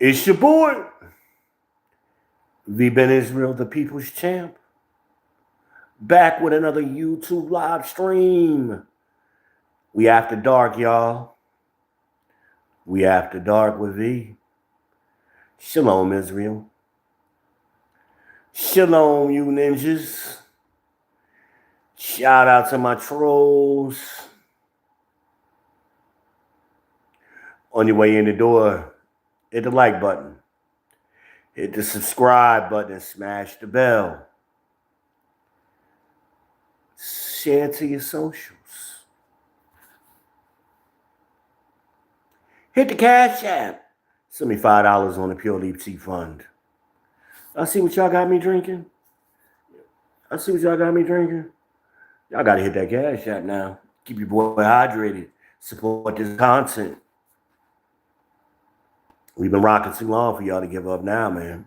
It's your boy, V Ben Israel, the People's Champ, back with another YouTube live stream. We after dark, y'all. We after dark with V. Shalom, Israel. Shalom, you ninjas. Shout out to my trolls. On your way in the door, hit the like button. Hit the subscribe button and smash the bell. Share to your socials. Hit the Cash App. Send me $5 on the Pure Leap Tea Fund. I see what y'all got me drinking. Y'all got to hit that Cash App now. Keep your boy hydrated. Support this content. We've been rocking too long for y'all to give up now, man.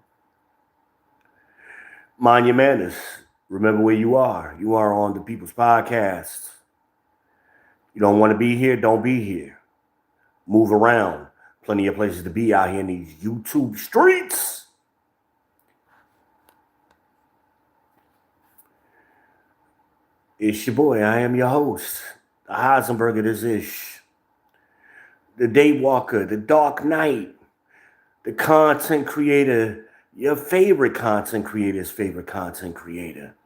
Mind your manners. Remember where you are. You are on the People's Podcast. You don't want to be here, don't be here. Move around. Plenty of places to be out here in these YouTube streets. It's your boy. I am your host. The Heisenberg of this ish. The Daywalker. The Dark Knight. The content creator. Your favorite content creator's favorite content creator.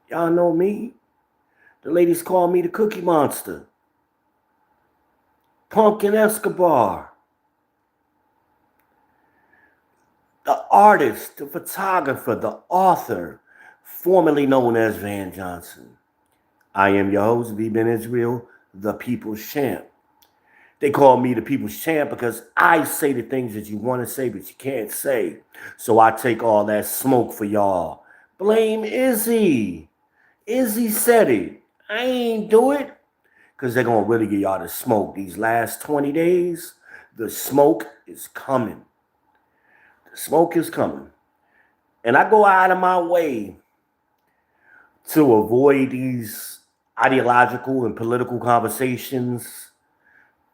Y'all know me. The ladies call me the Cookie Monster. Pumpkin Escobar. The artist, the photographer, the author, formerly known as Van Johnson. I am your host, V Ben Israel, the People's Champ. They call me the People's Champ because I say the things that you want to say, but you can't say. So I take all that smoke for y'all. Blame Izzy. Izzy said it. I ain't do it. Because they're going to really get y'all the smoke. These last 20 days, the smoke is coming. The smoke is coming. And I go out of my way to avoid these ideological and political conversations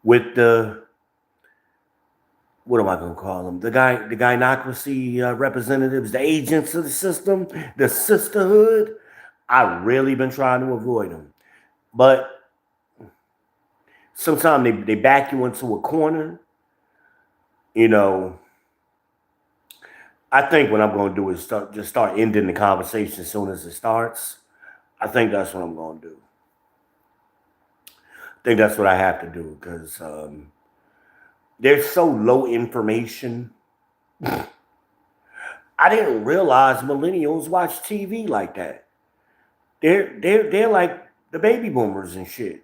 with the, what am I going to call them? The gynocracy representatives, the agents of the system, the sisterhood. I've really been trying to avoid them. But sometimes they back you into a corner. You know, I think what I'm going to do is start ending the conversation as soon as it starts. I think that's what I'm going to do. I think that's what I have to do because there's so low information. I didn't realize millennials watch TV like that. They're like the baby boomers and shit.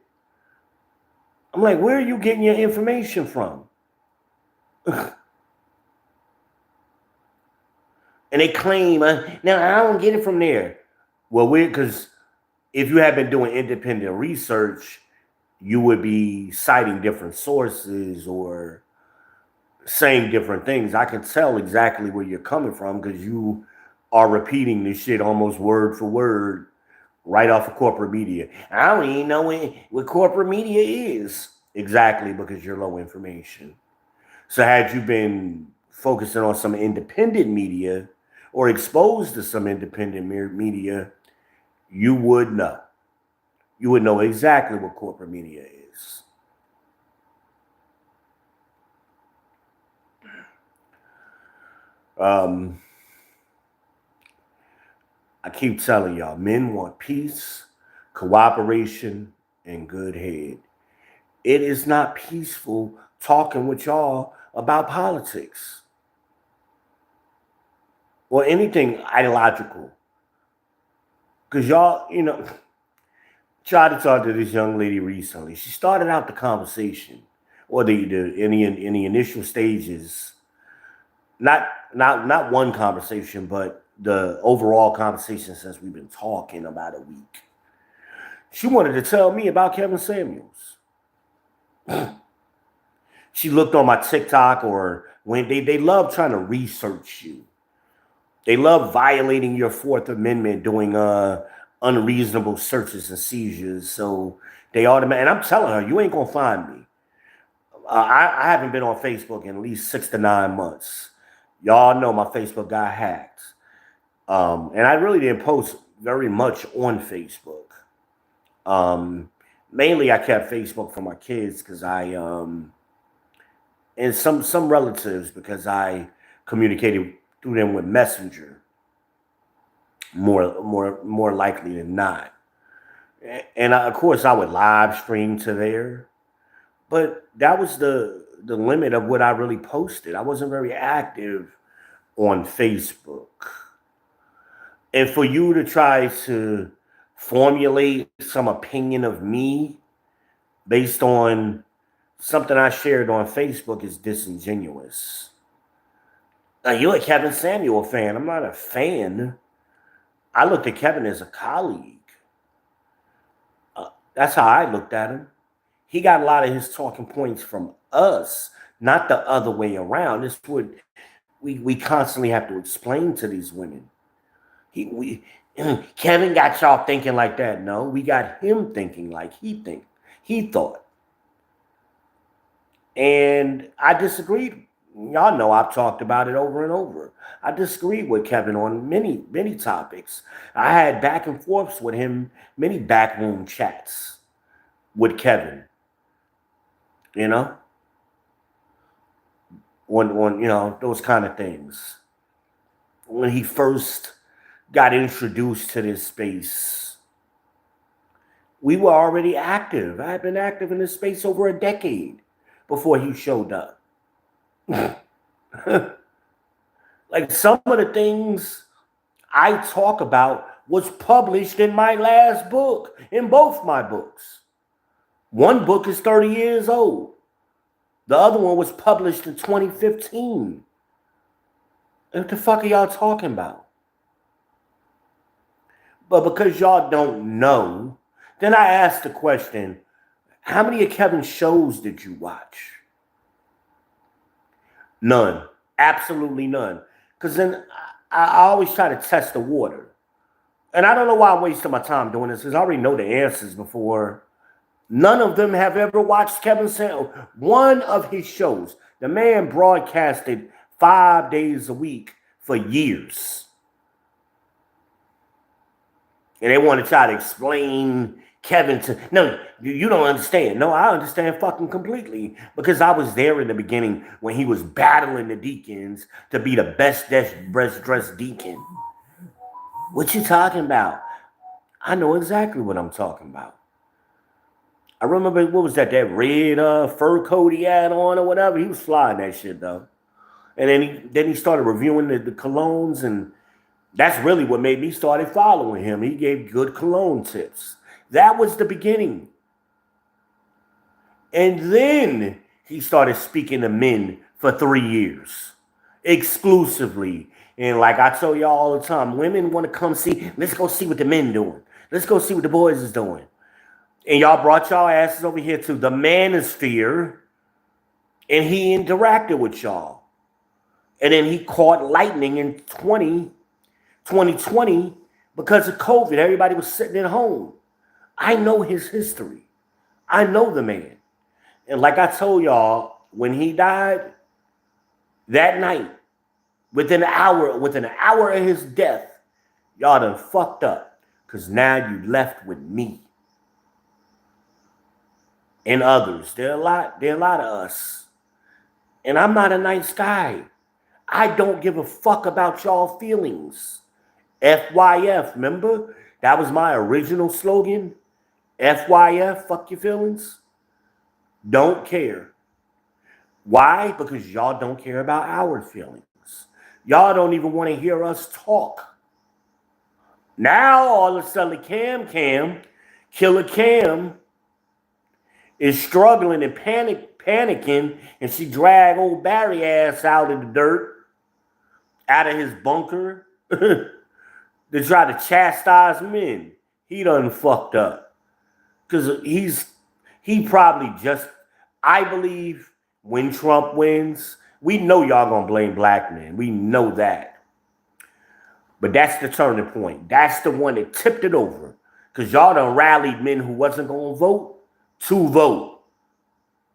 I'm like, where are you getting your information from? And they claim, now I don't get it from there. Well, because if you have been doing independent research, you would be citing different sources or saying different things. I can tell exactly where you're coming from because you are repeating this shit almost word for word right off of corporate media. I don't even know what corporate media is. Exactly, because you're low information. So had you been focusing on some independent media or exposed to some independent media, you would know. You would know exactly what corporate media is. I keep telling y'all, men want peace, cooperation, and good head. It is not peaceful talking with y'all about politics or anything ideological. Because y'all, you know, tried to talk to this young lady recently. She started out the conversation or in the initial stages, not one conversation, but the overall conversation since we've been talking about a week. She wanted to tell me about Kevin Samuels. She looked on my TikTok or when they love trying to research you. They love violating your Fourth Amendment, doing unreasonable searches and seizures. So they automatically, and I'm telling her, you ain't gonna find me. I haven't been on Facebook in at least 6 to 9 months. Y'all know my Facebook got hacked. And I really didn't post very much on Facebook. Mainly I kept Facebook for my kids because and some relatives because I communicated through them with Messenger more likely than not. And of course I would live stream to there, but that was the limit of what I really posted. I wasn't very active on Facebook. And for you to try to formulate some opinion of me based on something I shared on Facebook is disingenuous. Now, you're a Kevin Samuel fan. I'm not a fan. I looked at Kevin as a colleague. That's how I looked at him. He got a lot of his talking points from us, not the other way around. This is what we constantly have to explain to these women. Kevin got y'all thinking like that. No, we got him thinking like he thought. And I disagreed. Y'all know I've talked about it over and over. I disagreed with Kevin on many topics. I had back and forths with him, many backroom chats with Kevin. You know, on those kind of things. When he first got introduced to this space, we were already active. I had been active in this space over a decade before he showed up. Like some of the things I talk about was published in my last book, in both my books. One book is 30 years old. The other one was published in 2015. What the fuck are y'all talking about? But because y'all don't know, then I asked the question, how many of Kevin's shows did you watch? None. Absolutely none. Because then I always try to test the water. And I don't know why I'm wasting my time doing this, because I already know the answers before. None of them have ever watched Kevin Samuel. One of his shows, the man broadcasted 5 days a week for years. And they want to try to explain Kevin to, no, you don't understand. No, I understand fucking completely, because I was there in the beginning when he was battling the deacons to be the best dressed deacon. What you talking about? I know exactly what I'm talking about. I remember, what was that red fur coat he had on or whatever. He was flying that shit though. And then he started reviewing the colognes, and that's really what made me started following him. He gave good cologne tips. That was the beginning. And then he started speaking to men for 3 years exclusively. And like I tell y'all all the time, women want to come see, let's go see what the men doing. Let's go see what the boys is doing. And y'all brought y'all asses over here to the manosphere, and he interacted with y'all. And then he caught lightning in 2020 because of COVID. Everybody was sitting at home. I know his history. I know the man. And like I told y'all, when he died that night, within an hour of his death, y'all done fucked up, because now you left with me and others. There are a lot of us. And I'm not a nice guy. I don't give a fuck about y'all feelings. FYF, remember? That was my original slogan. FYF, fuck your feelings. Don't care. Why? Because y'all don't care about our feelings. Y'all don't even want to hear us talk. Now, all of a sudden, Killer Cam, is struggling and panicking, and she dragged old Barry ass out of the dirt, out of his bunker, to try to chastise men. He done fucked up. Because he probably just, I believe, when Trump wins, we know y'all gonna blame black men. We know that. But that's the turning point. That's the one that tipped it over. Because y'all done rallied men who wasn't gonna vote to vote.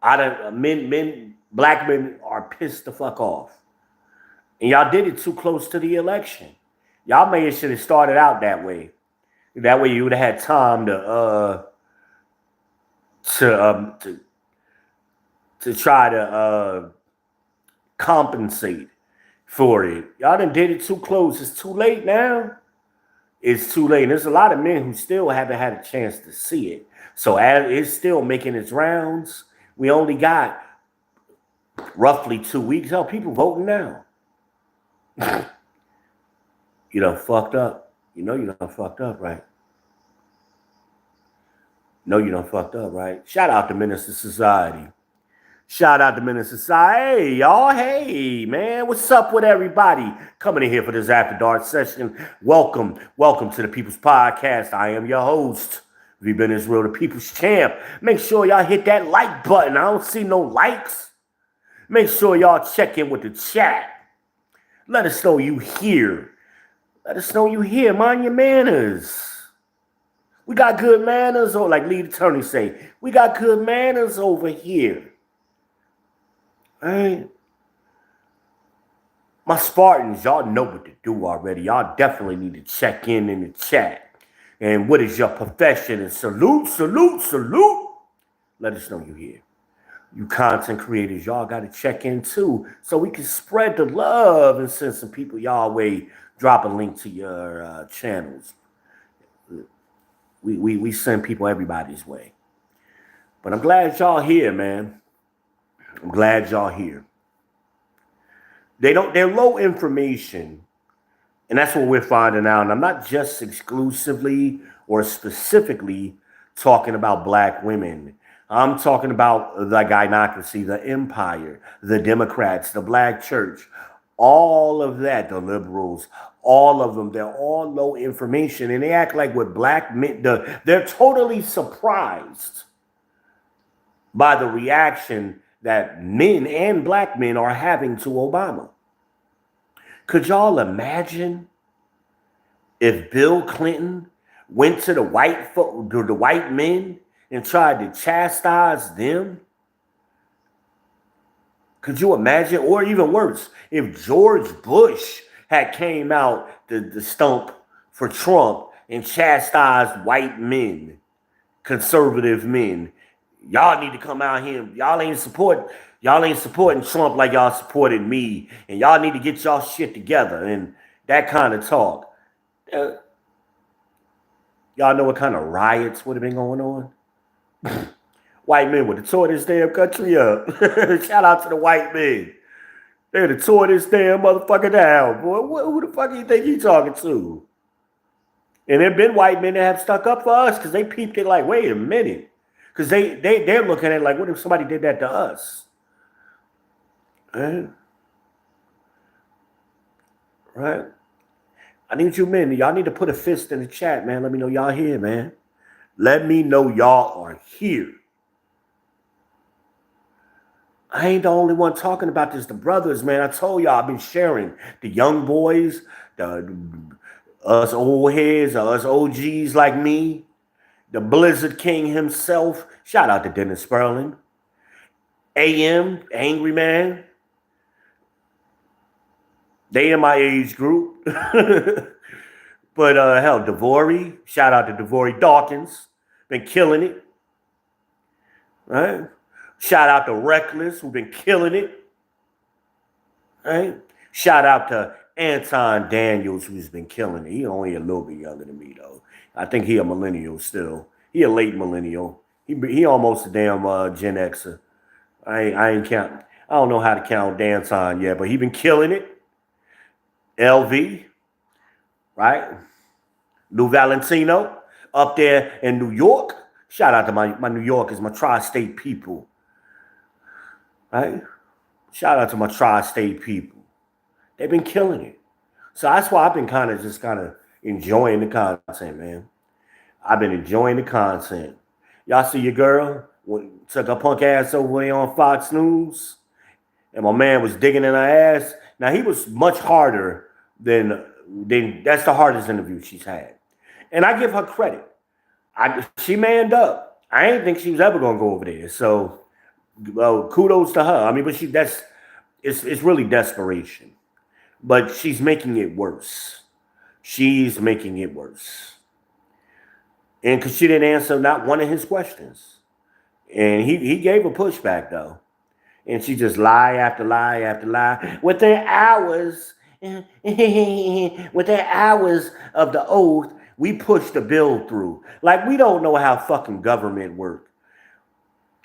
Black men are pissed the fuck off. And y'all did it too close to the election. Y'all may have should have started out that way. That way you would have had time to try to compensate for it. Y'all done did it too close. It's too late now. It's too late. And there's a lot of men who still haven't had a chance to see it. So as it's still making its rounds, we only got roughly 2 weeks. Hell, people voting now. You done fucked up. You know you done fucked up, right? No, you done fucked up, right? Shout out to Minister Society. Shout out to Minister Society. Hey, y'all. Hey, man. What's up with everybody? Coming in here for this After Dark session. Welcome. Welcome to the People's Podcast. I am your host. We've been Israel, the People's Champ. Make sure y'all hit that like button. I don't see no likes. Make sure y'all check in with the chat. Let us know you here. Let us know you here. Mind your manners. We got good manners, or like lead attorney say, we got good manners over here. All right. My Spartans, y'all know what to do already. Y'all definitely need to check in the chat. And what is your profession? And salute, salute, salute. Let us know you here. You content creators, y'all got to check in too, so we can spread the love and send some people y'all way. Drop a link to your channels. We send people everybody's way. But I'm glad y'all here, man. I'm glad y'all here. They're low information, and that's what we're finding out. And I'm not just exclusively or specifically talking about black women. I'm talking about the gynocracy, the empire, the Democrats, the black church, all of that, the liberals, all of them, they're all low information. And they act like with black men, they're totally surprised by the reaction that men and black men are having to Obama. Could y'all imagine if Bill Clinton went to the white men and tried to chastise them? Could you imagine? Or even worse, if George Bush had came out the stump for Trump and chastised white men, conservative men. Y'all need to come out here. Y'all ain't supporting Trump like y'all supported me. And y'all need to get y'all shit together and that kind of talk. Y'all know what kind of riots would have been going on? White men would have tore this damn country up. Shout out to the white men. They would have tore this damn motherfucker down, boy. Who the fuck do you think you talking to? And there have been white men that have stuck up for us because they peeped it like, wait a minute. Because they're looking at it like, what if somebody did that to us? Right? Right? I need you men. Y'all need to put a fist in the chat, man. Let me know y'all here, man. Let me know y'all are here. I ain't the only one talking about this. The brothers, man. I told y'all I've been sharing. The young boys, us old heads, us OGs like me, the Blizzard King himself. Shout out to Dennis Sperling. AM, Angry Man. They in my age group. But hell, Devori. Shout out to Devori Dawkins. Been killing it. Right? Shout out to Reckless, who've been killing it. Right? Shout out to Anton Daniels, who's been killing it. He only a little bit younger than me, though. I think he a millennial still. He a late millennial. He almost a damn Gen Xer. I ain't count. I don't know how to count Anton yet, but he been killing it. LV, right? Lou Valentino up there in New York. Shout out to my New Yorkers, my tri-state people. Right? Shout out to my tri-state people. They've been killing it. So that's why I've been kind of enjoying the content, man. I've been enjoying the content. Y'all see your girl took her punk ass over there on Fox News, and my man was digging in her ass. Now, he was much harder than that's the hardest interview she's had. And I give her credit. She manned up. I didn't think she was ever going to go over there. So Kudos to her. I mean, but it's really desperation. But she's making it worse. She's making it worse. And because she didn't answer not one of his questions. And he gave a pushback though. And she just lie after lie after lie. Within hours, within hours of the oath, we pushed the bill through. Like we don't know how fucking government work.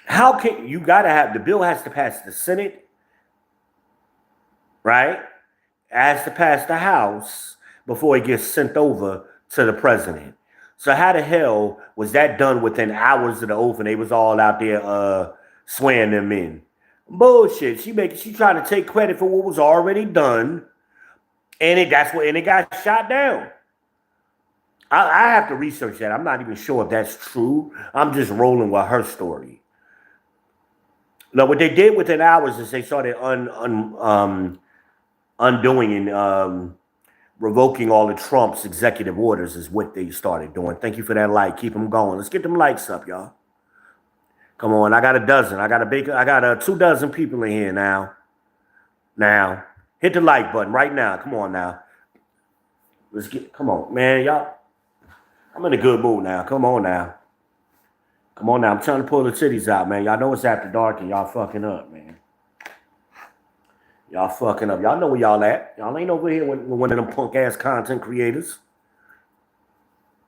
How can you gotta have the bill has to pass the Senate, right? It has to pass the House before it gets sent over to the president. So how the hell was that done within hours of the oath and they was all out there swearing them in? Bullshit. She trying to take credit for what was already done, and it got shot down. I have to research that. I'm not even sure if that's true. I'm just rolling with her story. No, what they did within hours is they started undoing and revoking all of Trump's executive orders is what they started doing. Thank you for that like. Keep them going. Let's get them likes up, y'all. Come on, I got a dozen. I got 2 dozen people in here now. Now, hit the like button right now. Come on now. Come on, man, y'all. I'm in a good mood now. Come on now. Come on now. I'm trying to pull the titties out, man. Y'all know it's after dark and y'all fucking up, man. Y'all fucking up. Y'all know where y'all at. Y'all ain't over here with one of them punk ass content creators.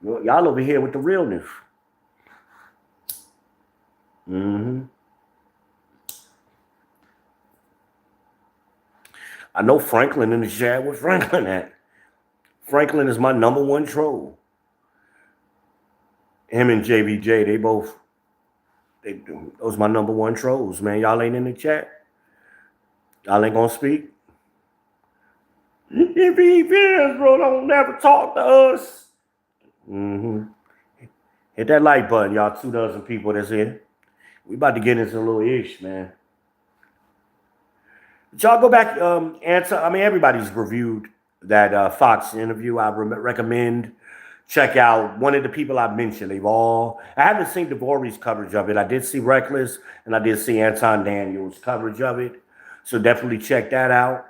Y'all over here with the realness. Mm-hmm. I know Franklin in the chat. Where Franklin at? Franklin is my #1 troll. Him and JVJ, those my #1 trolls, man. Y'all ain't in the chat. Y'all ain't gonna speak. If he feels, bro, don't never talk to us. Mm-hmm. Hit that like button, y'all. 2 dozen people that's here. We about to get into a little ish, man. Did y'all go back, answer? I mean, everybody's reviewed that Fox interview. I recommend check out one of the people I mentioned. I haven't seen Devori's coverage of it. I did see Reckless, and I did see Anton Daniels' coverage of it. So definitely check that out.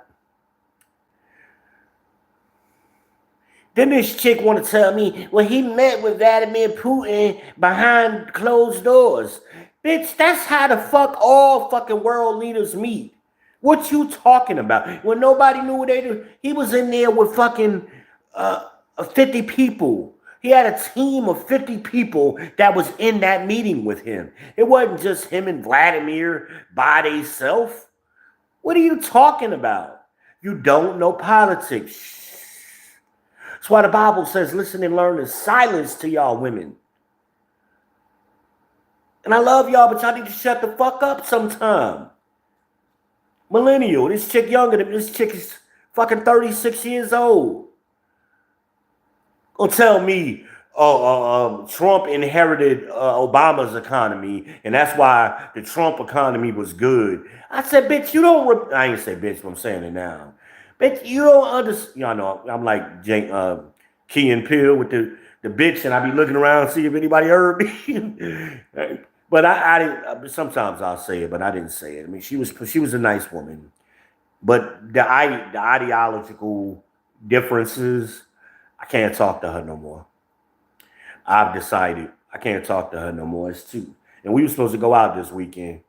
Then this chick want to tell me, well, he met with Vladimir Putin behind closed doors. Bitch, that's how the fuck all fucking world leaders meet. What you talking about? When nobody knew what they do, he was in there with fucking 50 people. He had a team of 50 people that was in that meeting with him. It wasn't just him and Vladimir by themselves. What are you talking about? You don't know politics. That's why the Bible says, listen and learn in silence to y'all women. And I love y'all, but y'all need to shut the fuck up sometime. Millennial, this chick younger than this chick is fucking 36 years old. Gonna tell me, Trump inherited Obama's economy, and that's why the Trump economy was good. I said, bitch, you don't. I ain't say bitch, but I'm saying it now. Bitch, you don't understand. Y'all know I'm like Key and Peele with the bitch, and I be looking around to see if anybody heard me. But I didn't. Sometimes I'll say it, but I didn't say it. I mean, she was a nice woman, but the ideological differences, I can't talk to her no more. I've decided I can't talk to her no more. It's too. And we were supposed to go out this weekend.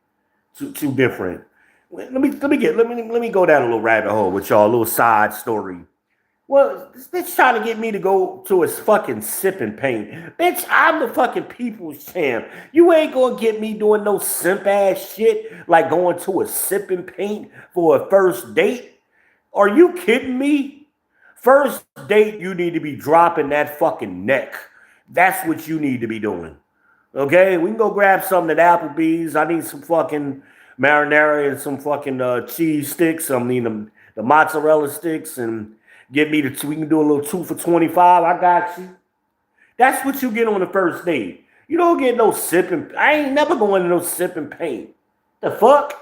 Too different. Let me go down a little rabbit hole with y'all, a little side story. Well, this bitch trying to get me to go to a fucking sip and paint. Bitch, I'm the fucking people's champ. You ain't gonna get me doing no simp ass shit like going to a sip and paint for a first date. Are you kidding me? First date, you need to be dropping that fucking neck. That's what you need to be doing. Okay, we can go grab something at Applebee's. I need some fucking marinara and some fucking cheese sticks. I mean the mozzarella sticks, and get me we can do a little 2 for $25. I got you. That's what you get on the first date. You don't get no sipping. I ain't never going to no sip and paint. The fuck?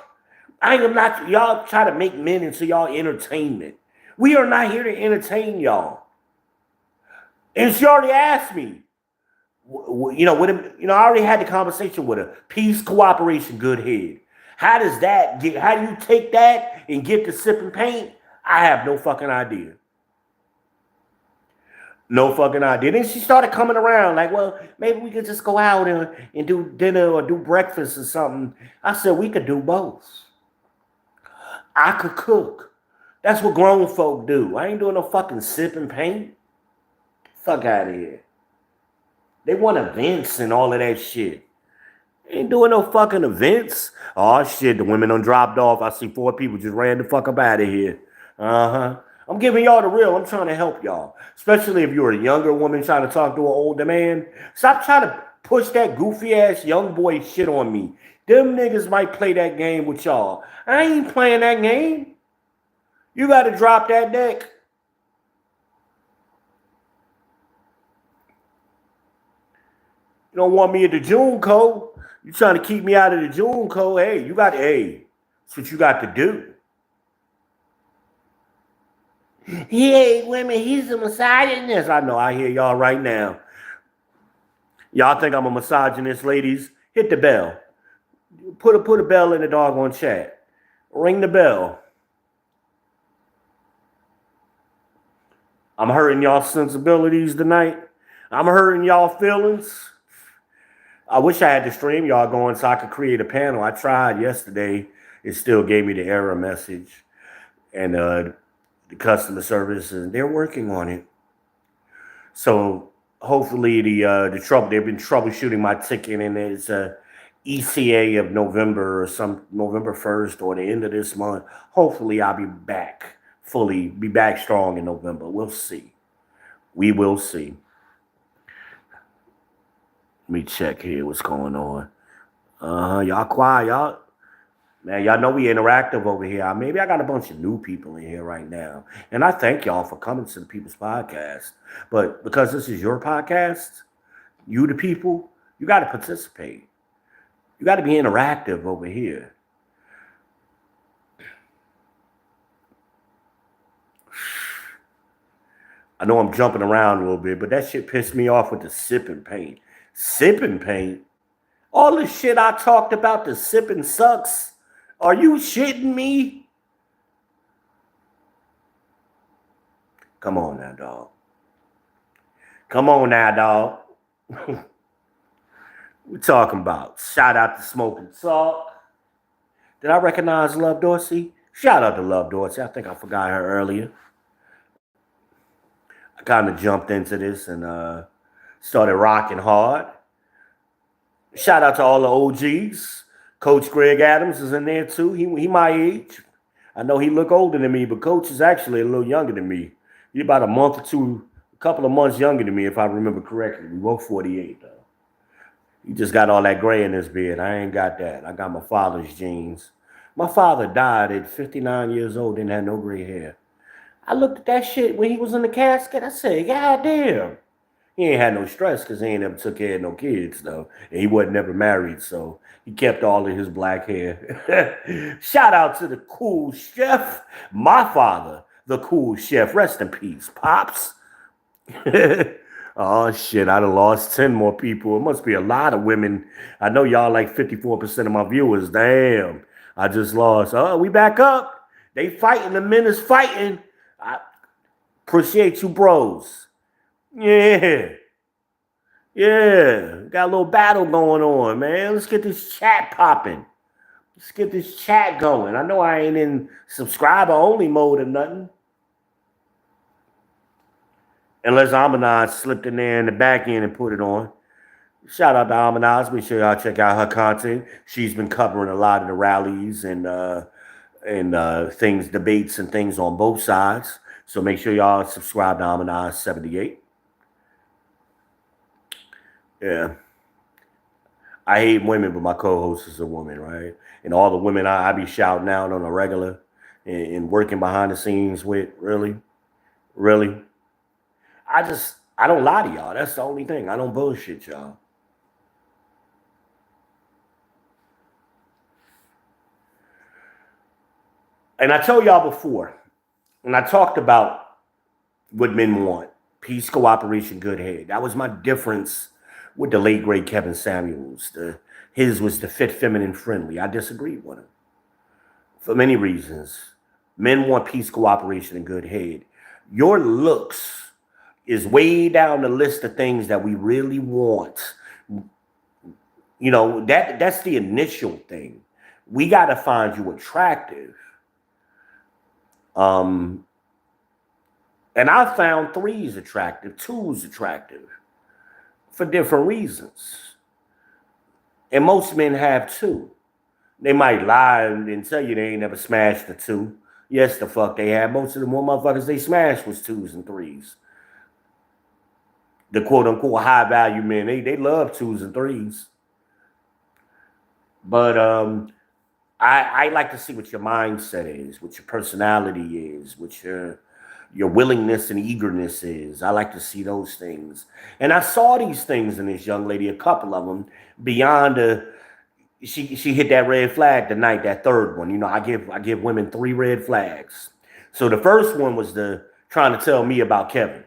I am not. Y'all try to make men into y'all entertainment. We are not here to entertain y'all. And she already asked me. I already had the conversation with her. Peace, cooperation, good head. How does that get, how do you take that and get to sipping paint? I have no fucking idea. No fucking idea. Then she started coming around like, well, maybe we could just go out and do dinner or do breakfast or something. I said, we could do both. I could cook. That's what grown folk do. I ain't doing no fucking sipping paint. Fuck out of here. They want events and all of that shit. Ain't doing no fucking events. Oh shit, the women done dropped off. I see 4 people just ran the fuck up out of here. I'm giving y'all the real. I'm trying to help y'all. Especially if you're a younger woman trying to talk to an older man. Stop trying to push that goofy ass young boy shit on me. Them niggas might play that game with y'all. I ain't playing that game. You gotta drop that deck. You don't want me at the June code. You trying to keep me out of the June code. Hey, that's what you got to do. He ain't women. He's a misogynist. I know. I hear y'all right now. Y'all think I'm a misogynist, ladies? Hit the bell. Put a bell in the doggone chat. Ring the bell. I'm hurting y'all sensibilities tonight. I'm hurting y'all feelings. I wish I had the stream y'all going so I could create a panel. I tried yesterday. It still gave me the error message. And the customer service, and they're working on it. So hopefully the trouble, they've been troubleshooting my ticket, and it's a ECA of November or some November 1st or the end of this month. Hopefully I'll be back strong in November. We'll see. We will see. Let me check here what's going on. Y'all quiet, y'all. Man, y'all know we interactive over here. Maybe I got a bunch of new people in here right now. And I thank y'all for coming to the People's Podcast. But because this is your podcast, you the people, you got to participate. You got to be interactive over here. I know I'm jumping around a little bit, but that shit pissed me off with the sipping paint. Sipping paint? All the shit I talked about, the sipping sucks. Are you shitting me? Come on now, dog. Come on now, dog. We're talking about. Shout out to Smoking Salt. Did I recognize Love Dorsey? Shout out to Love Dorsey. I think I forgot her earlier. I kind of jumped into this and started rocking hard. Shout out to all the OGs. Coach Greg Adams is in there too. He my age. I know he look older than me, but Coach is actually a little younger than me. He's about a couple of months younger than me, if I remember correctly. We both 48 though. He just got all that gray in his beard. I ain't got that. I got my father's genes. My father died at 59 years old, didn't have no gray hair. I looked at that shit when he was in the casket. I said, God damn. He ain't had no stress because he ain't ever took care of no kids, though. And he wasn't never married, so he kept all of his black hair. Shout out to the cool chef. My father, the cool chef. Rest in peace, Pops. Oh, shit, I done lost 10 more people. It must be a lot of women. I know y'all like 54% of my viewers. Damn, I just lost. Oh, we back up. They fighting. The men is fighting. I appreciate you, bros. Yeah. Yeah. Got a little battle going on, man. Let's get this chat popping. Let's get this chat going. I know I ain't in subscriber only mode or nothing. Unless Amanaz slipped in there in the back end and put it on. Shout out to Amanaz. Make sure y'all check out her content. She's been covering a lot of the rallies and things, debates and things on both sides. So make sure y'all subscribe to Amanaz 78. Yeah. I hate women, but my co-host is a woman, right? And all the women I be shouting out on a regular and working behind the scenes with, really? I don't lie to y'all. That's the only thing. I don't bullshit y'all. And I told y'all before, and I talked about what men want. Peace, cooperation, good head. That was my difference with the late, great Kevin Samuels. His was the fit, feminine, friendly. I disagreed with him for many reasons. Men want peace, cooperation, and good head. Your looks is way down the list of things that we really want. You know, that's the initial thing. We got to find you attractive. Um, and I found threes attractive, twos attractive for different reasons. And most men have two. They might lie and tell you they ain't never smashed a two. Yes, the fuck they have. Most of the more motherfuckers they smashed was twos and threes. The quote unquote high value men, they love twos and threes. But I like to see what your mindset is, what your personality is, what your willingness and eagerness is. I like to see those things. And I saw these things in this young lady, a couple of them, beyond she hit that red flag tonight, that third one. You know, I give women 3 red flags. So the first one was the trying to tell me about Kevin.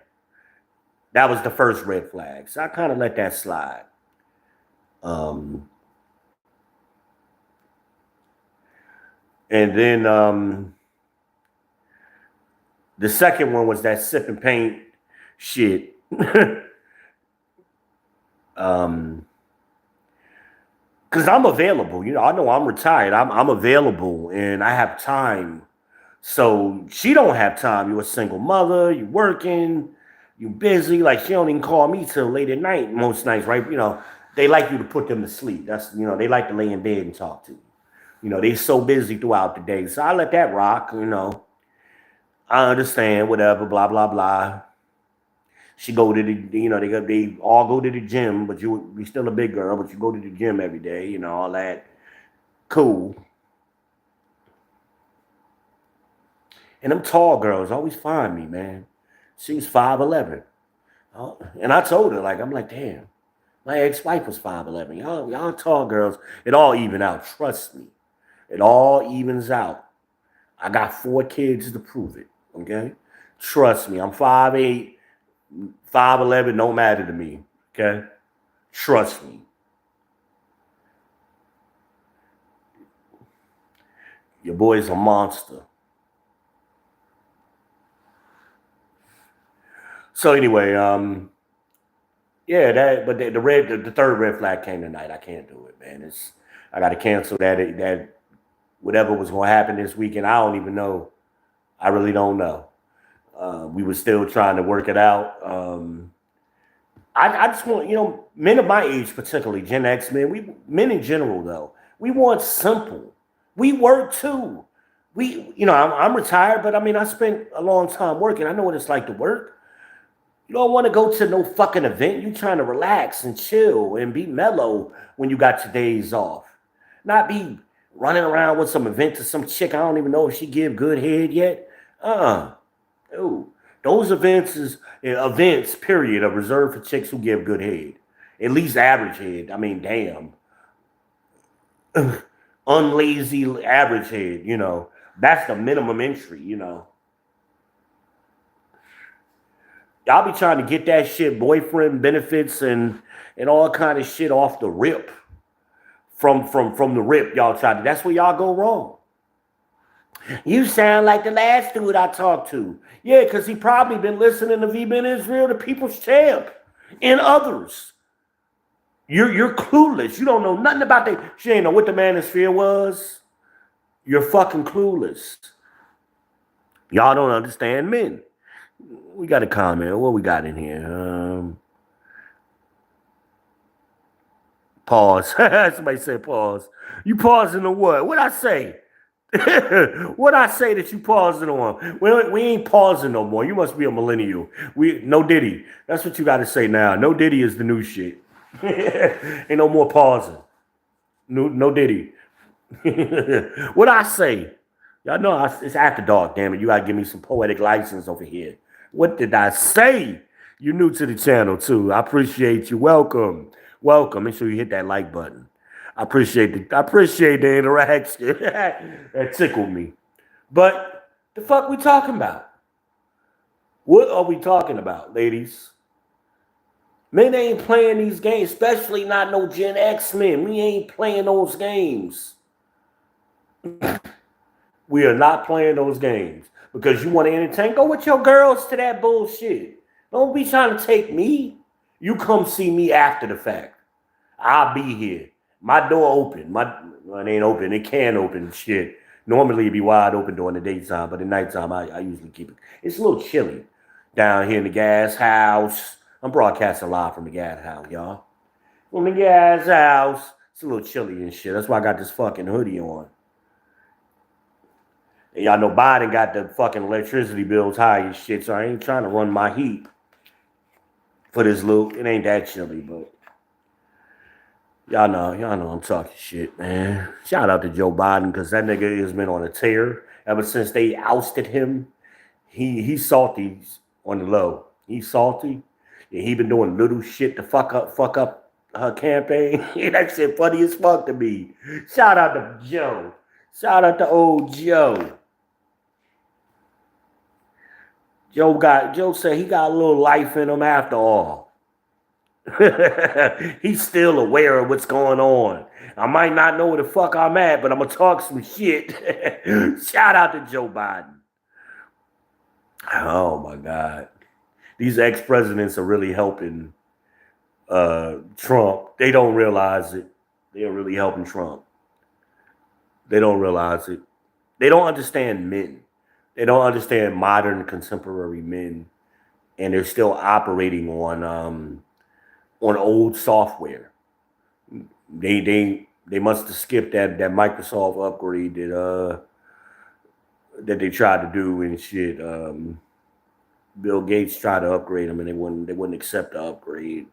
That was the first red flag. So I kind of let that slide. And then the second one was that sip and paint shit. Because I'm available. You know I'm retired. I'm available and I have time. So she don't have time. You're a single mother. You're working. You're busy. Like she don't even call me till late at night most nights, right? You know, they like you to put them to sleep. That's they like to lay in bed and talk to you. You know, they're so busy throughout the day. So I let that rock. You know, I understand. Whatever. Blah blah blah. She go to they all go to the gym, but you're still a big girl, but you go to the gym every day, you know, all that. Cool. And them tall girls always find me, man. She was 5'11". And I told her, like, I'm like, damn, my ex-wife was 5'11". Y'all tall girls, it all even out. Trust me. It all evens out. I got 4 kids to prove it. Okay? Trust me. I'm 5'8". 5'11", don't matter to me. Okay? Trust me. Your boy's a monster. So anyway, yeah, but the third red flag came tonight. I can't do it, man. I got to cancel that whatever was going to happen this weekend. I don't even know. I really don't know. We were still trying to work it out. I just want men of my age, particularly Gen X men. Men in general though, we want simple. We work too. I'm retired, but I mean I spent a long time working. I know what it's like to work. You don't want to go to no fucking event. You trying to relax and chill and be mellow when you got your days off. Not be running around with some event to some chick. I don't even know if she give good head yet. Ooh. Those events, period, are reserved for chicks who give good head. At least average head. I mean, damn. Unlazy average head, That's the minimum entry. Y'all be trying to get that shit, boyfriend benefits and all kind of shit off the rip. From the rip, y'all try to. That's where y'all go wrong. You sound like the last dude I talked to. Yeah, because he probably been listening to V-Ben Israel, the People's Champ, and others. You're clueless. You don't know nothing about that. She ain't know what the manosphere was. You're fucking clueless. Y'all don't understand men. We got a comment. What we got in here? Pause. Somebody said pause. You pausing on what? What'd I say? What'd I say that you pausing on? We ain't pausing no more. You must be a millennial. No Diddy. That's what you got to say now. No Diddy is the new shit. Ain't no more pausing. No Diddy. What'd I say? Y'all know it's after dark, damn it. You got to give me some poetic license over here. What did I say? You're new to the channel, too. I appreciate you. Welcome. Make sure you hit that like button. I appreciate the interaction. That tickled me. But the fuck we talking about? What are we talking about, ladies? Men ain't playing these games, especially not no Gen X men. We ain't playing those games. We are not playing those games because you want to entertain. Go with your girls to that bullshit. Don't be trying to take me. You come see me after the fact. I'll be here. My door open. It ain't open. It can open. Shit. Normally it'd be wide open during the daytime, but at nighttime I usually keep it. It's a little chilly down here in the gas house. I'm broadcasting live from the gas house, y'all. From the gas house. It's a little chilly and shit. That's why I got this fucking hoodie on. And y'all know Biden got the fucking electricity bills high and shit, so I ain't trying to run my heat for this loop. It ain't that chilly, but y'all know I'm talking shit, man. Shout out to Joe Biden, because that nigga has been on a tear ever since they ousted him. He's salty on the low. He's salty. And he been doing little shit to fuck up her campaign. That shit funny as fuck to me. Shout out to Joe. Shout out to old Joe. Joe said he got a little life in him after all. He's still aware of what's going on. I might not know where the fuck I'm at, but I'm gonna talk some shit. Shout out to Joe Biden. Oh my God. These ex-presidents are really helping Trump. They don't realize it. They are really helping Trump. They don't realize it. They don't understand men. They don't understand modern contemporary men, and they're still operating on old software. They must have skipped that Microsoft upgrade that they tried to do and shit. Bill Gates tried to upgrade them, and they wouldn't accept the upgrade.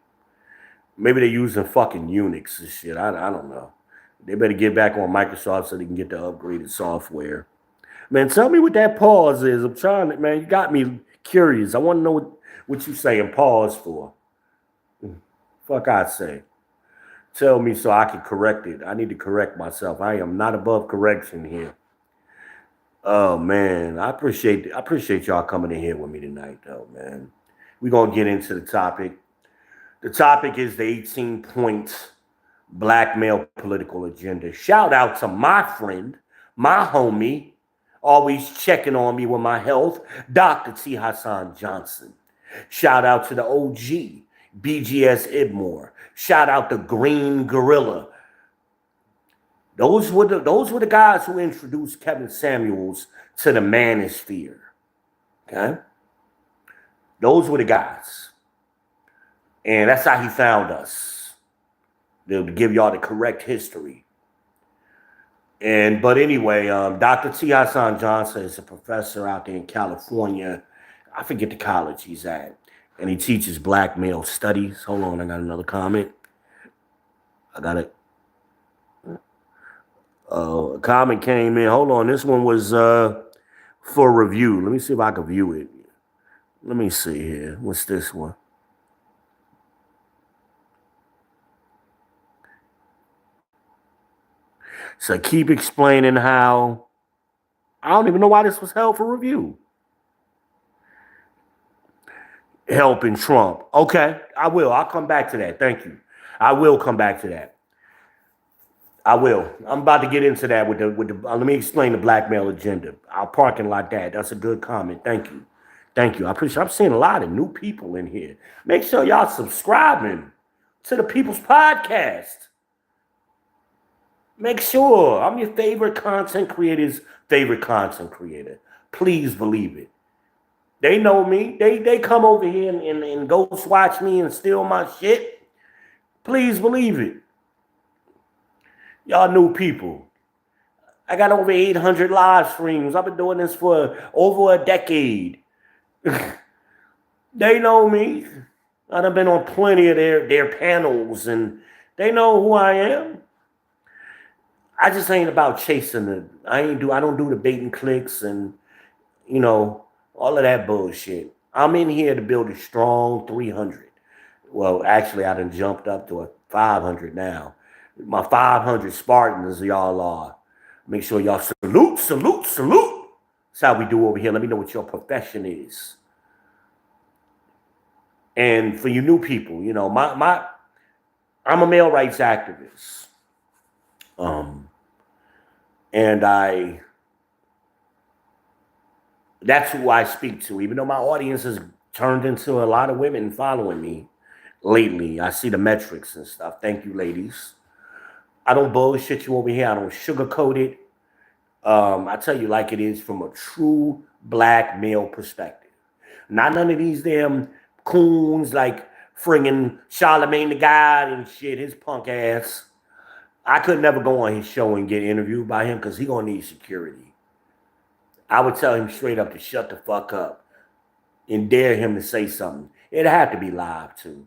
Maybe they're using fucking Unix and shit. I don't know. They better get back on Microsoft so they can get the upgraded software. Man, tell me what that pause is. I'm trying to, man, you got me curious. I want to know what you saying pause for. Fuck I say. Tell me so I can correct it. I need to correct myself. I am not above correction here. Oh man, I appreciate y'all coming in here with me tonight, though, man. We're gonna get into the topic. The topic is the 18-point black male political agenda. Shout out to my friend, my homie, always checking on me with my health, Dr. T. Hassan Johnson. Shout out to the OG, BGS Idmore. Shout out to Green Gorilla. Those were the guys who introduced Kevin Samuels to the manosphere. Okay? Those were the guys. And that's how he found us. To give y'all the correct history. But anyway, Dr. T. Hassan Johnson is a professor out there in California. I forget the college he's at. And he teaches black male studies. Hold on, I got another comment. I got it. A comment came in. Hold on, this one was for review. Let me see if I can view it. Let me see here. What's this one? So keep explaining how. I don't even know why this was held for review. Helping Trump. Okay, I will. I'll come back to that. Thank you. I will come back to that. I will. I'm about to get into that with the. Let me explain the black male agenda. I'll parking like that. That's a good comment. Thank you. Thank you. I appreciate. I'm seeing a lot of new people in here. Make sure y'all subscribing to the People's Podcast. Make sure I'm your favorite content creator's favorite content creator. Please believe it. They know me. They come over here and ghost watch me and steal my shit. Please believe it. Y'all new people. I got over 800 live streams. I've been doing this for over a decade. They know me. I've been on plenty of their panels, and they know who I am. I just ain't about chasing the. I don't do the bait and clicks and all of that bullshit. I'm in here to build a strong 300. Well, actually, I done jumped up to a 500 now. My 500 Spartans, y'all are. Make sure y'all salute, salute, salute. That's how we do over here. Let me know what your profession is. And for you new people, you know, I'm a male rights activist. Um, and that's who I speak to, even though my audience has turned into a lot of women following me lately. I see the metrics and stuff. Thank you, ladies. I don't bullshit you over here. I don't sugarcoat it. I tell you like it is from a true black male perspective. Not none of these damn coons like friggin' Charlemagne the God and shit, his punk ass. I could never go on his show and get interviewed by him because he gonna need security. I would tell him straight up to shut the fuck up and dare him to say something. It'd have to be live too.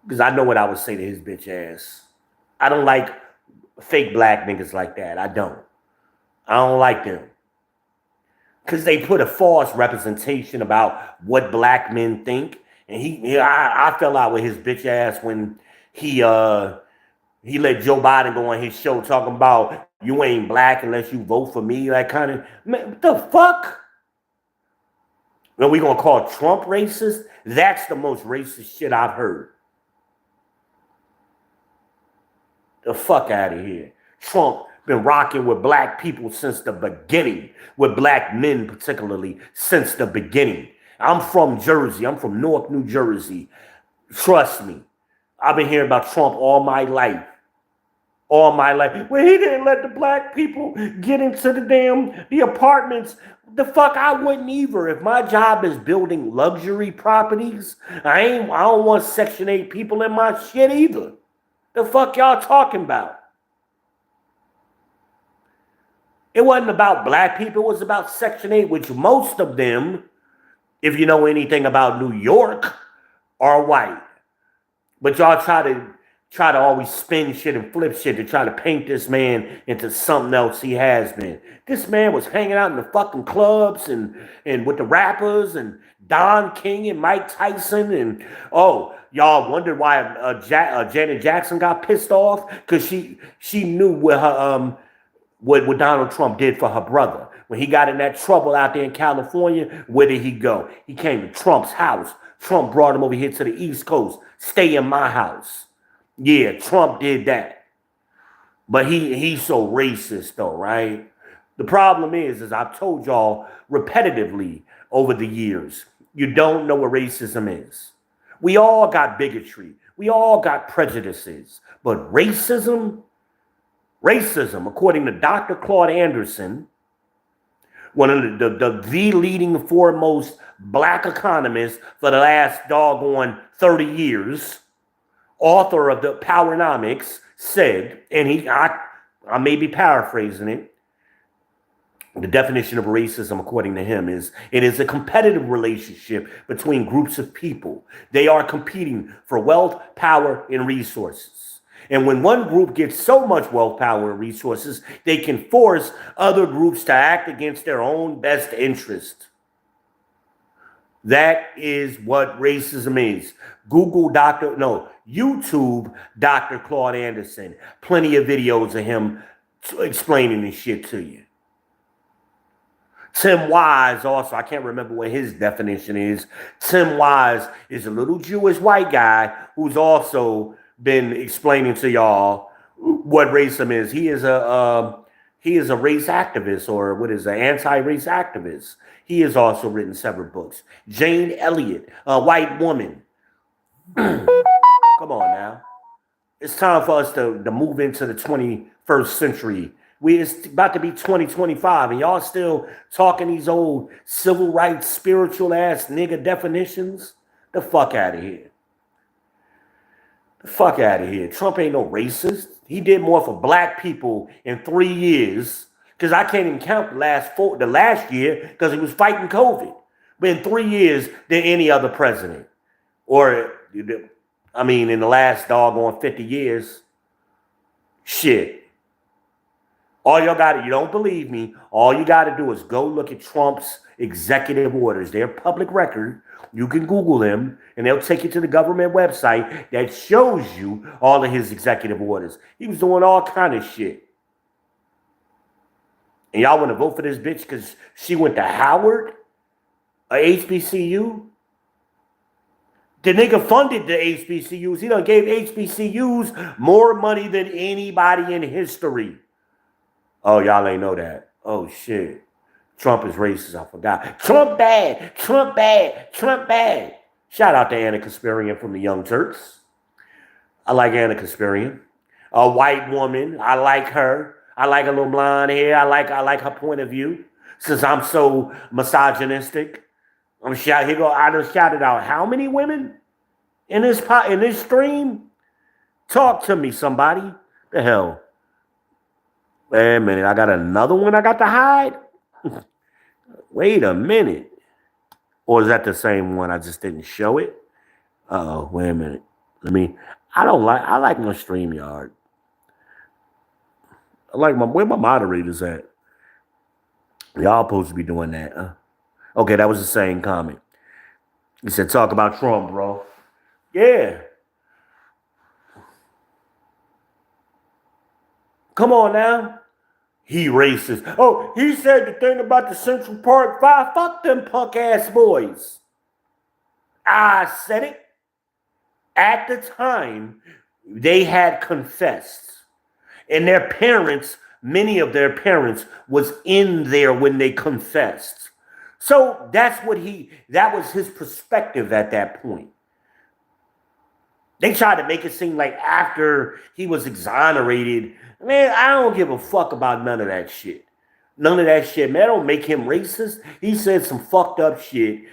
Because I know what I would say to his bitch ass. I don't like fake black niggas like that. I don't. I don't like them. Because they put a false representation about what black men think. And I fell out with his bitch ass when he let Joe Biden go on his show talking about you ain't black unless you vote for me. That kind of, man, what the fuck? Are we gonna call Trump racist? That's the most racist shit I've heard. The fuck out of here. Trump been rocking with black people since the beginning, with black men particularly since the beginning. I'm from Jersey. I'm from North New Jersey. Trust me. I've been hearing about Trump all my life. All my life. Well, he didn't let the black people get into the apartments. The fuck, I wouldn't either. If my job is building luxury properties, I don't want Section 8 people in my shit either. The fuck y'all talking about? It wasn't about black people. It was about Section 8, which most of them, if you know anything about New York, are white. But y'all try to always spin shit and flip shit to try to paint this man into something else he has been. This man was hanging out in the fucking clubs and with the rappers and Don King and Mike Tyson. And oh, y'all wondered why Janet Jackson got pissed off? Because she knew what her what Donald Trump did for her brother. When he got in that trouble out there in California, where did he go? He came to Trump's house. Trump brought him over here to the East Coast. Stay in my house. Yeah, Trump did that. But he's so racist though, right? The problem is I've told y'all repetitively over the years, you don't know what racism is. We all got bigotry. We all got prejudices. But racism, according to Dr. Claude Anderson, one of the leading foremost black economists for the last doggone 30 years, author of the Powernomics, said, and I may be paraphrasing it, the definition of racism, according to him, is it is a competitive relationship between groups of people. They are competing for wealth, power, and resources. And when one group gets so much wealth, power, and resources, they can force other groups to act against their own best interest. That is what racism is. YouTube Dr. Claude Anderson. Plenty of videos of him explaining this shit to you. Tim Wise also, I can't remember what his definition is. Tim Wise is a little Jewish white guy who's also been explaining to y'all what racism is. He is a race activist, or what is an anti-race activist. He has also written several books. Jane Elliott, a white woman. Come on now. It's time for us to move into the 21st century. It's about to be 2025, and y'all still talking these old civil rights, spiritual ass nigga definitions? The fuck out of here. The fuck out of here. Trump ain't no racist. He did more for black people in 3 years, because I can't even count the last year because he was fighting COVID. But in 3 years than any other president. Or, I mean, in the last doggone 50 years. Shit. All y'all got to, you don't believe me, all you got to do is go look at Trump's executive orders. They're public record. You can Google them, and they'll take you to the government website that shows you all of his executive orders. He was doing all kind of shit. And y'all want to vote for this bitch because she went to Howard, a HBCU? The nigga funded the HBCUs. He done gave HBCUs more money than anybody in history. Oh, y'all ain't know that. Oh, shit. Trump is racist. I forgot. Trump bad. Trump bad. Trump bad. Shout out to Anna Kasparian from the Young Turks. I like Anna Kasparian. A white woman. I like her. I like a little blonde hair. I like her point of view. Since I'm so misogynistic, I done shouted out how many women in this stream? Talk to me, somebody. The hell? Wait a minute. I got another one I got to hide? Wait a minute. Or is that the same one? I just didn't show it. Uh-oh, wait a minute. I like my StreamYard. Where my moderators at? Y'all supposed to be doing that. Okay, that was the same comment. He said, talk about Trump, bro. Yeah. Come on now. He racist. Oh, he said the thing about the Central Park 5. Fuck them punk ass boys. I said it. At the time, they had confessed. And their parents, many of their parents, was in there when they confessed. So that was his perspective at that point. They tried to make it seem like after he was exonerated, man, I don't give a fuck about none of that shit. None of that shit, man. Don't make him racist. He said some fucked up shit.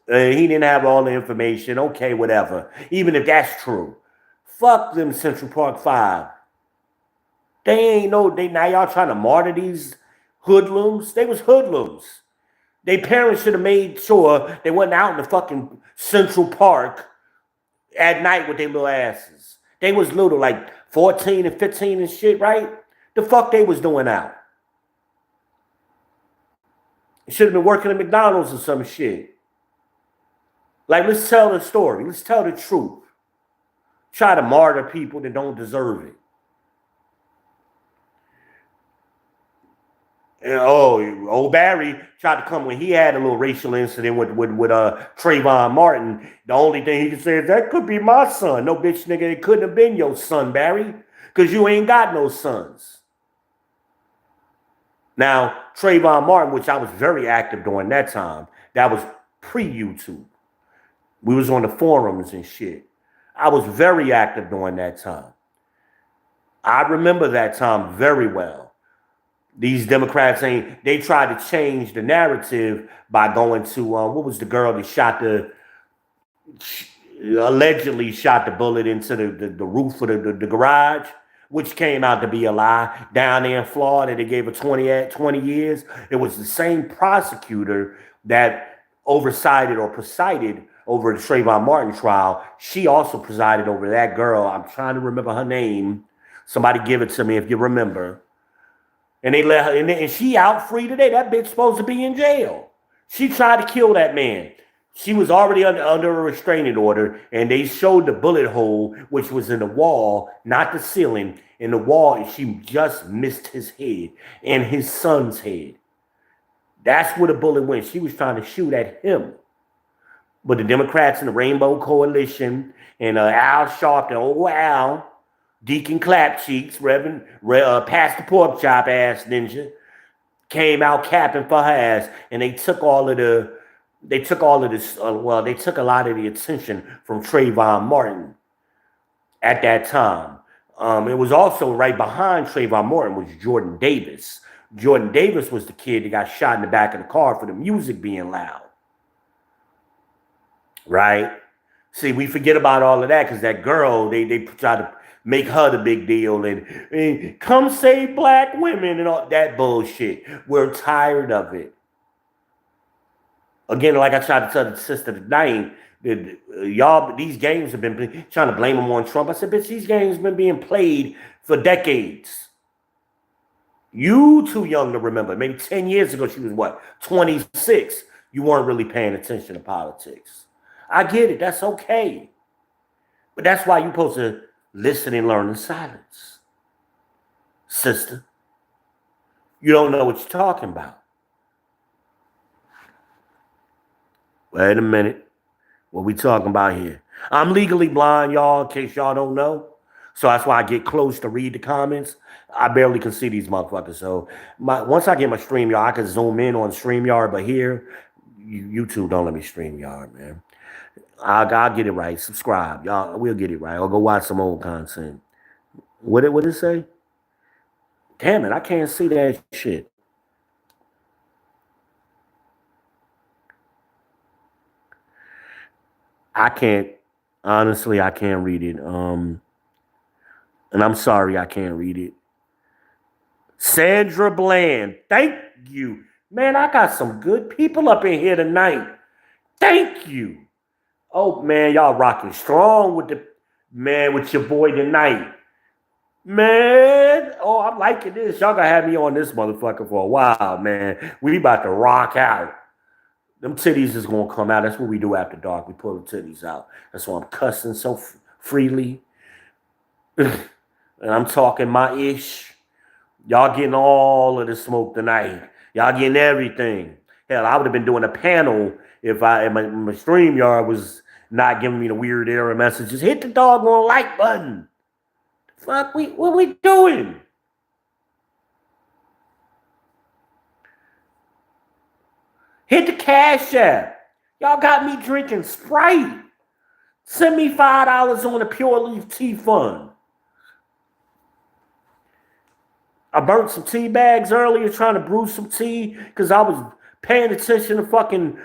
He didn't have all the information. Okay, whatever. Even if that's true. Fuck them Central Park 5. Now y'all trying to martyr these hoodlums. They was hoodlums. Their parents should have made sure they wasn't out in the fucking Central Park at night with their little asses. They was little, like 14 and 15 and shit, right? The fuck they was doing out? Should have been working at McDonald's or some shit. Like, let's tell the story. Let's tell the truth. Try to martyr people that don't deserve it. And, old Barry tried to come when he had a little racial incident with Trayvon Martin. The only thing he could say is, that could be my son. No, bitch, nigga, it couldn't have been your son, Barry, because you ain't got no sons. Now, Trayvon Martin, which I was very active during that time, that was pre-YouTube. We was on the forums and shit. I was very active during that time. I remember that time very well. These Democrats they tried to change the narrative by going to, what was the girl that allegedly shot the bullet into the roof of the garage, which came out to be a lie. Down there in Florida, they gave her 20 years. It was the same prosecutor that presided over the Trayvon Martin trial. She also presided over that girl. I'm trying to remember her name. Somebody give it to me if you remember. And they let her, and she out free today. That bitch supposed to be in jail. She tried to kill that man. She was already under a restraining order, and they showed the bullet hole, which was in the wall, not the ceiling, in the wall, and she just missed his head and his son's head. That's where the bullet went. She was trying to shoot at him. But the Democrats and the Rainbow Coalition and Al Sharpton, Al, Deacon Clapcheeks, Reverend Pastor Porkchop ass ninja, came out capping for her ass, and they took a lot of the attention from Trayvon Martin at that time. It was also right behind Trayvon Martin was Jordan Davis. Jordan Davis was the kid that got shot in the back of the car for the music being loud. Right? See, we forget about all of that because that girl, they try to make her the big deal and come save black women and all that bullshit. We're tired of it. Again, like I tried to tell the sister tonight, these games have been trying to blame them on Trump. I said, bitch, these games have been being played for decades. You too young to remember. Maybe 10 years ago, she was what, 26. You weren't really paying attention to politics. I get it. That's okay. But that's why you're supposed to listen and learn in silence. Sister, you don't know what you're talking about. Wait a minute. What we talking about here? I'm legally blind, y'all, in case y'all don't know. So that's why I get close to read the comments. I barely can see these motherfuckers. So once I get my StreamYard, I can zoom in on StreamYard. But here, YouTube don't let me StreamYard, man. I'll get it right. Subscribe, y'all. We'll get it right. Or go watch some old content. What it say? Damn it, I can't see that shit. I can't. Honestly, I can't read it. And I'm sorry I can't read it. Sandra Bland, thank you. Man, I got some good people up in here tonight. Thank you. Oh man, y'all rocking strong with the man with your boy tonight. Man, oh, I'm liking this. Y'all gonna have me on this motherfucker for a while, man. We about to rock out. Them titties is gonna come out. That's what we do after dark. We pull the titties out. That's why I'm cussing so freely. And I'm talking my ish. Y'all getting all of the smoke tonight. Y'all getting everything. Hell, I would have been doing a panel if my StreamYard was not giving me the weird error messages. Hit the doggone like button. Fuck, what we doing? Hit the Cash App. Y'all got me drinking Sprite. Send me $5 on the Pure Leaf Tea Fund. I burnt some tea bags earlier trying to brew some tea because I was paying attention to fucking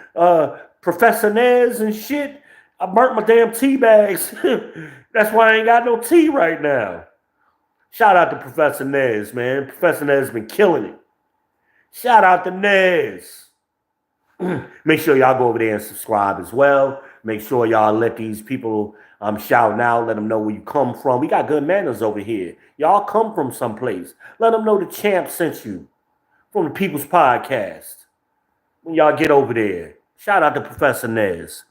Professor Nez and shit. I burnt my damn tea bags. That's why I ain't got no tea right now. Shout out to Professor Nez, man. Professor Nez has been killing it. Shout out to Nez. Make sure y'all go over there and subscribe as well. Make sure y'all let these people shouting out, let them know where you come from. We got good manners over here. Y'all come from someplace. Let them know the champ sent you from the People's Podcast. When y'all get over there, shout out to Professor Nez.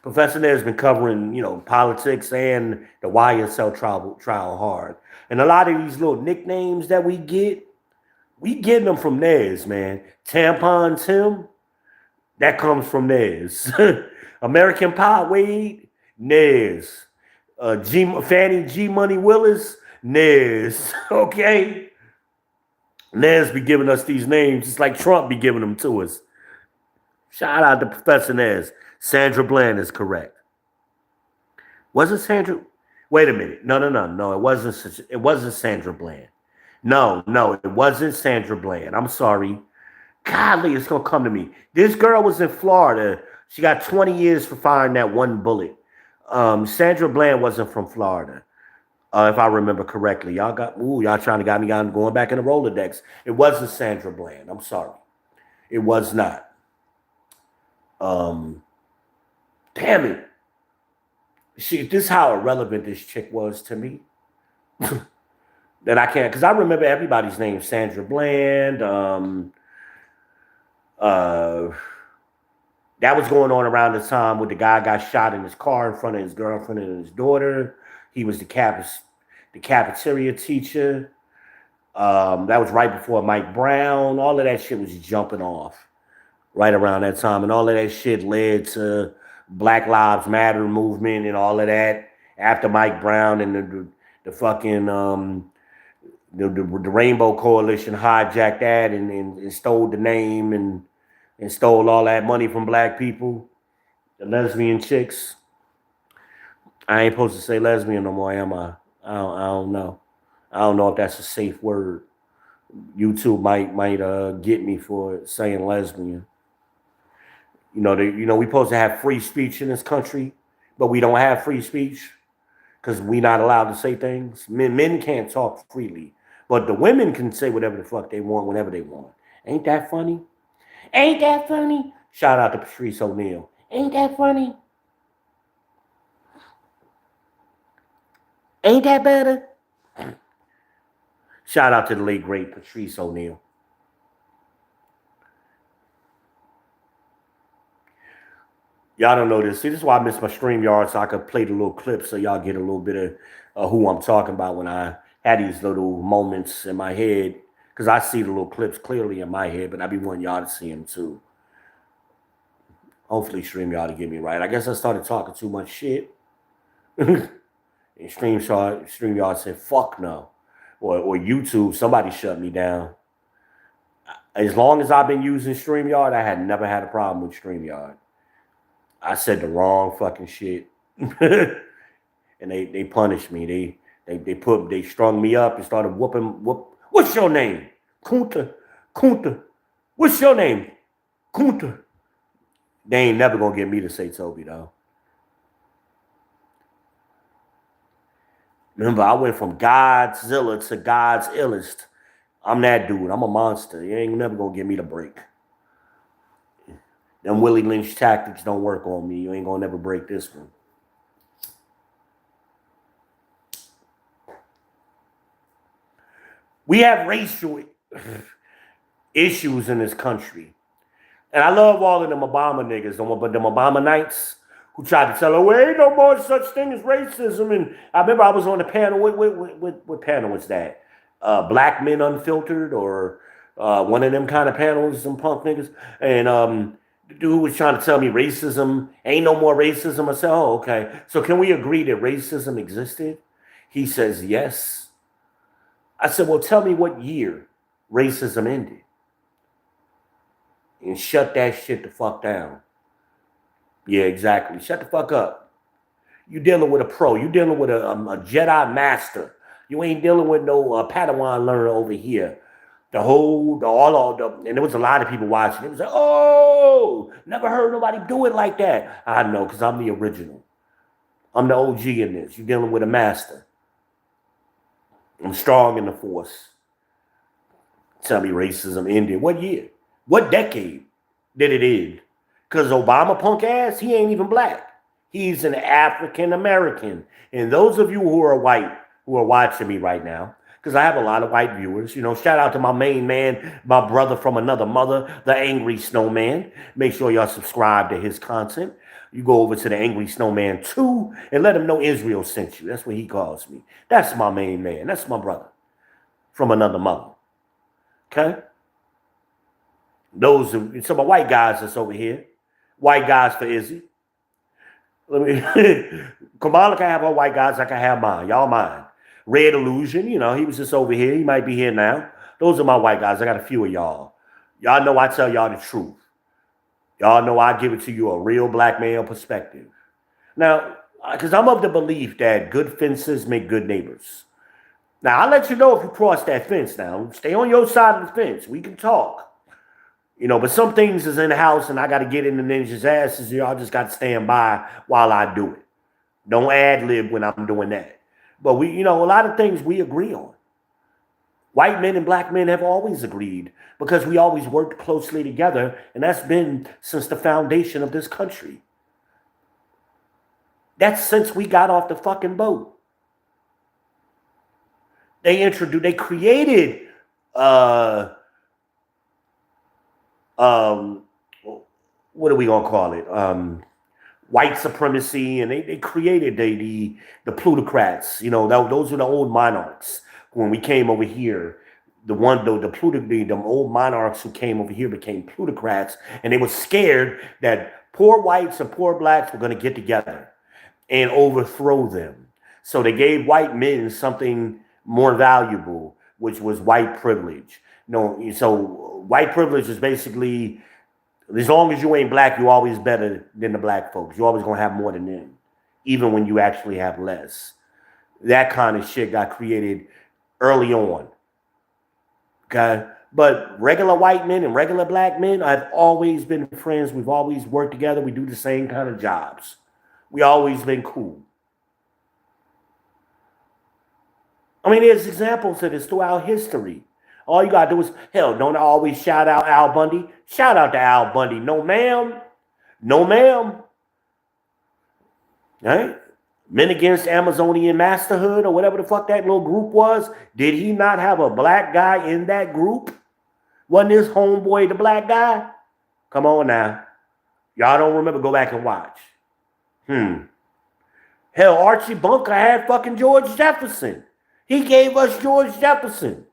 Professor Nez has been covering, politics and the YSL trial hard. And a lot of these little nicknames that we get them from Nez, man. Tampon Tim, that comes from Nez. American Pie Wade, Nez. Fannie G Money Willis, Nez. Okay? Nez be giving us these names just like Trump be giving them to us. Shout out to Professor Nez. Sandra Bland is correct. Was it Sandra? Wait a minute. No. It wasn't Sandra Bland. No, it wasn't Sandra Bland. I'm sorry. Godly, it's gonna come to me. This girl was in Florida. She got 20 years for firing that one bullet. Sandra Bland wasn't from Florida, if I remember correctly. Y'all trying to got me going back in the Rolodex. It wasn't Sandra Bland. I'm sorry. It was not. Damn it. This is how irrelevant this chick was to me. That I can't, because I remember everybody's name. Sandra Bland, that was going on around the time when the guy got shot in his car in front of his girlfriend and his daughter. He was the cafeteria teacher. That was right before Mike Brown. All of that shit was jumping off right around that time. And all of that shit led to Black Lives Matter movement and all of that after Mike Brown and the fucking the Rainbow Coalition hijacked that and stole the name and stole all that money from black people, the lesbian chicks. I ain't supposed to say lesbian no more, am I? I don't know. I don't know if that's a safe word. YouTube might get me for saying lesbian. We supposed to have free speech in this country, but we don't have free speech because we're not allowed to say things. Men can't talk freely, but the women can say whatever the fuck they want whenever they want. Ain't that funny? Ain't that funny? Shout out to Patrice O'Neal. Ain't that funny? Ain't that better? Shout out to the late, great Patrice O'Neal. Y'all don't know this. See, this is why I miss my StreamYard so I could play the little clips so y'all get a little bit of who I'm talking about when I had these little moments in my head. Because I see the little clips clearly in my head, but I be wanting y'all to see them too. Hopefully StreamYard to get me right. I guess I started talking too much shit. And StreamYard said, fuck no. Or YouTube, somebody shut me down. As long as I've been using StreamYard, I had never had a problem with StreamYard. I said the wrong fucking shit. And they punished me. They strung me up and started whooping. What's your name? Kunta. What's your name? Kunta. They ain't never gonna get me to say Toby though. Remember, I went from Godzilla to God's illest. I'm that dude. I'm a monster. You ain't never gonna get me to break. Them Willie Lynch tactics don't work on me. You ain't gonna never break this one. We have racial issues in this country. And I love all of them Obama niggas, but them Obama Knights who tried to tell her, well, ain't no more such thing as racism. And I remember I was on the panel. What panel was that? Black Men Unfiltered, or one of them kind of panels, some punk niggas. And the dude was trying to tell me racism, ain't no more racism. I said, oh, okay. So can we agree that racism existed? He says, yes. I said, well, tell me what year racism ended. And shut that shit the fuck down. Yeah, exactly. Shut the fuck up. You dealing with a pro. You dealing with a Jedi master. You ain't dealing with no Padawan learner over here. And there was a lot of people watching. It was like, oh, never heard nobody do it like that. I know, because I'm the original. I'm the OG in this. You're dealing with a master. I'm strong in the force. Tell me racism ended. What year? What decade did it end? Because Obama punk ass, he ain't even black. He's an African American. And those of you who are white, who are watching me right now, because I have a lot of white viewers, shout out to my main man, my brother from another mother, the Angry Snowman. Make sure y'all subscribe to his content. You go over to the Angry Snowman 2 and let him know Israel sent you. That's what he calls me. That's my main man. That's my brother from another mother. Okay? Some of white guys that's over here. White guys for Izzy. Kamala can have her white guys. I can have mine. Y'all mine. Red Illusion, he was just over here. He might be here now. Those are my white guys. I got a few of y'all. Y'all know I tell y'all the truth. Y'all know I give it to you a real black male perspective. Now, because I'm of the belief that good fences make good neighbors. Now, I'll let you know if you cross that fence now. Stay on your side of the fence. We can talk. But some things is in the house and I got to get in the ninja's asses. Y'all just got to stand by while I do it. Don't ad-lib when I'm doing that. But a lot of things we agree on. White men and black men have always agreed because we always worked closely together. And that's been since the foundation of this country. That's since we got off the fucking boat. They created what are we gonna call it? White supremacy, and they created the plutocrats. Those were the old monarchs. When we came over here, the old monarchs who came over here became plutocrats, and they were scared that poor whites and poor blacks were going to get together and overthrow them. So they gave white men something more valuable, which was white privilege. So white privilege is basically, as long as you ain't black, you're always better than the black folks. You're always going to have more than them, even when you actually have less. That kind of shit got created early on. Okay? But regular white men and regular black men, I've always been friends. We've always worked together. We do the same kind of jobs. We always been cool. There's examples of this throughout history. All you got to do is, don't I always shout out Al Bundy? Shout out to Al Bundy. No, ma'am. No, ma'am. Right? Men Against Amazonian Masterhood, or whatever the fuck that little group was. Did he not have a black guy in that group? Wasn't his homeboy the black guy? Come on now. Y'all don't remember? Go back and watch. Archie Bunker had fucking George Jefferson. He gave us George Jefferson.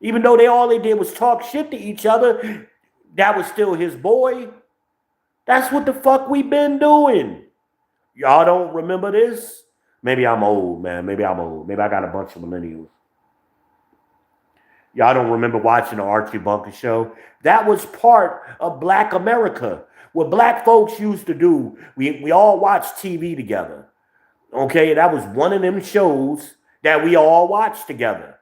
Even though all they did was talk shit to each other, that was still his boy. That's what the fuck we been doing. Y'all don't remember this? Maybe I'm old, man. Maybe I'm old. Maybe I got a bunch of millennials. Y'all don't remember watching the Archie Bunker show? That was part of Black America. What black folks used to do, we all watched TV together. Okay, that was one of them shows that we all watched together.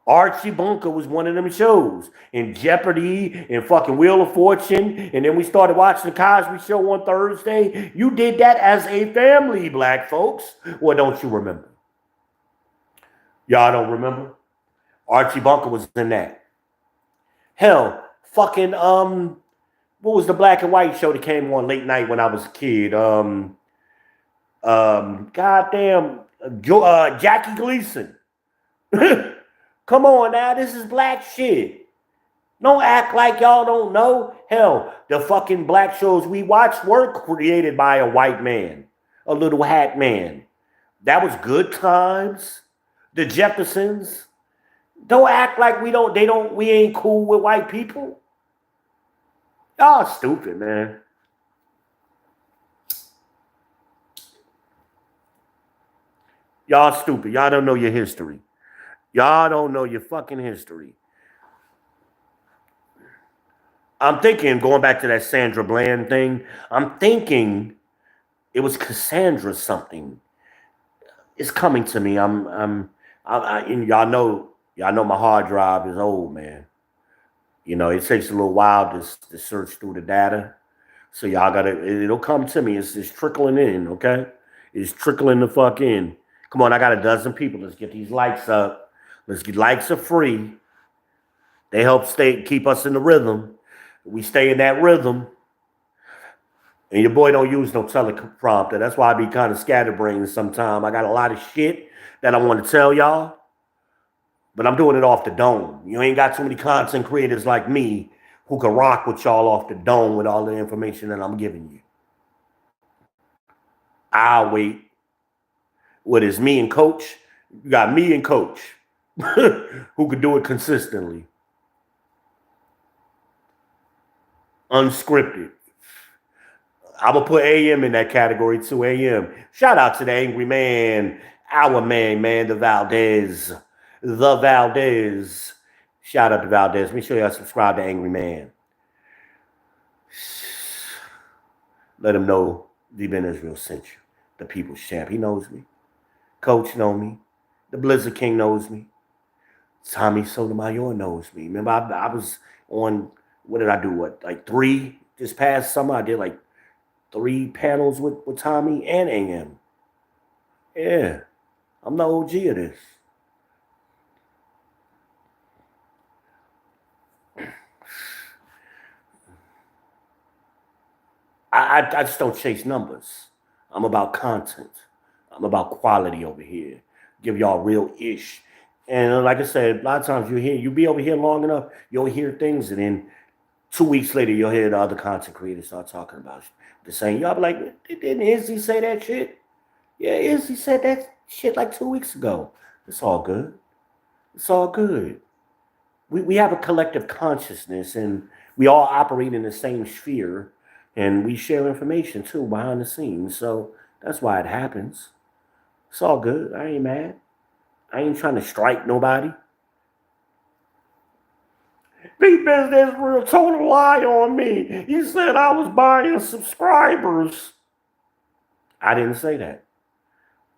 Archie Bunker was one of them shows. And Jeopardy and fucking Wheel of Fortune. And then we started watching the Cosby Show on Thursday. You did that as a family, black folks. Or don't you remember? Y'all don't remember? Archie Bunker was in that. Hell, fucking, what was the black and white show that came on late night when I was a kid? Goddamn, Jackie Gleason. Come on now, this is black shit. Don't act like y'all don't know. Hell, the fucking black shows we watched were created by a white man, a little hat man. That was Good Times, the Jeffersons. Don't act like we ain't cool with white people. Y'all stupid, man. Y'all stupid. Y'all don't know your history. Y'all don't know your fucking history. I'm thinking, going back to that Sandra Bland thing, I'm thinking it was Cassandra something. It's coming to me. And y'all know my hard drive is old, man. You know, it takes a little while to search through the data. So y'all it'll come to me. It's trickling in, okay? It's trickling the fuck in. Come on, I got a dozen people. Let's get these likes up. Let's get likes are free. They help keep us in the rhythm. We stay in that rhythm. And your boy don't use no teleprompter. That's why I be kind of scatterbrained sometimes. I got a lot of shit that I want to tell y'all. But I'm doing it off the dome. You ain't got too many content creators like me who can rock with y'all off the dome with all the information that I'm giving you. I'll wait. What is me and Coach? You got me and Coach who could do it consistently. Unscripted. I'm going to put AM in that category too, AM. Shout out to the angry man, our man, the Valdez. The Valdez. Shout out to Valdez. Make sure y'all subscribe to Angry Man. Let him know D-Ben Israel sent you. The People's Champ. He knows me. Coach know me. The Blizzard King knows me. Tommy Sotomayor knows me. Remember, I was on, what did I do? Like 3 this past summer? I did like 3 panels with Tommy and AM. Yeah. I'm the OG of this. I just don't chase numbers. I'm about content. I'm about quality over here. Give y'all real ish. And like I said, a lot of times you'll be over here long enough, you'll hear things, and then 2 weeks later, you'll hear the other content creators start talking about the same. Y'all be like, didn't Izzy say that shit? Yeah, Izzy said that shit like 2 weeks ago. It's all good. It's all good. We have a collective consciousness, and we all operate in the same sphere. And we share information, too, behind the scenes. So that's why it happens. It's all good. I ain't mad. I ain't trying to strike nobody. Big Business Real told a lie on me. He said I was buying subscribers. I didn't say that.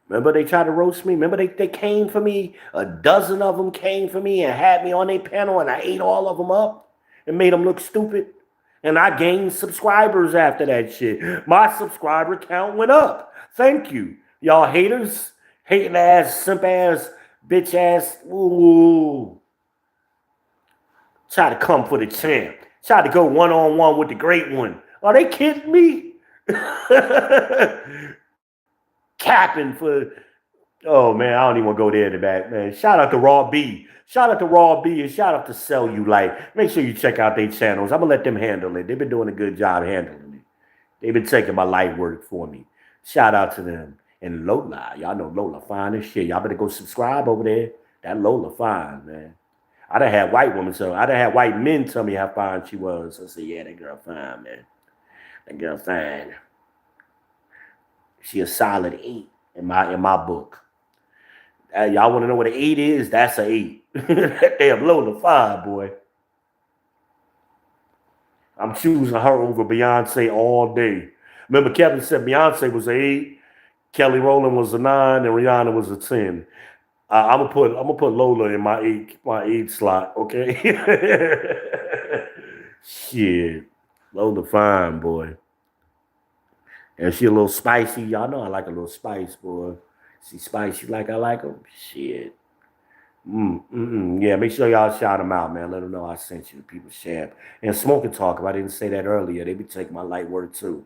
Remember they tried to roast me? Remember they came for me? A dozen of them came for me and had me on their panel, and I ate all of them up and made them look stupid. And I gained subscribers after that shit. My subscriber count went up. Thank you. Y'all haters. Hating ass, simp ass, bitch ass. Ooh. Try to come for the champ. Try to go one-on-one with the great one. Are they kidding me? Capping for... Oh, man, I don't even want to go there in the back, man. Shout out to Raw B. Shout out to Raw B and shout out to Sell You Life. Make sure you check out their channels. I'm going to let them handle it. They've been doing a good job handling it. They've been taking my light work for me. Shout out to them. And Lola. Y'all know Lola fine as shit. Y'all better go subscribe over there. That Lola fine, man. I done had white men tell me how fine she was. I said, yeah, that girl fine, man. That girl fine. She a solid 8. in my book. Y'all want to know what an 8 is? That's an 8. Damn, low to 5, boy. I'm choosing her over Beyonce all day. Remember, Kevin said Beyonce was an 8, Kelly Rowland was a 9, and Rihanna was a 10. I'm gonna put Lola in my eight slot. Okay. Shit, Lola fine, boy. And she a little spicy. Y'all know I like a little spice, boy. She spicy like I like them. Shit. Yeah, make sure y'all shout them out, man. Let them know I sent you, the People's Champ. And Smoke and Talk, if I didn't say that earlier, they be taking my light word too.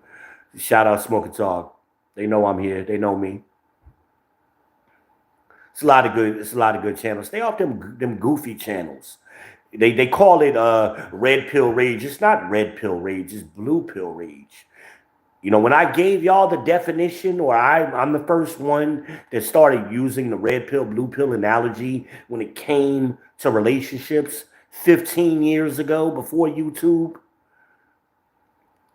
Shout out Smoke and Talk. They know I'm here. They know me. It's a lot of good channels. Stay off them goofy channels. They call it red pill rage. It's not red pill rage, it's blue pill rage. When I gave y'all the definition, or I'm the first one that started using the red pill, blue pill analogy when it came to relationships 15 years ago before YouTube.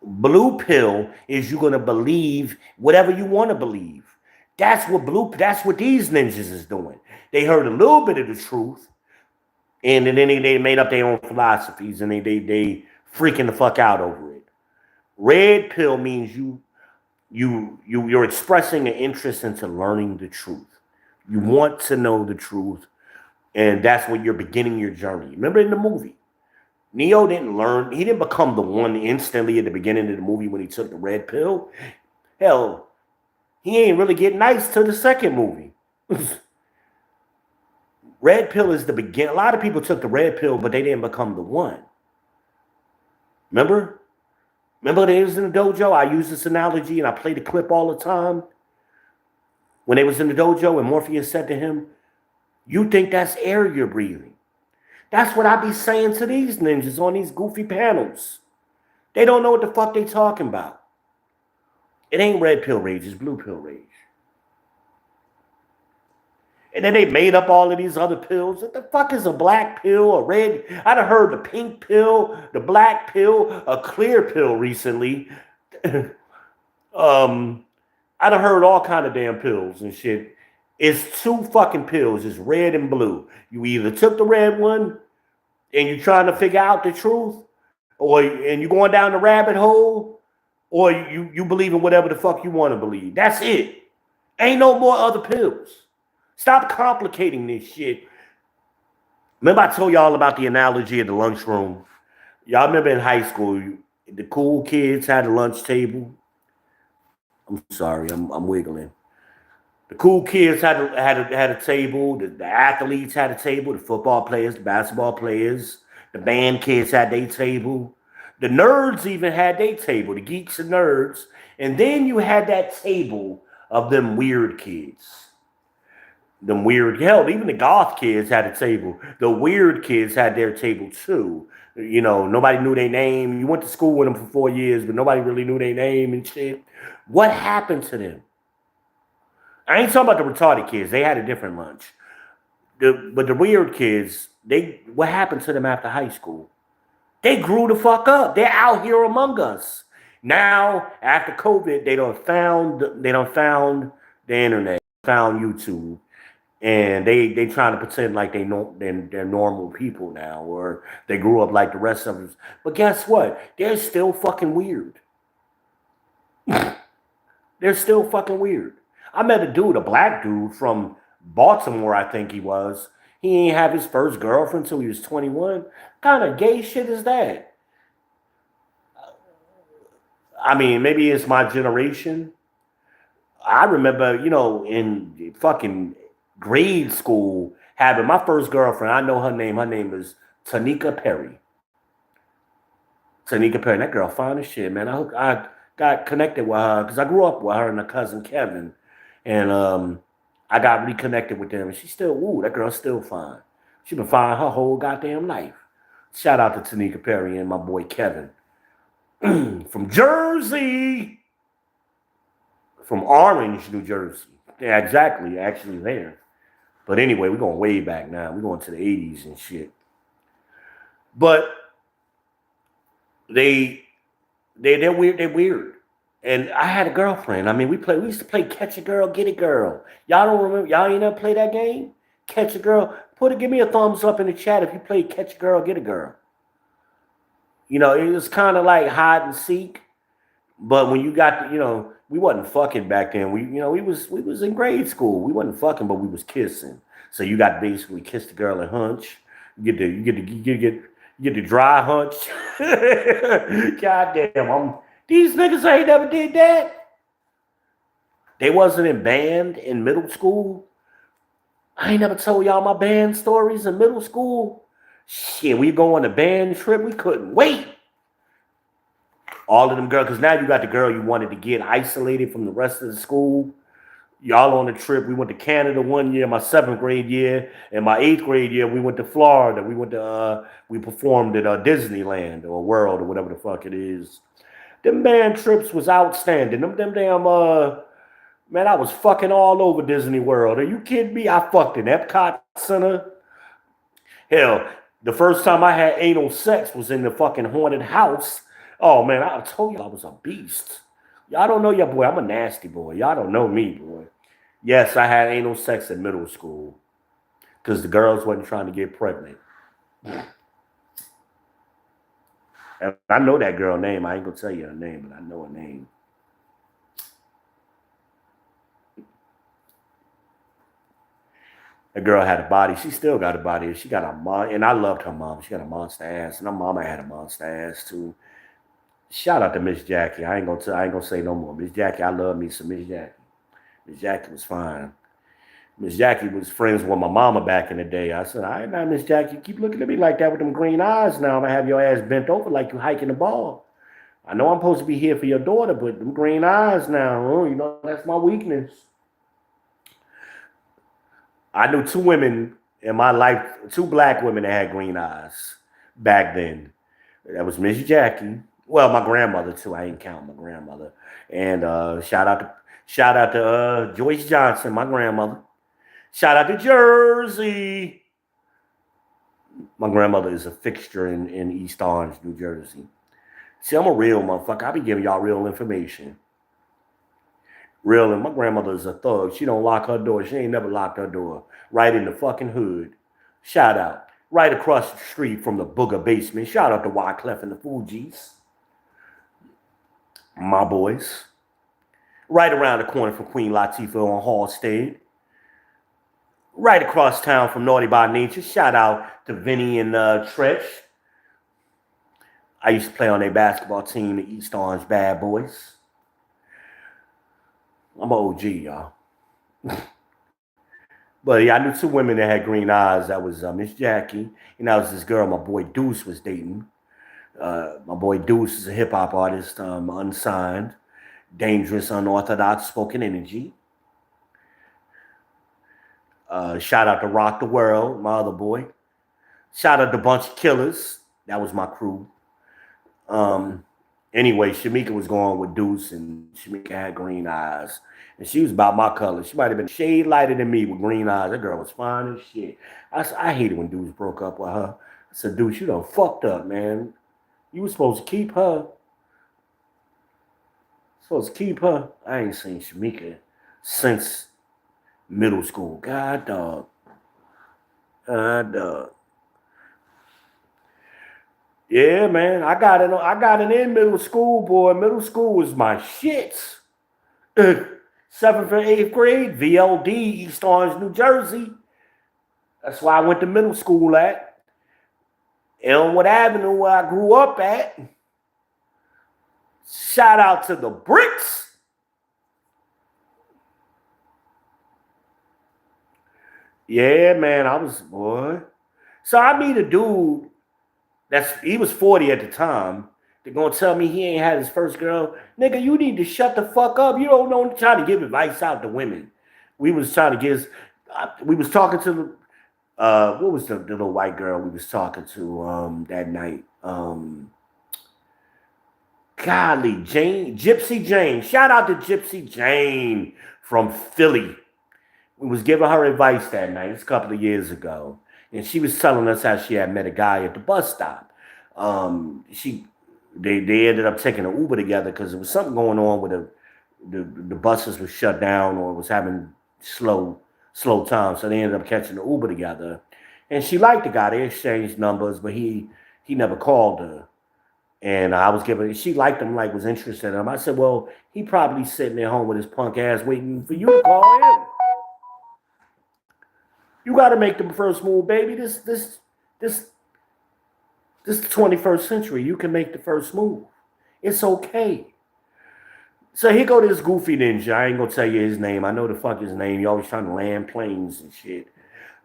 Blue pill is you're gonna believe whatever you want to believe. That's what these ninjas is doing. They heard a little bit of the truth, and then they made up their own philosophies, and they freaking the fuck out over it. Red pill means you're expressing an interest into learning the truth. You want to know the truth, and that's when you're beginning your journey. Remember in the movie, Neo didn't learn. He didn't become the one instantly at the beginning of the movie when he took the red pill. Hell, he ain't really get nice till the second movie. Red pill is the begin. A lot of people took the red pill, but they didn't become the one. Remember? Remember they was in the dojo? I use this analogy and I play the clip all the time. When they was in the dojo and Morpheus said to him, "You think that's air you're breathing?" That's what I be saying to these ninjas on these goofy panels. They don't know what the fuck they talking about. It ain't red pill rage, it's blue pill rage. And then they made up all of these other pills. What the fuck is a black pill, a red? I done heard the pink pill, the black pill, a clear pill recently. I done heard all kind of damn pills and shit. It's two fucking pills. It's red and blue. You either took the red one and you're trying to figure out the truth, and you're going down the rabbit hole, or you believe in whatever the fuck you want to believe. That's it. Ain't no more other pills. Stop complicating this shit. Remember I told y'all about the analogy of the lunchroom? Y'all remember in high school, the cool kids had a lunch table. I'm sorry, I'm wiggling. The cool kids had a table. The athletes had a table. The football players, the basketball players, the band kids had their table. The nerds even had their table. The geeks and nerds. And then you had that table of them weird kids. Them weird, hell, even the goth kids had a table. The weird kids had their table too. Nobody knew their name. You went to school with them for 4 years, but nobody really knew their name and shit. What happened to them? I ain't talking about the retarded kids. They had a different lunch. But the weird kids, what happened to them after high school? They grew the fuck up. They're out here among us. Now, after COVID, they done found the internet, found YouTube. And they trying to pretend like they're normal people now, or they grew up like the rest of us. But guess what? They're still fucking weird. They're still fucking weird. I met a black dude from Baltimore, I think he was. He ain't have his first girlfriend until he was 21. What kind of gay shit is that? I mean, maybe it's my generation. I remember, in fucking grade school, having my first girlfriend. I know her name. Her name is Tanika Perry. Tanika Perry. That girl fine as shit, man. I got connected with her because I grew up with her and her cousin Kevin. And I got reconnected with them. And she's still, that girl's still fine. She been fine her whole goddamn life. Shout out to Tanika Perry and my boy Kevin. From Jersey. From Orange, New Jersey. Yeah, exactly. Actually there. But anyway, we're going way back now. We're going to the 80s and shit. But they're weird. They're weird. And I had a girlfriend. I mean, we used to play catch a girl, get a girl. Y'all don't remember? Y'all ain't never play that game? Catch a girl. Give me a thumbs up in the chat if you played catch a girl, get a girl. You know, it was kind of like hide and seek. But when you got, we wasn't fucking back then. We was in grade school. We wasn't fucking, but we was kissing. So you got to basically kiss the girl and hunch. You get the dry hunch. Goddamn, these niggas ain't never did that. They wasn't in band in middle school. I ain't never told y'all my band stories in middle school. Shit, we go on a band trip. We couldn't wait. All of them girls, because now you got the girl you wanted to get isolated from the rest of the school. Y'all on the trip. We went to Canada one year, my 7th grade year, and my 8th grade year, we went to Florida. We performed at Disneyland or World or whatever the fuck it is. Them band trips was outstanding. Them damn man, I was fucking all over Disney World. Are you kidding me? I fucked in Epcot Center. Hell, the first time I had anal sex was in the fucking haunted house. Oh, man, I told you I was a beast. Y'all don't know your boy. I'm a nasty boy. Y'all don't know me, boy. Yes, I had anal sex in middle school because the girls wasn't trying to get pregnant. And I know that girl name. I ain't going to tell you her name, but I know her name. The girl had a body. She still got a body. She got a mom, and I loved her mom. She got a monster ass, and her mama had a monster ass too. Shout out to Miss Jackie. I ain't gonna say no more. Miss Jackie, I love me some Miss Jackie. Miss Jackie was fine. Miss Jackie was friends with my mama back in the day. I said, I ain't not Miss Jackie. Keep looking at me like that with them green eyes now. I'm gonna have your ass bent over like you hiking the ball. I know I'm supposed to be here for your daughter, but them green eyes now, that's my weakness. I knew 2 women in my life, 2 black women that had green eyes back then. That was Miss Jackie. Well, my grandmother too. I ain't count my grandmother. And shout out to Joyce Johnson, my grandmother. Shout out to Jersey. My grandmother is a fixture in East Orange, New Jersey. See, I'm a real motherfucker. I be giving y'all real information. Real, and my grandmother is a thug. She don't lock her door. She ain't never locked her door. Right in the fucking hood. Shout out. Right across the street from the Booger Basement. Shout out to Wyclef and the Fugees. My boys. Right around the corner from Queen Latifah on Halstead. Right across town from Naughty by Nature. Shout out to Vinny and Tretch. I used to play on their basketball team, the East Orange Bad Boys. I'm an OG, y'all. But yeah, I knew 2 women that had green eyes. That was Miss Jackie, and that was this girl my boy Deuce was dating. My boy Deuce is a hip-hop artist, unsigned, dangerous, unorthodox spoken energy. Shout out to Rock the World, my other boy. Shout out to Bunch of Killers. That was my crew. Anyway, Shamika was going with Deuce, and Shamika had green eyes. And she was about my color. She might have been a shade lighter than me with green eyes. That girl was fine as shit. I hated when Deuce broke up with her. I said, Deuce, you done fucked up, man. You were supposed to keep her. I ain't seen Shamika since middle school. God, dog. Yeah, man. I got it in middle school, boy. Middle school was my shit. 7th and 8th grade, VLD, East Orange, New Jersey. That's why I went to middle school at. Elmwood Avenue, where I grew up at. Shout out to the Bricks. Yeah, man, I was, boy. So I meet a dude he was 40 at the time. They're going to tell me he ain't had his first girl. Nigga, you need to shut the fuck up. You don't know, trying to give advice out to women. We was talking to, what was the little white girl we was talking to that night? Golly, Gypsy Jane. Shout out to Gypsy Jane from Philly. We was giving her advice that night. It's a couple of years ago. And she was telling us how she had met a guy at the bus stop. They ended up taking an Uber together because there was something going on with the buses was shut down or was having slow time. So they ended up catching the Uber together. And she liked the guy. They exchanged numbers, but he never called her. And I was giving she liked him, like was interested in him. I said, well, he probably sitting at home with his punk ass waiting for you to call him. You got to make the first move, baby. This this is the 21st century. You can make the first move. It's okay. So here go this goofy ninja. I ain't gonna tell you his name. I know the fuck his name. He always trying to land planes and shit.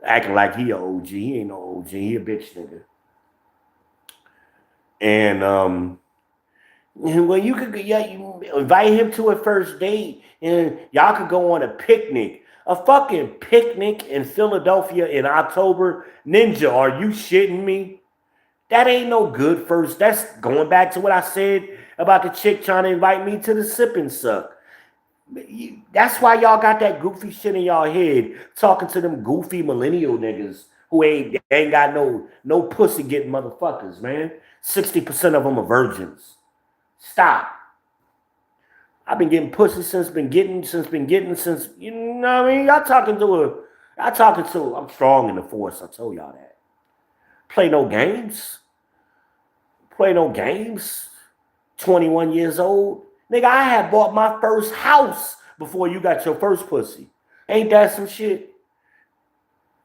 Acting like he a OG. He ain't no OG. He a bitch nigga. And well, you could you invite him to a first date and y'all could go on a picnic. A fucking picnic in Philadelphia in October. Ninja, are you shitting me? That ain't no good first. That's going back to what I said about the chick trying to invite me to the sip and suck. That's why y'all got that goofy shit in y'all head, talking to them goofy millennial niggas who ain't got no pussy getting motherfuckers, man. 60% of them are virgins. Stop. I've been getting pussy since you know what I mean? I'm strong in the force, I told y'all that. Play no games. Play no games. 21 years old. Nigga, I had bought my first house before you got your first pussy. Ain't that some shit?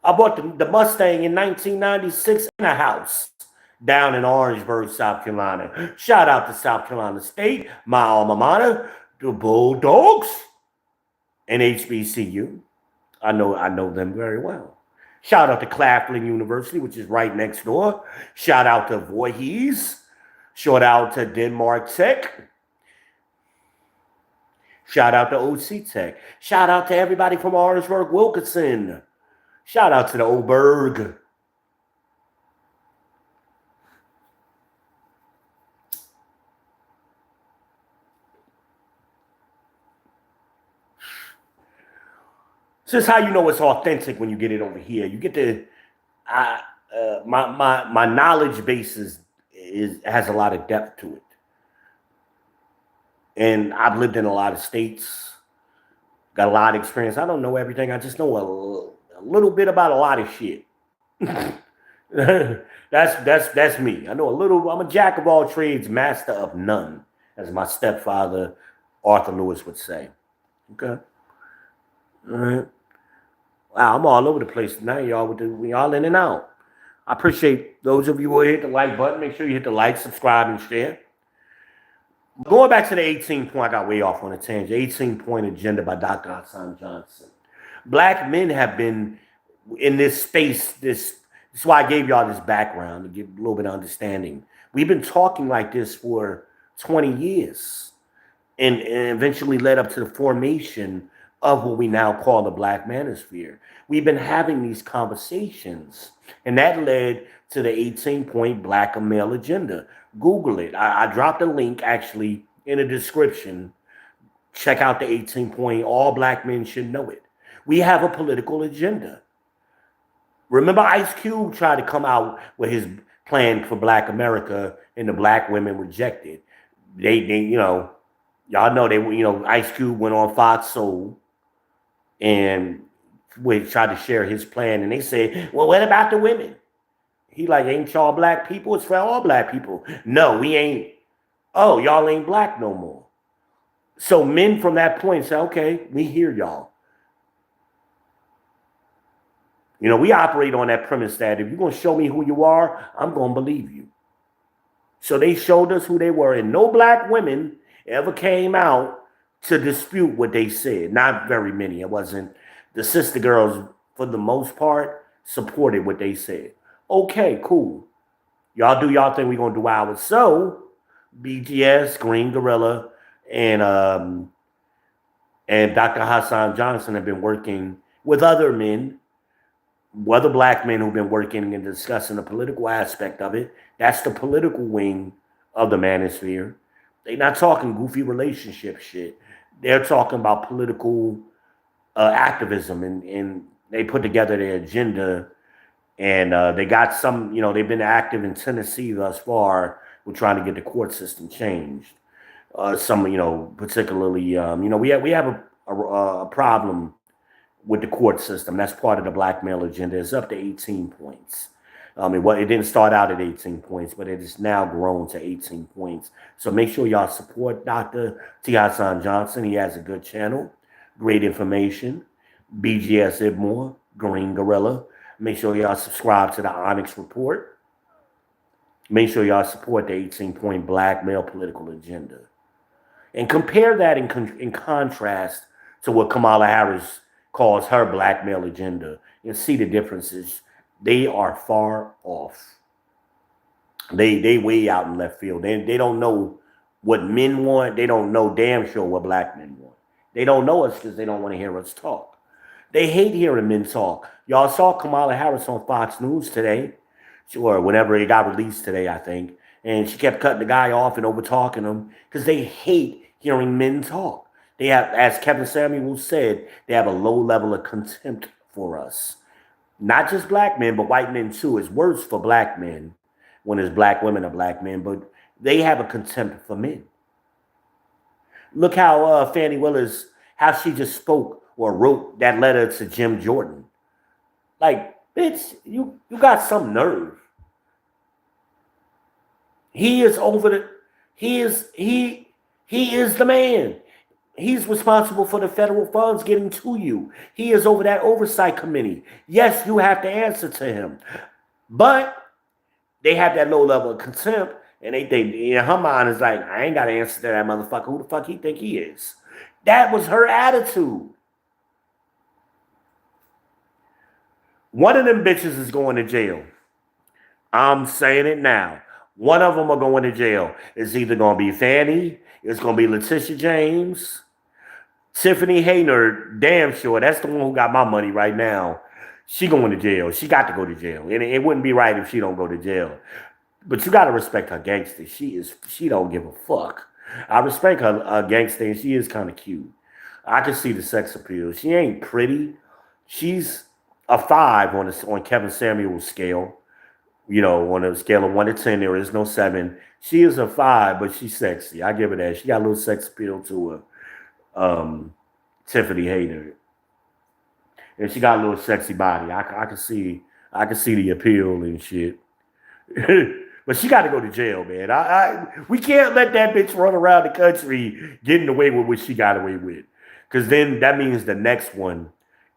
I bought the Mustang in 1996 in a house down in Orangeburg, South Carolina. Shout out to South Carolina State, my alma mater, the Bulldogs, and HBCU. I know them very well. Shout out to Claflin University, which is right next door. Shout out to Voorhees. Shout out to Denmark Tech. Shout out to OC Tech. Shout out to everybody from Orangeburg, Wilkinson. Shout out to the Oberg. This is how you know it's authentic when you get it over here. You get the my knowledge base has a lot of depth to it, and I've lived in a lot of states, got a lot of experience. I don't know everything. I just know a little bit about a lot of shit. that's me. I know a little. I'm a jack of all trades, master of none, as my stepfather Arthur Lewis would say. Okay, all right. Wow, I'm all over the place tonight, y'all. We all in and out. I appreciate those of you who hit the like button. Make sure you hit the like, subscribe, and share. Going back to the 18 point, I got way off on a tangent. 18-point agenda by Dr. HASSAN Johnson. Black men have been in this space. This is why I gave y'all this background to give a little bit of understanding. We've been talking like this for 20 years, and eventually led up to the formation of what we now call the Black Manosphere. We've been having these conversations, and that led to the 18-point Black male agenda. Google it. I dropped a link actually in the description. Check out the 18-point. All Black men should know it. We have a political agenda. Remember, Ice Cube tried to come out with his plan for Black America, and the Black women rejected. They y'all know Ice Cube went on Fox Soul and tried to share his plan, and they said, well, what about the women? He like, ain't y'all Black people? It's for all Black people. No, we ain't. Oh, y'all ain't Black no more. So men from that point say, okay, we hear y'all. We operate on that premise that if you're going to show me who you are, I'm going to believe you. So they showed us who they were, and no Black women ever came out to dispute what they said. Not very many. It wasn't. The sister girls, for the most part, supported what they said. Okay, cool. Y'all do y'all thing. We're going to do ours. So BGS, Green Gorilla, and Dr. HASSAN Johnson have been working with other men, other Black men who've been working and discussing the political aspect of it. That's the political wing of the manosphere. They're not talking goofy relationship shit. They're talking about political activism, and they put together their agenda, and they got some, they've been active in Tennessee thus far, We're trying to get the court system changed. Some, particularly, we have a problem with the court system. That's part of the black male agenda. It's up to 18 points. It didn't start out at 18 points, but it has now grown to 18 points. So make sure y'all support Dr. T. HASSAN Johnson. He has a good channel, great information. BGS Ibmore, Green Gorilla. Make sure y'all subscribe to the Onyx Report. Make sure y'all support the 18-point black male political agenda. And compare that in contrast to what Kamala Harris calls her black male agenda, and see the differences. They are far off. They way out in left field. They don't know what men want. They don't know damn sure what black men want. They don't know us because they don't want to hear us talk. They hate hearing men talk. Y'all saw Kamala Harris on Fox News today, or whenever it got released today, I think. And she kept cutting the guy off and over talking him because they hate hearing men talk. They have, as Kevin Samuels said, they have a low level of contempt for us. Not just black men, but white men too. It's worse for black men when it's black women or black men, but they have a contempt for men. Look how Fannie Willis, how she just spoke or wrote that letter to Jim Jordan. Like, bitch, you got some nerve. He is over the, he is the man. He's responsible for the federal funds getting to you. He is over that oversight committee. Yes, you have to answer to him. But they have that low level of contempt, and they think, in her mind, is like, I ain't got to answer to that motherfucker. Who the fuck he think he is? That was her attitude. One of them bitches is going to jail. I'm saying it now. One of them are going to jail. It's either going to be Fannie, it's going to be Letitia James, Tiffany Hayner, damn sure. That's the one who got my money right now. She going to jail. She got to go to jail. And it wouldn't be right if she don't go to jail. But you got to respect her gangster. She don't give a fuck. I respect her gangster, and she is kind of cute. I can see the sex appeal. She ain't pretty. She's a 5 on Kevin Samuels' scale. On a scale of 1 to 10, there is no 7. She is a 5, but she's sexy. I give her that. She got a little sex appeal to her. Tiffany Hayner, and she got a little sexy body. I can see the appeal and shit. But she got to go to jail, man. We can't let that bitch run around the country getting away with what she got away with, because then that means the next one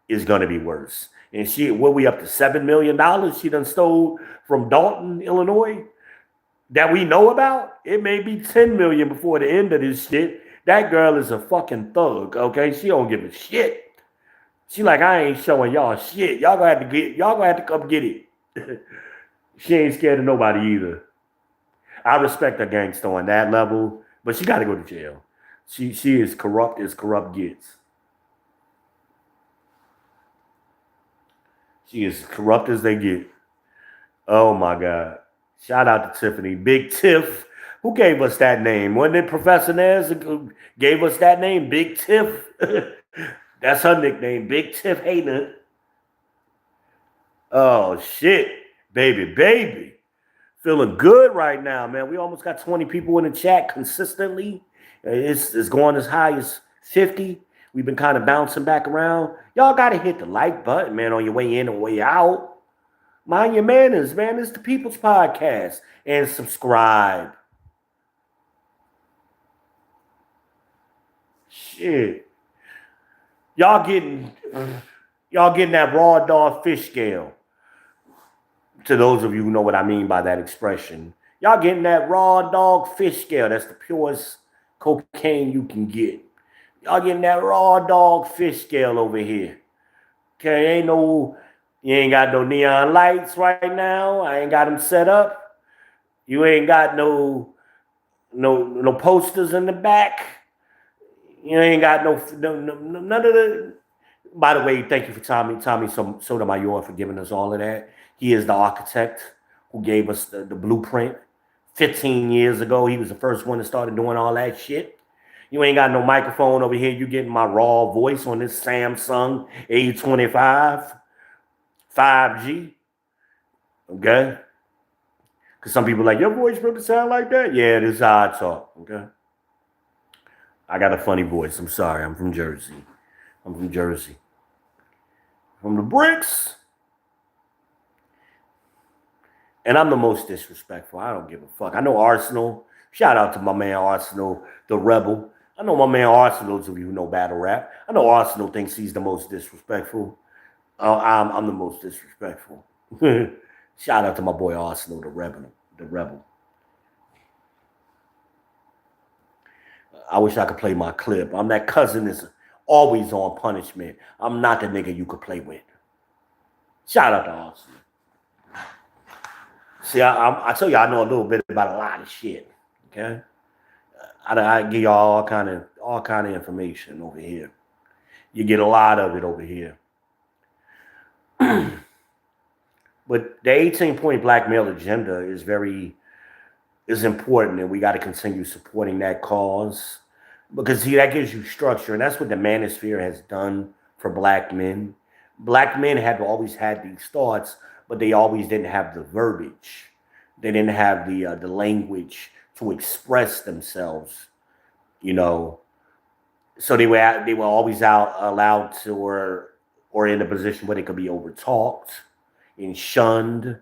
is gonna be worse. And we up to $7 million she done stole from Dalton, Illinois, that we know about. It may be 10 million before the end of this shit. That girl is a fucking thug, okay? She don't give a shit. She like, I ain't showing y'all shit. Y'all gonna have to come get it. She ain't scared of nobody either. I respect her gangster on that level, but she gotta go to jail. She is corrupt as corrupt gets. She is corrupt as they get. Oh my God. Shout out to Tiffany. Big Tiff. Who gave us that name? Wasn't it Professor Nez who gave us that name? Big Tiff. That's her nickname. Big Tiff Hayner. Oh shit. Baby. Feeling good right now, man. We almost got 20 people in the chat consistently. It's going as high as 50. We've been kind of bouncing back around. Y'all got to hit the like button, man, on your way in and way out. Mind your manners, man. It's the People's Podcast. And subscribe. Shit. Y'all getting that raw dog fish scale. To those of you who know what I mean by that expression. Y'all getting that raw dog fish scale. That's the purest cocaine you can get. Y'all getting that raw dog fish scale over here. Okay, you ain't got no neon lights right now. I ain't got them set up. You ain't got no posters in the back. You ain't got none of the. By the way, thank you for Tommy Sotomayor for giving us all of that. He is the architect who gave us the blueprint 15 years ago. He was the first one that started doing all that shit. You ain't got no microphone over here. You getting my raw voice on this Samsung A25 5G. Okay? Because some people are like, your voice really sound like that? Yeah, this is how I talk, okay? I got a funny voice. I'm sorry. I'm from Jersey. I'm from Jersey. From the bricks. And I'm the most disrespectful. I don't give a fuck. I know Arsenal. Shout out to my man Arsenal, the rebel. I know my man Arsenal, those of you who know battle rap. I know Arsenal thinks he's the most disrespectful. I'm the most disrespectful. Shout out to my boy Arsenal, the rebel. The rebel. I wish I could play my clip. I'm that cousin that's always on punishment. I'm not the nigga you could play with. Shout out to Arsenal. See, I tell you, I know a little bit about a lot of shit. Okay, I give y'all all kind of information over here. You get a lot of it over here. But the 18-point black male agenda is important, and we got to continue supporting that cause because see that gives you structure, and that's what the manosphere has done for black men. Black men have always had these thoughts, but they always didn't have the verbiage. They didn't have the language to express themselves, you know. So they were always out allowed to or in a position where they could be overtalked and shunned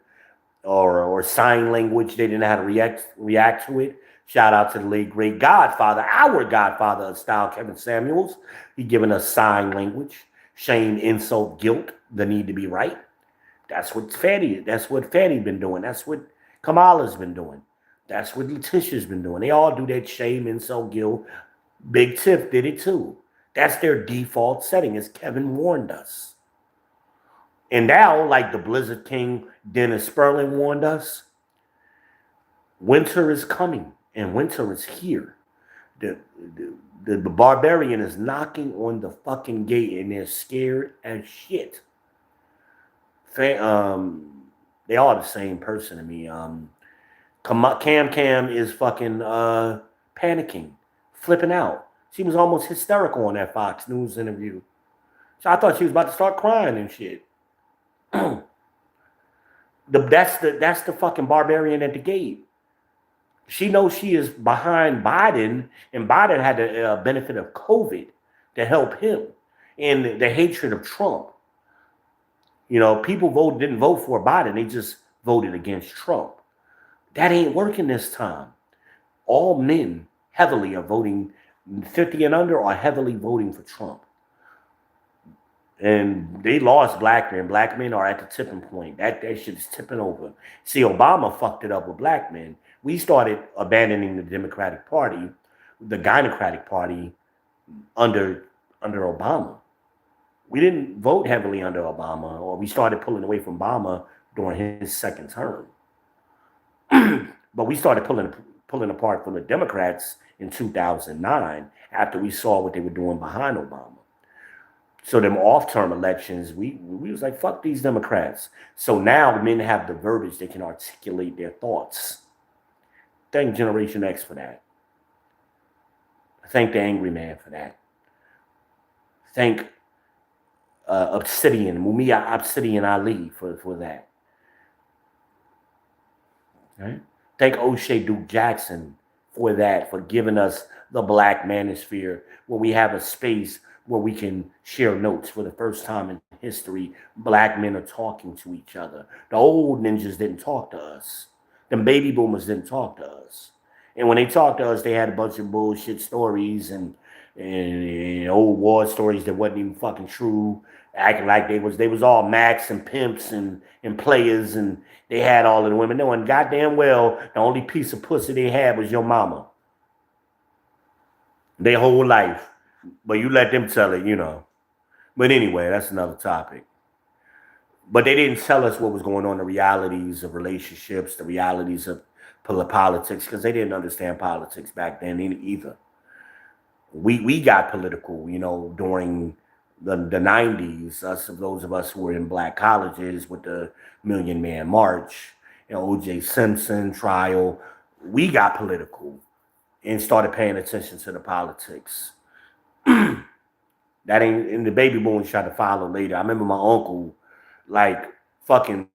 or sign language. They didn't know how to react to it. Shout out to the late great Godfather, our Godfather of style, Kevin Samuels. He given us sign language, shame, insult, guilt, the need to be right. That's what Fatty been doing. That's what Kamala's been doing. That's what Letitia's been doing. They all do that shame, insult, guilt. Big Tiff did it too. That's their default setting, as Kevin warned us. And now, like the Blizzard King Dennis Sperling warned us, winter is coming and winter is here. The barbarian is knocking on the fucking gate and they're scared as shit. They are the same person to me. Cam is fucking panicking, flipping out. She was almost hysterical on that Fox News interview. So I thought she was about to start crying and shit. That's the fucking barbarian at the gate. She knows she is behind Biden, and Biden had the benefit of COVID to help him and the hatred of Trump. You know, people didn't vote for Biden; they just voted against Trump. That ain't working this time. All men heavily are voting 50 and under are heavily voting for Trump. And they lost black men. Black men are at the tipping point. That shit is tipping over. See, Obama fucked it up with black men. We started abandoning the Democratic Party, the Gynocratic Party, under Obama. We didn't vote heavily under Obama, or we started pulling away from Obama during his second term. But we started pulling apart from the Democrats in 2009 after we saw what they were doing behind Obama. So them off-term elections, we was like, fuck these Democrats. So now men have the verbiage, they can articulate their thoughts. Thank Generation X for that. Thank the Angry Man for that. Thank Mumia Obsidian Ali for that. Right? Thank O'Shea Duke Jackson for that, for giving us the black manosphere where we have a space where we can share notes for the first time in history. Black men are talking to each other. The old ninjas didn't talk to us. The baby boomers didn't talk to us. And when they talked to us, they had a bunch of bullshit stories and old war stories that wasn't even fucking true, acting like they was all max and pimps and players, and they had all of the women. Knowing goddamn well the only piece of pussy they had was your mama. Their whole life. But you let them tell it, you know. But anyway, that's another topic. But they didn't tell us what was going on, the realities of relationships, the realities of politics, because they didn't understand politics back then either. We got political, you know, during the 90s, those of us who were in black colleges with the Million Man March, you know, O.J. Simpson trial. We got political and started paying attention to the politics. That ain't, and the baby boomers tried to follow later. I remember my uncle, like fucking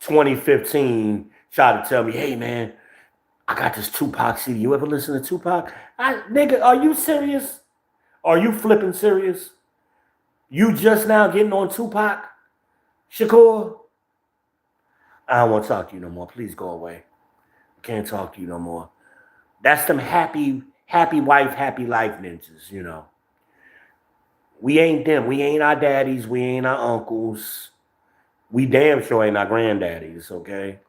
2015, Tried to tell me, hey man, I got this Tupac CD. You ever listen to Tupac? Nigga, are you serious? Are you flipping serious? You just now getting on Tupac? Shakur? I don't want to talk to you no more. Please go away. Can't talk to you no more. That's them happy wife, happy life ninjas, you know. We ain't them. We ain't our daddies. We ain't our uncles. We damn sure ain't our granddaddies, okay?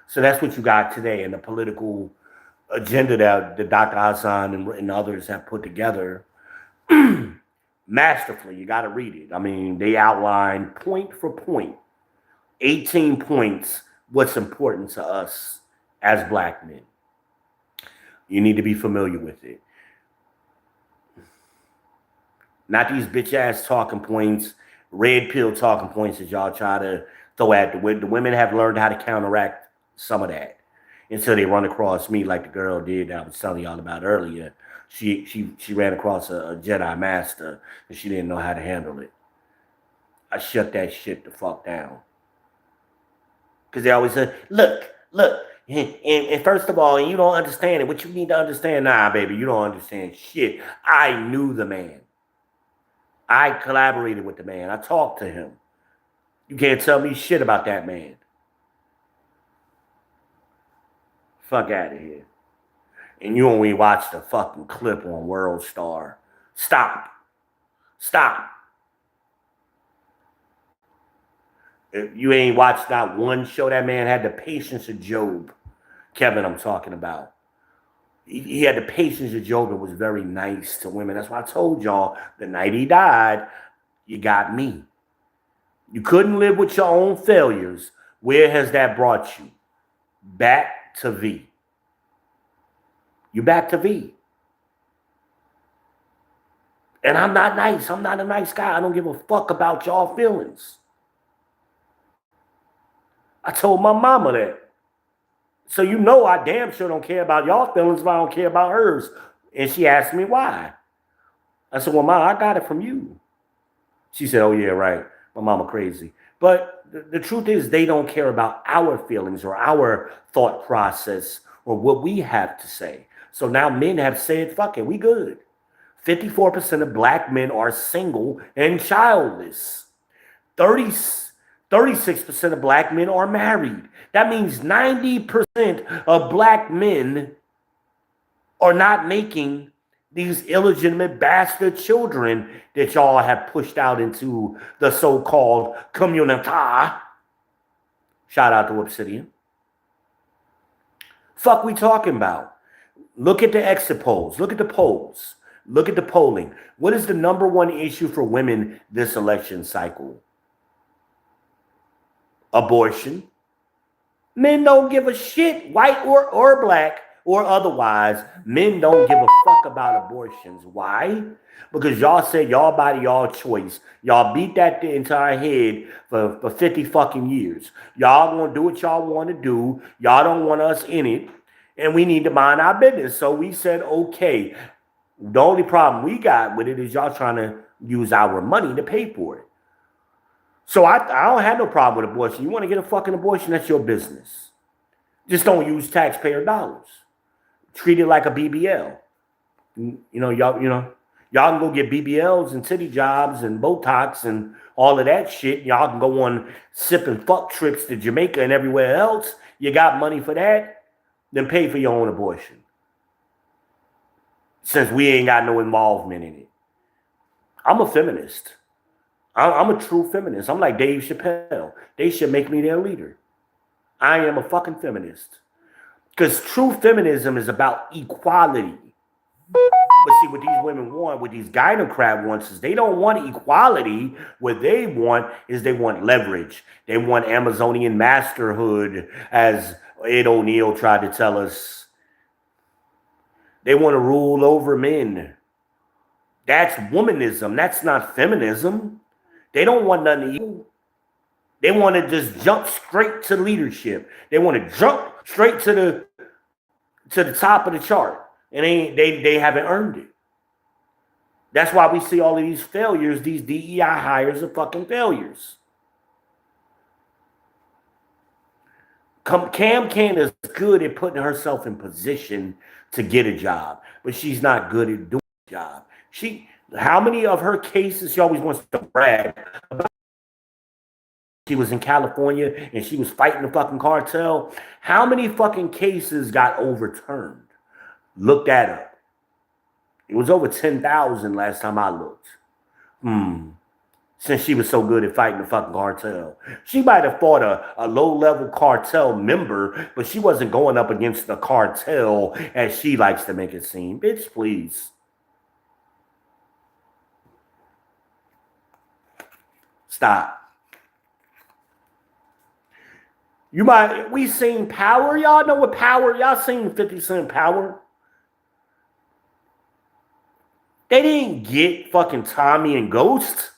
So that's what you got today in the political agenda that the Dr. Hassan and others have put together. Masterfully, you got to read it. I mean, they outline point for point, 18 points, what's important to us as black men. You need to be familiar with it. Not these bitch ass talking points, red pill talking points that y'all try to throw at the women. The women have learned how to counteract some of that until they run across me like the girl did that I was telling y'all about earlier. She ran across a Jedi Master and she didn't know how to handle it. I shut that shit the fuck down. Because they always say, look, and first of all, you don't understand it. What you need to understand, nah, baby, you don't understand shit. I knew the man. I collaborated with the man. I talked to him. You can't tell me shit about that man. Fuck out of here. And you only watched the fucking clip on World Star. Stop. If you ain't watched not one show, that man had the patience of Job. Kevin, I'm talking about. He had the patience of Job and was very nice to women. That's why I told y'all the night he died, you got me. You couldn't live with your own failures. Where has that brought you? Back to V. You back to V. And I'm not nice. I'm not a nice guy. I don't give a fuck about y'all feelings. I told my mama that. So you know I damn sure don't care about y'all feelings if I don't care about hers. And she asked me why. I said, well, Mom, I got it from you. She said, oh, yeah, right. My mama crazy. But the truth is they don't care about our feelings or our thought process or what we have to say. So now men have said, fuck it, we good. 54% of black men are single and childless. 36% of black men are married. That means 90% of black men are not making these illegitimate bastard children that y'all have pushed out into the so-called community. Shout out to Obsidian. Fuck we talking about? Look at the exit polls. Look at the polls. Look at the polling. What is the number one issue for women this election cycle? Abortion. Men don't give a shit, white or black or otherwise. Men don't give a fuck about abortions. Why? Because y'all said y'all body, y'all choice. Y'all beat that into our head for 50 fucking years. Y'all gonna do what y'all want to do. Y'all don't want us in it. And we need to mind our business. So we said, okay. The only problem we got with it is y'all trying to use our money to pay for it. So I don't have no problem with abortion. You want to get a fucking abortion, that's your business. Just don't use taxpayer dollars. Treat it like a BBL. Y'all can go get BBLs and titty jobs and Botox and all of that shit. Y'all can go on sip and fuck trips to Jamaica and everywhere else. You got money for that, then pay for your own abortion. Since we ain't got no involvement in it. I'm a feminist. I'm a true feminist. I'm like Dave Chappelle. They should make me their leader. I am a fucking feminist. Because true feminism is about equality. But see, what these women want, what these gynocrat wants is they don't want equality. What they want is they want leverage. They want Amazonian masterhood, as Ed O'Neill tried to tell us. They want to rule over men. That's womanism. That's not feminism. They don't want nothing equal. They want to just jump straight to leadership. They want to jump straight to the top of the chart. And they haven't earned it. That's why we see all of these failures. These DEI hires are fucking failures. Cam Can is good at putting herself in position to get a job, but she's not good at doing a job. How many of her cases she always wants to brag about? She was in California and she was fighting the fucking cartel. How many fucking cases got overturned? Look that up. It was over 10,000 last time I looked. Since she was so good at fighting the fucking cartel. She might have fought a low-level cartel member, but she wasn't going up against the cartel as she likes to make it seem. Bitch, please. Stop. We seen Power. Y'all know what Power, y'all seen 50 Cent Power? They didn't get fucking Tommy and Ghost.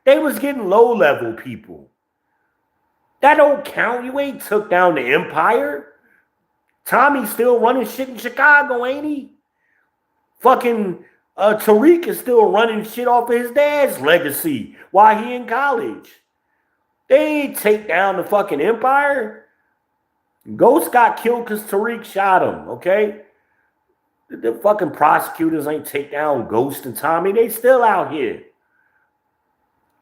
They was getting low-level people. That don't count. You ain't took down the empire. Tommy's still running shit in Chicago, ain't he? Fucking Tariq is still running shit off of his dad's legacy while he in college. They ain't take down the fucking empire. Ghost got killed because Tariq shot him, okay? The fucking prosecutors ain't take down Ghost and Tommy. They still out here.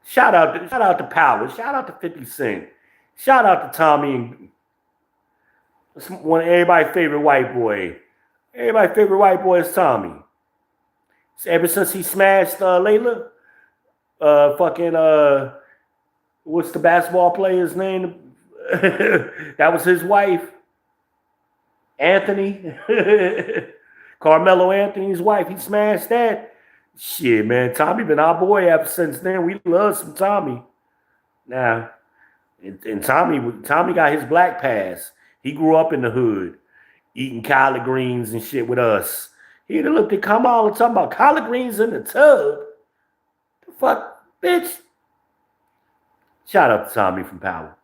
Shout out to Power. Shout out to 50 Cent. Shout out to Tommy. And one of everybody's favorite white boy. Everybody's favorite white boy is Tommy. So ever since he smashed Layla, what's the basketball player's name? That was his wife. Anthony. Carmelo Anthony's wife. He smashed that. Shit, man. Tommy been our boy ever since then. We love some Tommy. Now, and Tommy got his black pass. He grew up in the hood, eating collard greens and shit with us. He'd have looked at Kamala talking about collard greens in the tub. The fuck, bitch. Shout out to Tommy from Power.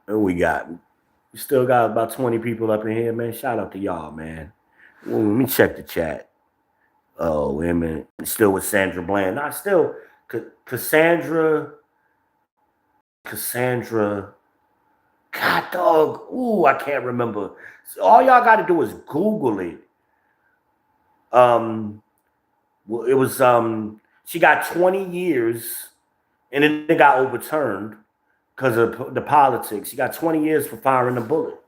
And we still got about 20 people up in here, man. Shout out to y'all, man. Well, let me check the chat. Oh, wait a minute. Still with Sandra Bland. Nah, still Cassandra. God, dog. Ooh, I can't remember. So all y'all got to do is Google it. Well, it was she got 20 years, and then it got overturned because of the politics. She got 20 years for firing a bullet.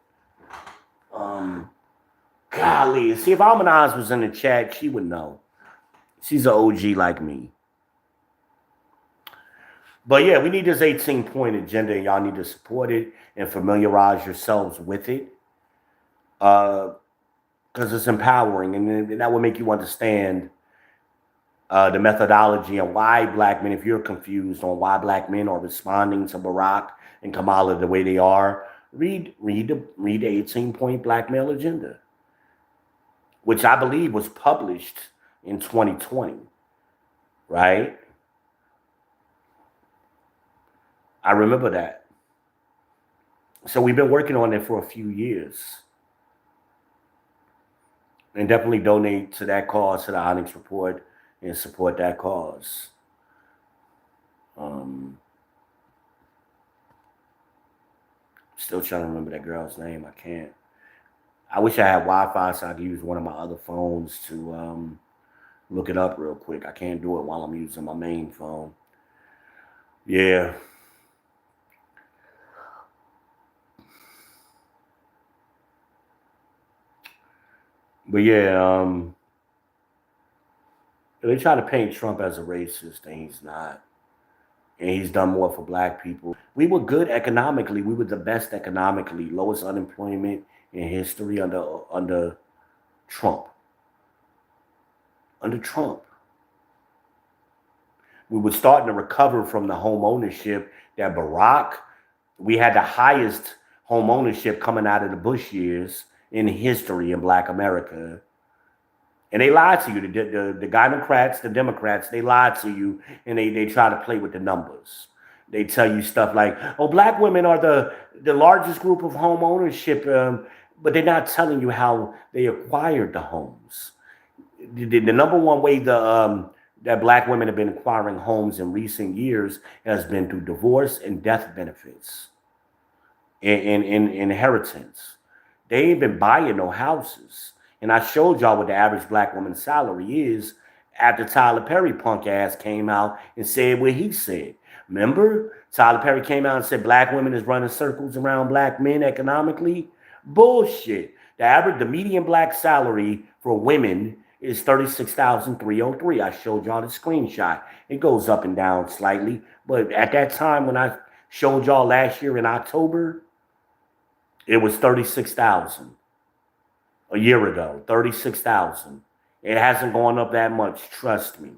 Golly, see if Almanaz was in the chat, she would know. She's an OG like me. But yeah, we need this 18-point agenda, and y'all need to support it and familiarize yourselves with it. Because it's empowering, and that will make you understand the methodology and why black men, if you're confused on why black men are responding to Barack and Kamala the way they are, read the 18-point black male agenda, which I believe was published in 2020, right? I remember that. So we've been working on it for a few years. And definitely donate to that cause, to the Onyx Report, and support that cause. Still trying to remember that girl's name. I can't. I wish I had Wi-Fi so I could use one of my other phones to look it up real quick. I can't do it while I'm using my main phone. Yeah. But yeah, they try to paint Trump as a racist, and he's not. And he's done more for black people. We were good economically. We were the best economically. Lowest unemployment in history under Trump. Under Trump. We were starting to recover from the home ownership that Barack, we had the highest home ownership coming out of the Bush years in history in black America. And they lied to you. The Democrats, they lied to you, and they try to play with the numbers. They tell you stuff like, oh, black women are the largest group of home ownership, but they're not telling you how they acquired the homes. The number one way the that black women have been acquiring homes in recent years has been through divorce and death benefits and inheritance. They ain't been buying no houses. And I showed y'all what the average black woman's salary is after Tyler Perry punk ass came out and said what he said. Remember? Tyler Perry came out and said black women is running circles around black men economically. Bullshit. The median black salary for women is 36,303. I showed y'all the screenshot. It goes up and down slightly. But at that time when I showed y'all last year in October, it was 36,000 a year ago, 36,000. It hasn't gone up that much, trust me.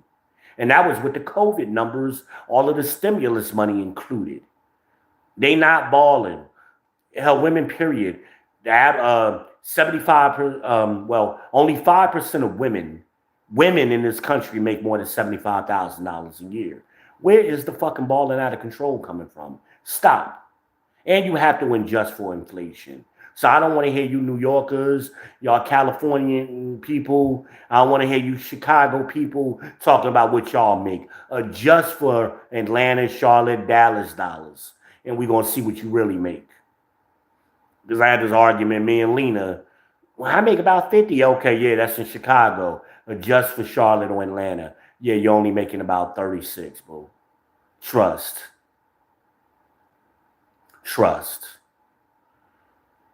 And that was with the COVID numbers, all of the stimulus money included. They not balling. Hell, women, period. That 75, only 5% of women in this country make more than $75,000 a year. Where is the fucking balling out of control coming from? Stop. And you have to adjust for inflation. So I don't want to hear you New Yorkers, y'all Californian people. I don't want to hear you Chicago people talking about what y'all make. Adjust for Atlanta, Charlotte, Dallas dollars. And we're going to see what you really make. Because I had this argument, me and Lena. Well, I make about 50. Okay, yeah, that's in Chicago. Adjust for Charlotte or Atlanta. Yeah, you're only making about 36, boo. Trust.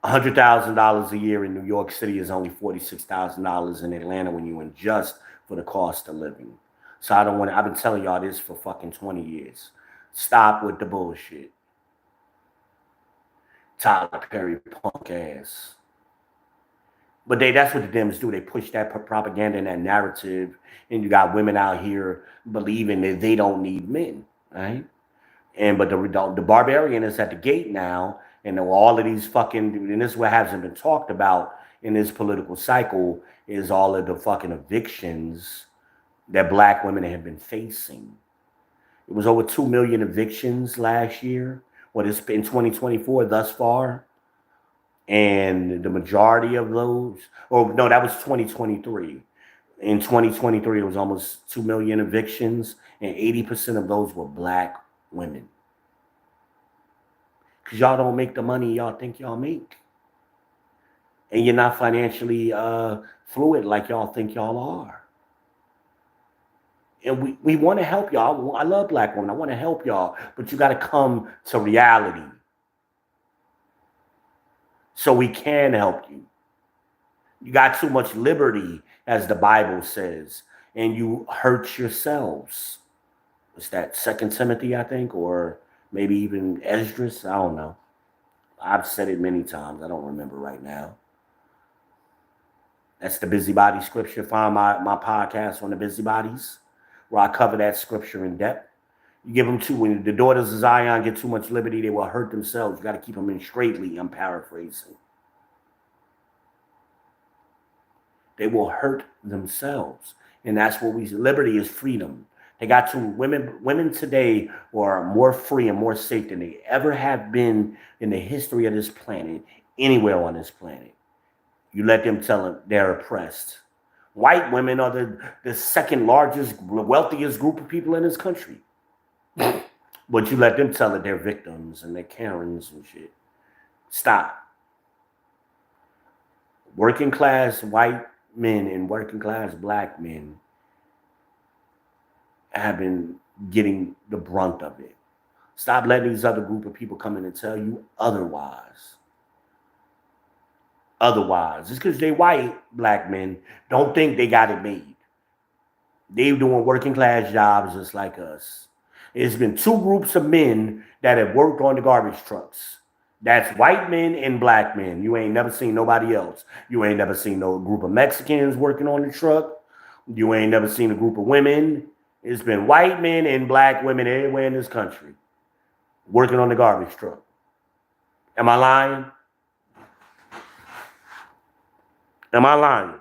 $100,000 a year in New York City is only $46,000 in Atlanta when you adjust for the cost of living. So I've been telling y'all this for fucking 20 years. Stop with the bullshit. Tyler Perry punk ass. But that's what the Dems do. They push that propaganda and that narrative, and you got women out here believing that they don't need men, right? But the barbarian is at the gate now, and all of these fucking, and this is what hasn't been talked about in this political cycle, is all of the fucking evictions that black women have been facing. It was over 2 million evictions last year. What is in 2024 thus far? And the majority of those, that was 2023. In 2023, it was almost 2 million evictions, and 80% of those were black women. Because y'all don't make the money y'all think y'all make. And you're not financially fluid like y'all think y'all are. And we want to help y'all. I love black women. I want to help y'all. But you got to come to reality. So we can help you. You got too much liberty, as the Bible says, and you hurt yourselves. It's that 2 Timothy, I think, or maybe even Esdras. I don't know. I've said it many times. I don't remember right now. That's the busybody scripture. Find my podcast on the busybodies, where I cover that scripture in depth. You give them when the daughters of Zion get too much liberty, they will hurt themselves. You got to keep them in straightly. I'm paraphrasing. They will hurt themselves. And that's what liberty is freedom. They got to, women today are more free and more safe than they ever have been in the history of this planet, anywhere on this planet. You let them tell them they're oppressed. White women are the second largest, wealthiest group of people in this country. But you let them tell it they're victims and they're Karens and shit. Stop. Working class white men and working class black men have been getting the brunt of it. Stop letting these other group of people come in and tell you otherwise. Just because they white black men, don't think they got it made. They're doing working class jobs just like us. It's been two groups of men that have worked on the garbage trucks. That's white men and black men. You ain't never seen nobody else. You ain't never seen no group of Mexicans working on the truck. You ain't never seen a group of women. It's been white men and black women everywhere in this country working on the garbage truck. Am I lying? Am I lying?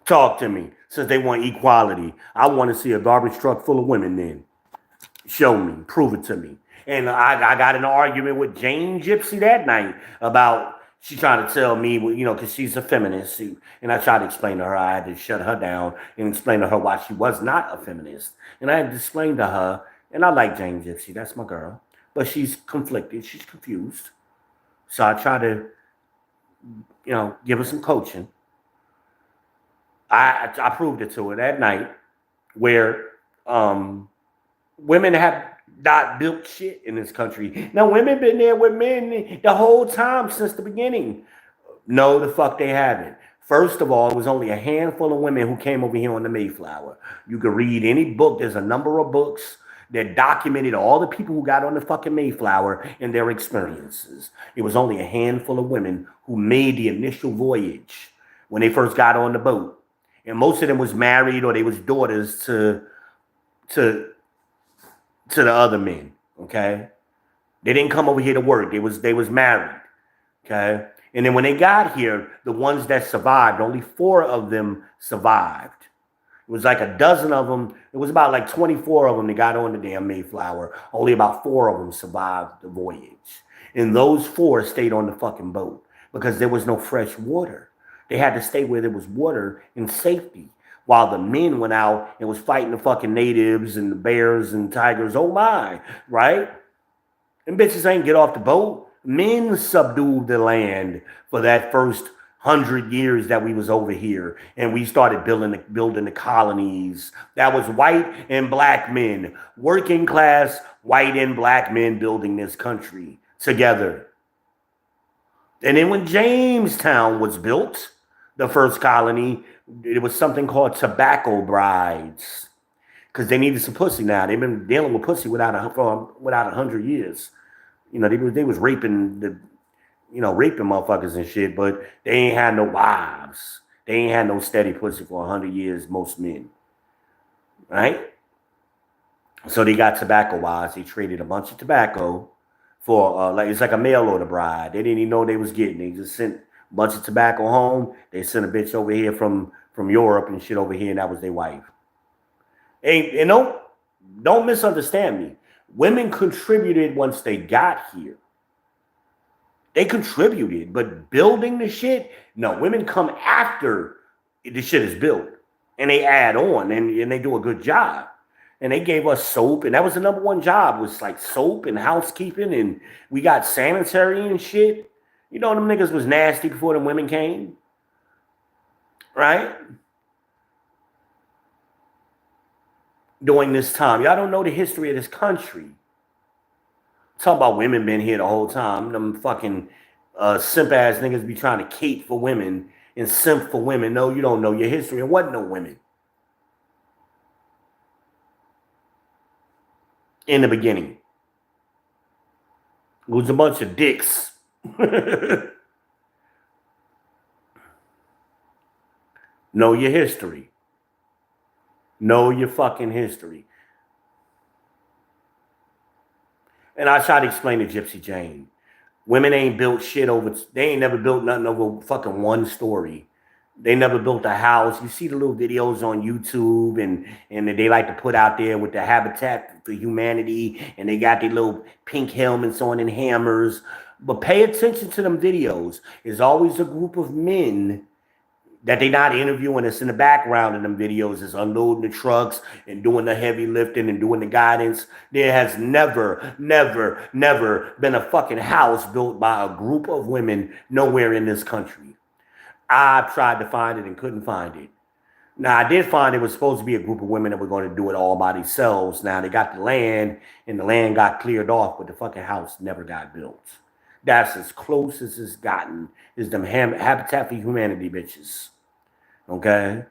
Talk to me. Since they want equality, I want to see a garbage truck full of women then. Show me. Prove it to me. And I got in an argument with Jane Gypsy that night about She tried to tell me, you know, because she's a feminist, and I tried to explain to her. I had to shut her down and explain to her why she was not a feminist. And I had to explain to her, and I like Jane Gypsy, that's my girl, but she's conflicted, she's confused. So I try to, you know, give her some coaching. I proved it to her that night where women have not built shit in this country. Now, women been there with men the whole time since the beginning. No, the fuck they haven't. First of all, it was only a handful of women who came over here on the Mayflower. You could read any book. There's a number of books that documented all the people who got on the fucking Mayflower and their experiences. It was only a handful of women who made the initial voyage when they first got on the boat. And most of them was married or they was daughters to the other men, okay? They didn't come over here to work. They was married, okay? And then when they got here, the ones that survived, only 4 of them survived. It was like a dozen of them. It was about like 24 of them that got on the damn Mayflower. Only about 4 of them survived the voyage. And those 4 stayed on the fucking boat because there was no fresh water. They had to stay where there was water and safety. While the men went out and was fighting the fucking natives and the bears and tigers. Oh my, right? And bitches ain't get off the boat. Men subdued the land for that first 100 years that we was over here. And we started building the colonies. That was white and black men. Working class white and black men building this country together. And then when Jamestown was built, the first colony, it was something called tobacco brides because they needed some pussy now. They've been dealing with pussy without 100 years. You know, they was raping raping motherfuckers and shit, but they ain't had no wives. They ain't had no steady pussy for 100 years, most men. Right? So they got tobacco wives. They traded a bunch of tobacco for, it's like a mail order bride. They didn't even know they was getting. They just sent a bunch of tobacco home. They sent a bitch over here from Europe and shit over here, and that was their wife. And don't misunderstand me. Women contributed once they got here. They contributed, but building the shit, no, women come after the shit is built. And they add on and they do a good job. And they gave us soap, and that was the number one job, was like soap and housekeeping, and we got sanitary and shit. You know, them niggas was nasty before them women came. Right? During this time. Y'all don't know the history of this country. Talk about women been here the whole time. Them fucking simp-ass niggas be trying to cape for women and simp for women. No, you don't know your history. There wasn't no women in the beginning. It was a bunch of dicks. Know your history. Know your fucking history. And I try to explain to Gypsy Jane. Women ain't built shit over, they ain't never built nothing over fucking one story. They never built a house. You see the little videos on YouTube and they like to put out there with the Habitat for Humanity, and they got their little pink helmets on and hammers. But pay attention to them videos. There's always a group of men that they not interviewing us in the background in them videos is unloading the trucks and doing the heavy lifting and doing the guidance. There has never, never, never been a fucking house built by a group of women nowhere in this country. I tried to find it and couldn't find it. Now, I did find it was supposed to be a group of women that were going to do it all by themselves. Now, they got the land, and the land got cleared off, but the fucking house never got built. That's as close as it's gotten, is them Habitat for Humanity bitches. Okay?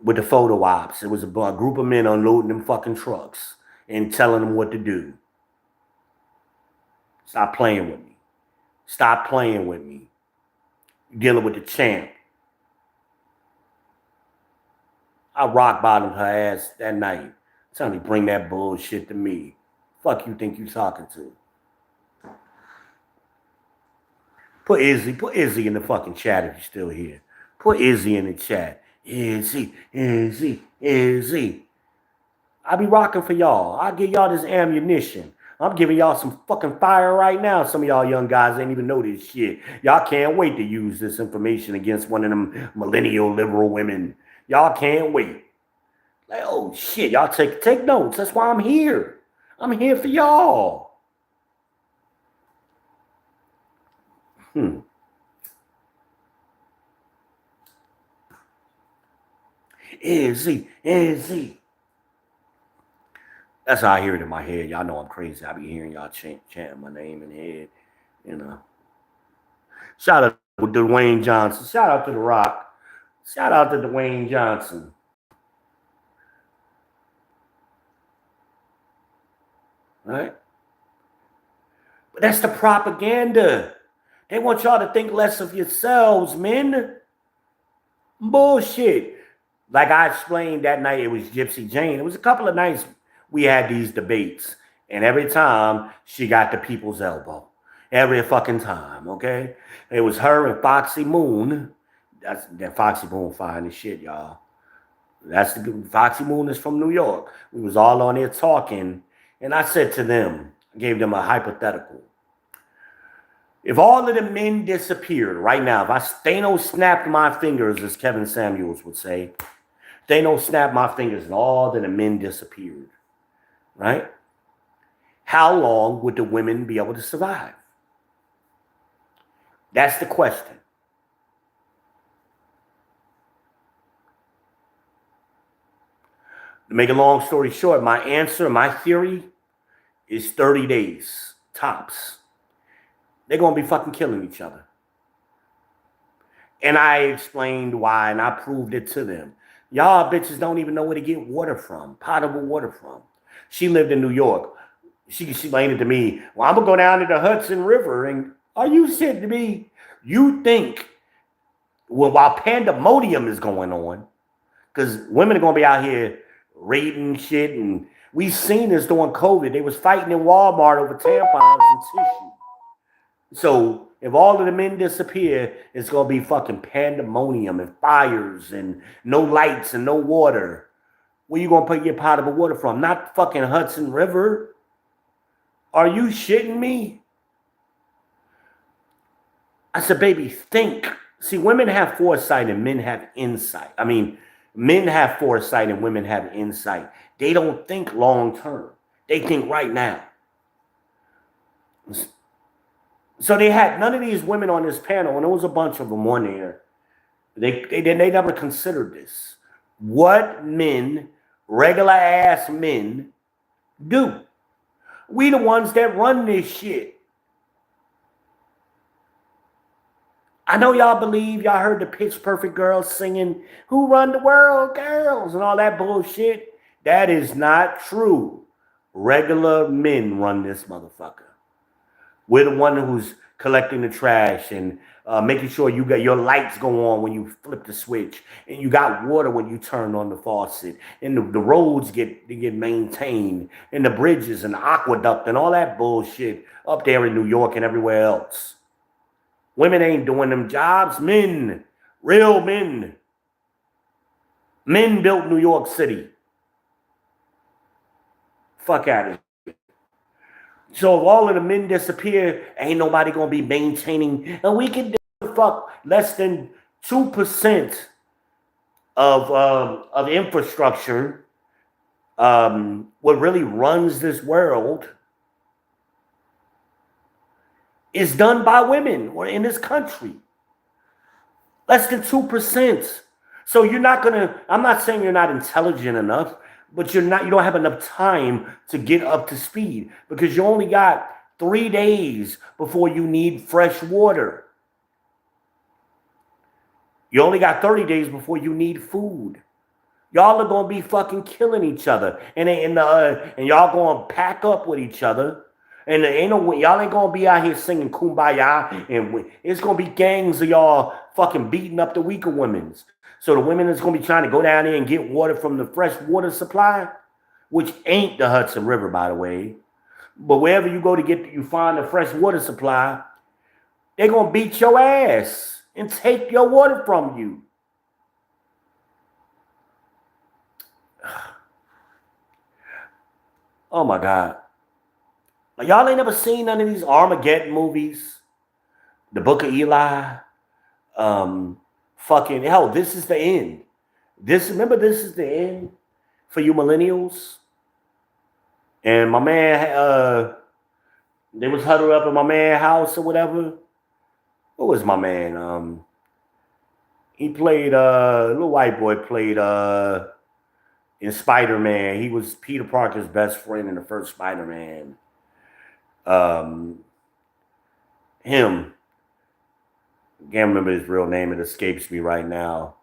With the photo ops. It was a group of men unloading them fucking trucks and telling them what to do. Stop playing with me. Stop playing with me. You're dealing with the champ. I rock bottomed her ass that night. Tell me, bring that bullshit to me. Fuck you think you talking to? Put Izzy in the fucking chat if you're still here. Put Izzy in the chat. Izzy. I be rocking for y'all. I give y'all this ammunition. I'm giving y'all some fucking fire right now. Some of y'all young guys ain't even know this shit. Y'all can't wait to use this information against one of them millennial liberal women. Y'all can't wait. Like, oh shit, y'all take notes. That's why I'm here. I'm here for y'all. Easy. That's how I hear it in my head. Y'all know I'm crazy. I be hearing y'all chanting my name in the head. You know. Shout out to Dwayne Johnson. Shout out to The Rock. Shout out to Dwayne Johnson. Right? But that's the propaganda. They want y'all to think less of yourselves, men. Bullshit. Like I explained that night, it was Gypsy Jane. It was a couple of nights we had these debates. And every time she got the people's elbow. Every fucking time, okay? It was her and Foxy Moon. That Foxy Moon fine as shit, y'all. That's the Foxy Moon is from New York. We was all on there talking. And I said to them, I gave them a hypothetical. If all of the men disappeared right now, if Thanos snapped my fingers, as Kevin Samuels would say, Thanos snapped my fingers and all of the men disappeared, right? How long would the women be able to survive? That's the question. To make a long story short, my answer, my theory is 30 days, tops. They're going to be fucking killing each other. And I explained why, and I proved it to them. Y'all bitches don't even know where to get water from, potable water from. She lived in New York. She explained it to me. Well, I'm going to go down to the Hudson River. And are you shitting to me? You think, well, while pandemonium is going on, because women are going to be out here raiding shit, and we've seen this during COVID. They was fighting in Walmart over tampons and tissue. So if all of the men disappear, it's going to be fucking pandemonium and fires and no lights and no water. Where you going to put your potable water from? Not fucking Hudson River. Are you shitting me? I said, baby, think. See, women have foresight and men have insight. I mean, men have foresight and women have insight. They don't think long term. They think right now. So they had none of these women on this panel, and there was a bunch of them on there. They never considered this. What men, regular ass men, do. We the ones that run this shit. I know y'all believe y'all heard the Pitch Perfect girls singing, "Who run the world, girls," and all that bullshit. That is not true. Regular men run this motherfucker. We're the one who's collecting the trash and making sure you got your lights go on when you flip the switch, and you got water when you turn on the faucet, and the roads get maintained, and the bridges and the aqueduct and all that bullshit up there in New York and everywhere else. Women ain't doing them jobs. Men, real men. Men built New York City. Fuck out of here. So if all of the men disappear, ain't nobody gonna be maintaining. And we can do fuck less than 2% of infrastructure. What really runs this world is done by women or in this country. Less than 2%. So you're not gonna. I'm not saying you're not intelligent enough, but you don't have enough time to get up to speed because you only got 3 days before you need fresh water. You only got 30 days before you need food. Y'all are gonna be fucking killing each other, and y'all gonna pack up with each other, and y'all ain't gonna be out here singing "Kumbaya," and it's gonna be gangs of y'all fucking beating up the weaker women. So the women is gonna be trying to go down there and get water from the fresh water supply, which ain't the Hudson River, by the way. But wherever you go to you find the fresh water supply, they're gonna beat your ass and take your water from you. Oh my God. Like, y'all ain't never seen none of these Armageddon movies, The Book of Eli, fucking hell. This is the end. Remember, this is the end for you millennials. And my man, they was huddled up in my man's house or whatever. What was my man? He played little white boy played in Spider-Man. He was Peter Parker's best friend in the first Spider-Man. Him. Can't remember his real name. It escapes me right now.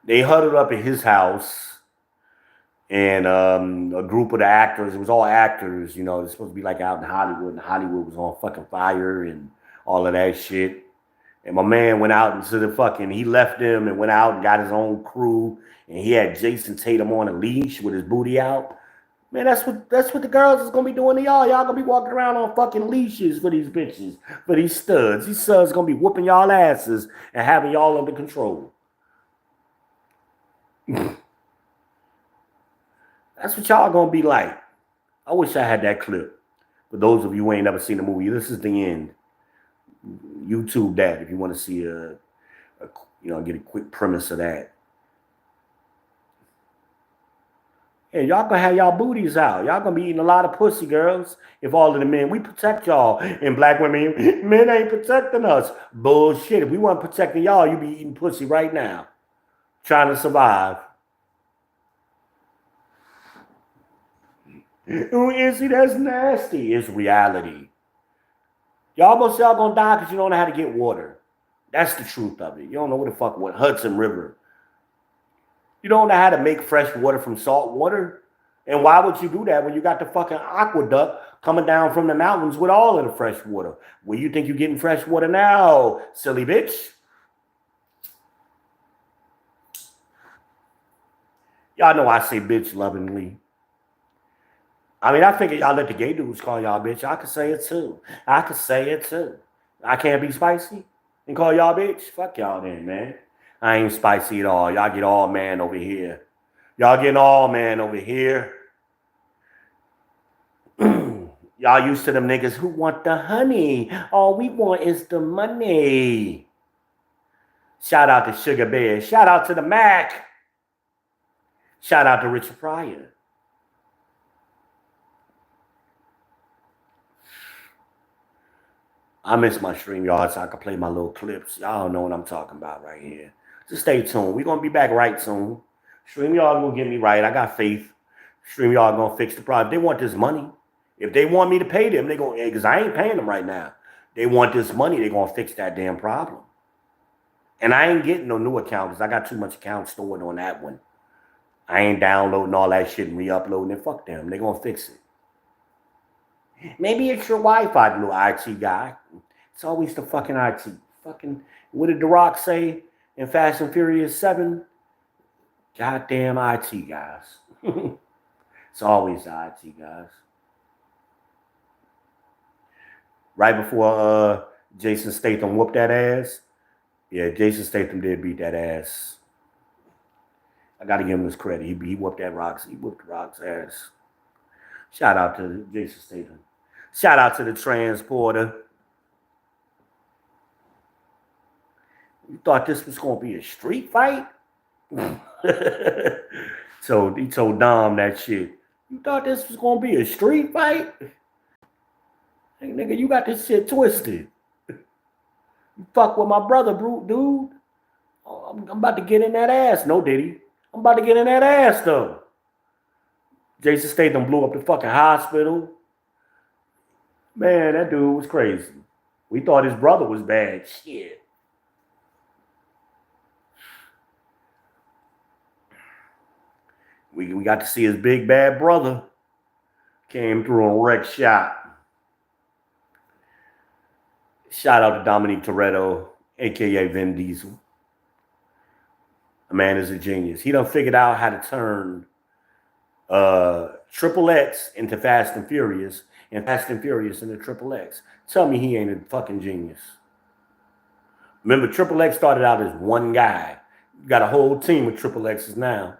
They huddled up at his house, and a group of the actors. It was all actors, you know. It's supposed to be like out in Hollywood, and Hollywood was on fucking fire and all of that shit. And my man went out into the fucking. He left them and went out and got his own crew, and he had Jason Tatum on a leash with his booty out. Man, that's what the girls is gonna be doing to y'all. Y'all gonna be walking around on fucking leashes for these bitches, for these studs. These studs gonna be whooping y'all asses and having y'all under control. That's what y'all gonna be like. I wish I had that clip. For those of you who ain't never seen the movie, this is the end. YouTube that if you want to see get a quick premise of that. Hey, y'all gonna have y'all booties out. Y'all gonna be eating a lot of pussy, girls. If all of the men, we protect y'all. And black women, men ain't protecting us. Bullshit. If we weren't protecting y'all, you'd be eating pussy right now. Trying to survive. Oh, Izzy, that's nasty. It's reality. Most of y'all gonna die because you don't know how to get water. That's the truth of it. You don't know what the fuck what Hudson River. You don't know how to make fresh water from salt water. And why would you do that when you got the fucking aqueduct coming down from the mountains with all of the fresh water? Where you think you're getting fresh water now, silly bitch? Y'all know I say bitch lovingly. I mean, I figure y'all let the gay dudes call y'all bitch. I could say it too. I can't be spicy and call y'all bitch. Fuck y'all then, man. I ain't spicy at all. Y'all get all man over here. Y'all getting all man over here. Y'all used to them niggas who want the honey. All we want is the money. Shout out to Sugar Bear. Shout out to the Mac. Shout out to Richard Pryor. I miss my StreamYard so I can play my little clips. Y'all know what I'm talking about right here. Just stay tuned. We're going to be back right soon. StreamYard will get me right. I got faith. StreamYard going to fix the problem. They want this money. If they want me to pay them, they're going to, because I ain't paying them right now. They want this money. They're going to fix that damn problem. And I ain't getting no new account because I got too much account stored on that one. I ain't downloading all that shit and re-uploading it. Fuck them. They're going to fix it. Maybe it's your Wi-Fi, the little IT guy. It's always the fucking IT. Fucking, what did The Rock say in Fast and Furious 7? Goddamn IT guys. It's always the IT guys. Right before Jason Statham whooped that ass. Yeah, Jason Statham did beat that ass. I got to give him his credit. He whooped that Rock's. He whooped Rock's ass. Shout out to Jason Statham. Shout out to the transporter. You thought this was going to be a street fight? So he told Dom that shit. You thought this was going to be a street fight? Hey, nigga, you got this shit twisted. You fuck with my brother, dude. Oh, I'm about to get in that ass. No, Diddy. I'm about to get in that ass, though. Jason Statham blew up the fucking hospital. Man, that dude was crazy. We thought his brother was bad. Shit. We got to see his big bad brother. Came through and wrecked shop. Shout out to Dominique Toretto, a.k.a. Vin Diesel. The man is a genius. He done figured out how to turn Triple X into Fast and Furious and Fast and Furious into Triple X. Tell me he ain't a fucking genius. Remember, Triple X started out as one guy. You got a whole team of Triple X's now.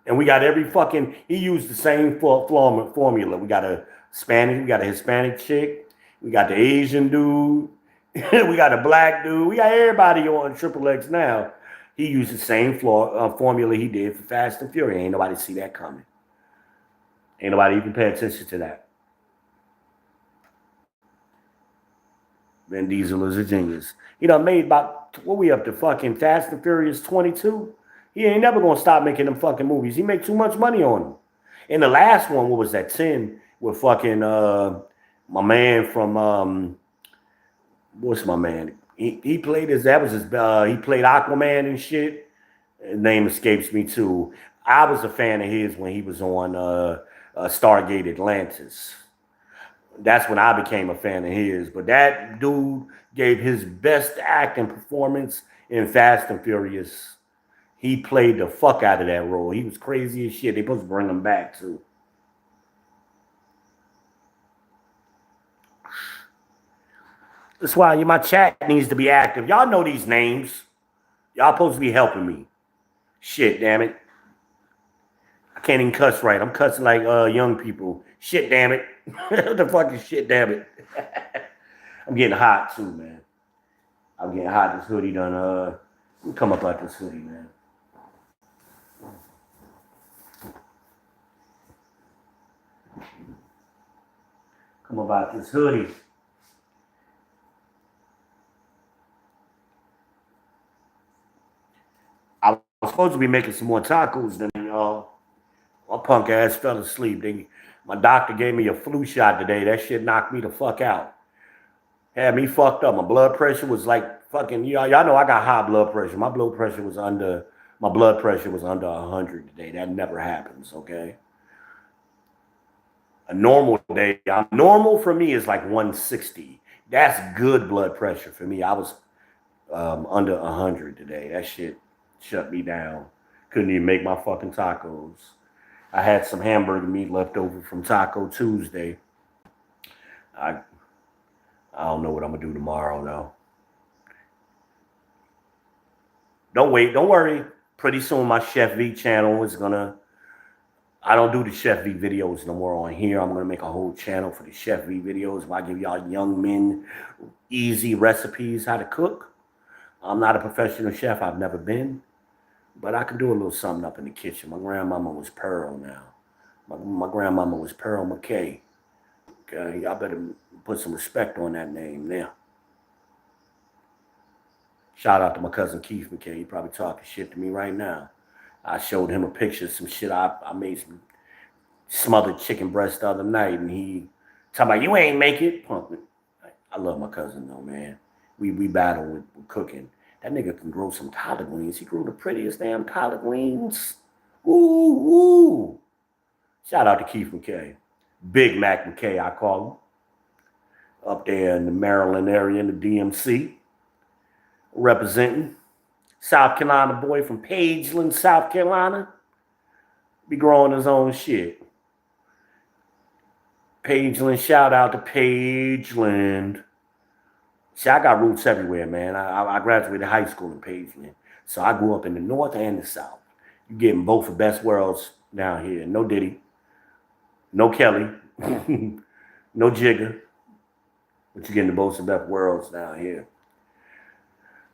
And we got every fucking, he used the same formula. We got a Spanish, we got a Hispanic chick. We got the Asian dude. We got a black dude. We got everybody on Triple X now. He used the same formula he did for Fast and Furious. Ain't nobody see that coming. Ain't nobody even pay attention to that. Vin Diesel is a genius. He done made about, what we up to, fucking Fast and Furious 22? He ain't never gonna stop making them fucking movies. He make too much money on them. In the last one, what was that, 10, with fucking my man from, what's my man? He played he played Aquaman and shit. His name escapes me too. I was a fan of his when he was on Stargate Atlantis. That's when I became a fan of his. But that dude gave his best acting performance in Fast and Furious. He played the fuck out of that role. He was crazy as shit. They supposed to bring him back too. That's why my chat needs to be active. Y'all know these names. Y'all supposed to be helping me. Shit, damn it. I can't even cuss right. I'm cussing like young people. Shit, damn it. What the fuck is shit, damn it? I'm getting hot too, man. I'm getting hot. This hoodie done. Let me come up out this hoodie, man. Come about this hoodie. I was supposed to be making some more tacos than y'all. My punk ass fell asleep. My doctor gave me a flu shot today. That shit knocked me the fuck out. Had me fucked up. My blood pressure was like fucking, y'all know I got high blood pressure. My blood pressure was under 100 today. That never happens, okay? A normal day, normal for me is like 160. That's good blood pressure for me. I was under 100 today. That shit shut me down. Couldn't even make my fucking tacos. I had some hamburger meat left over from Taco Tuesday. I don't know what I'm gonna do tomorrow though. Don't wait, don't worry. Pretty soon my Chef V channel is gonna, I don't do the Chef V videos no more on here. I'm gonna make a whole channel for the Chef V videos where I give y'all young men easy recipes how to cook. I'm not a professional chef, I've never been, but I can do a little something up in the kitchen. My grandmama was Pearl now. My grandmama was Pearl McKay. Okay, y'all better put some respect on that name now. Shout out to my cousin Keith McKay. He probably talking shit to me right now. I showed him a picture of some shit. I made some smothered chicken breast the other night, and he talking about, you ain't make it. Punk. I love my cousin though, man. We battle with cooking. That nigga can grow some collard greens. He grew the prettiest damn collard greens. Ooh, ooh. Shout out to Keith McKay. Big Mac McKay, I call him. Up there in the Maryland area in the DMC. Representing. South Carolina boy from Pageland, South Carolina. Be growing his own shit. Pageland, shout out to Pageland. See, I got roots everywhere, man. I graduated high school in Pageland. So I grew up in the North and the South. You're getting both the best worlds down here. No Diddy, no Kelly, no Jigga. But you're getting both the best worlds down here.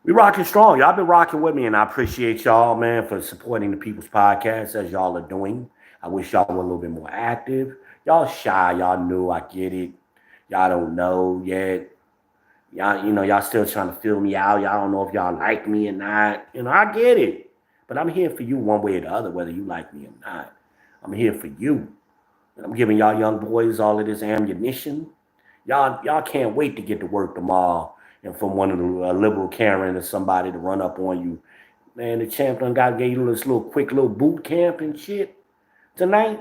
We rocking strong. Y'all been rocking with me, and I appreciate y'all, man, for supporting the People's Podcast as y'all are doing. I wish y'all were a little bit more active. Y'all shy. Y'all new. I get it. Y'all don't know yet. Y'all, y'all still trying to fill me out. Y'all don't know if y'all like me or not. I get it. But I'm here for you one way or the other, whether you like me or not. I'm here for you. And I'm giving y'all young boys all of this ammunition. Y'all can't wait to get to work tomorrow and from one of the liberal Karen or somebody to run up on you. Man, the champion gave you this quick little boot camp and shit tonight.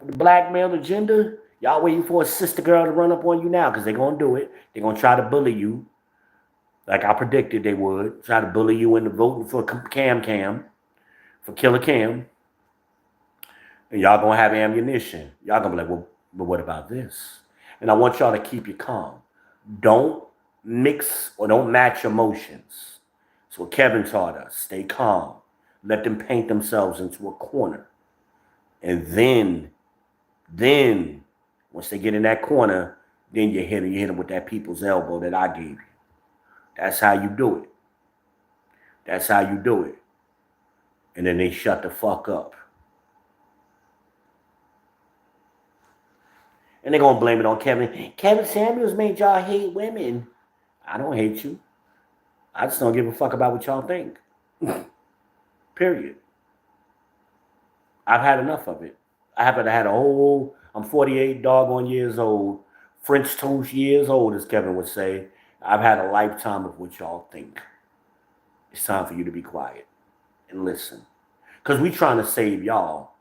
The blackmail agenda. Y'all waiting for a sister girl to run up on you now because they're going to do it. They're going to try to bully you like I predicted they would. Try to bully you into voting for Cam, for Killer Cam. And y'all going to have ammunition. Y'all going to be like, well, but what about this? And I want y'all to keep you calm. Don't mix or don't match emotions. That's what Kevin taught us. Stay calm. Let them paint themselves into a corner. And then Once they get in that corner, then you hit them with that people's elbow that I gave you. That's how you do it. That's how you do it. And then they shut the fuck up. And they're going to blame it on Kevin. Kevin Samuels made y'all hate women. I don't hate you. I just don't give a fuck about what y'all think. Period. I've had enough of it. I haven't had a whole, I'm 48 doggone years old, French toast years old, as Kevin would say. I've had a lifetime of what y'all think. It's time for you to be quiet and listen. Because we trying to save y'all.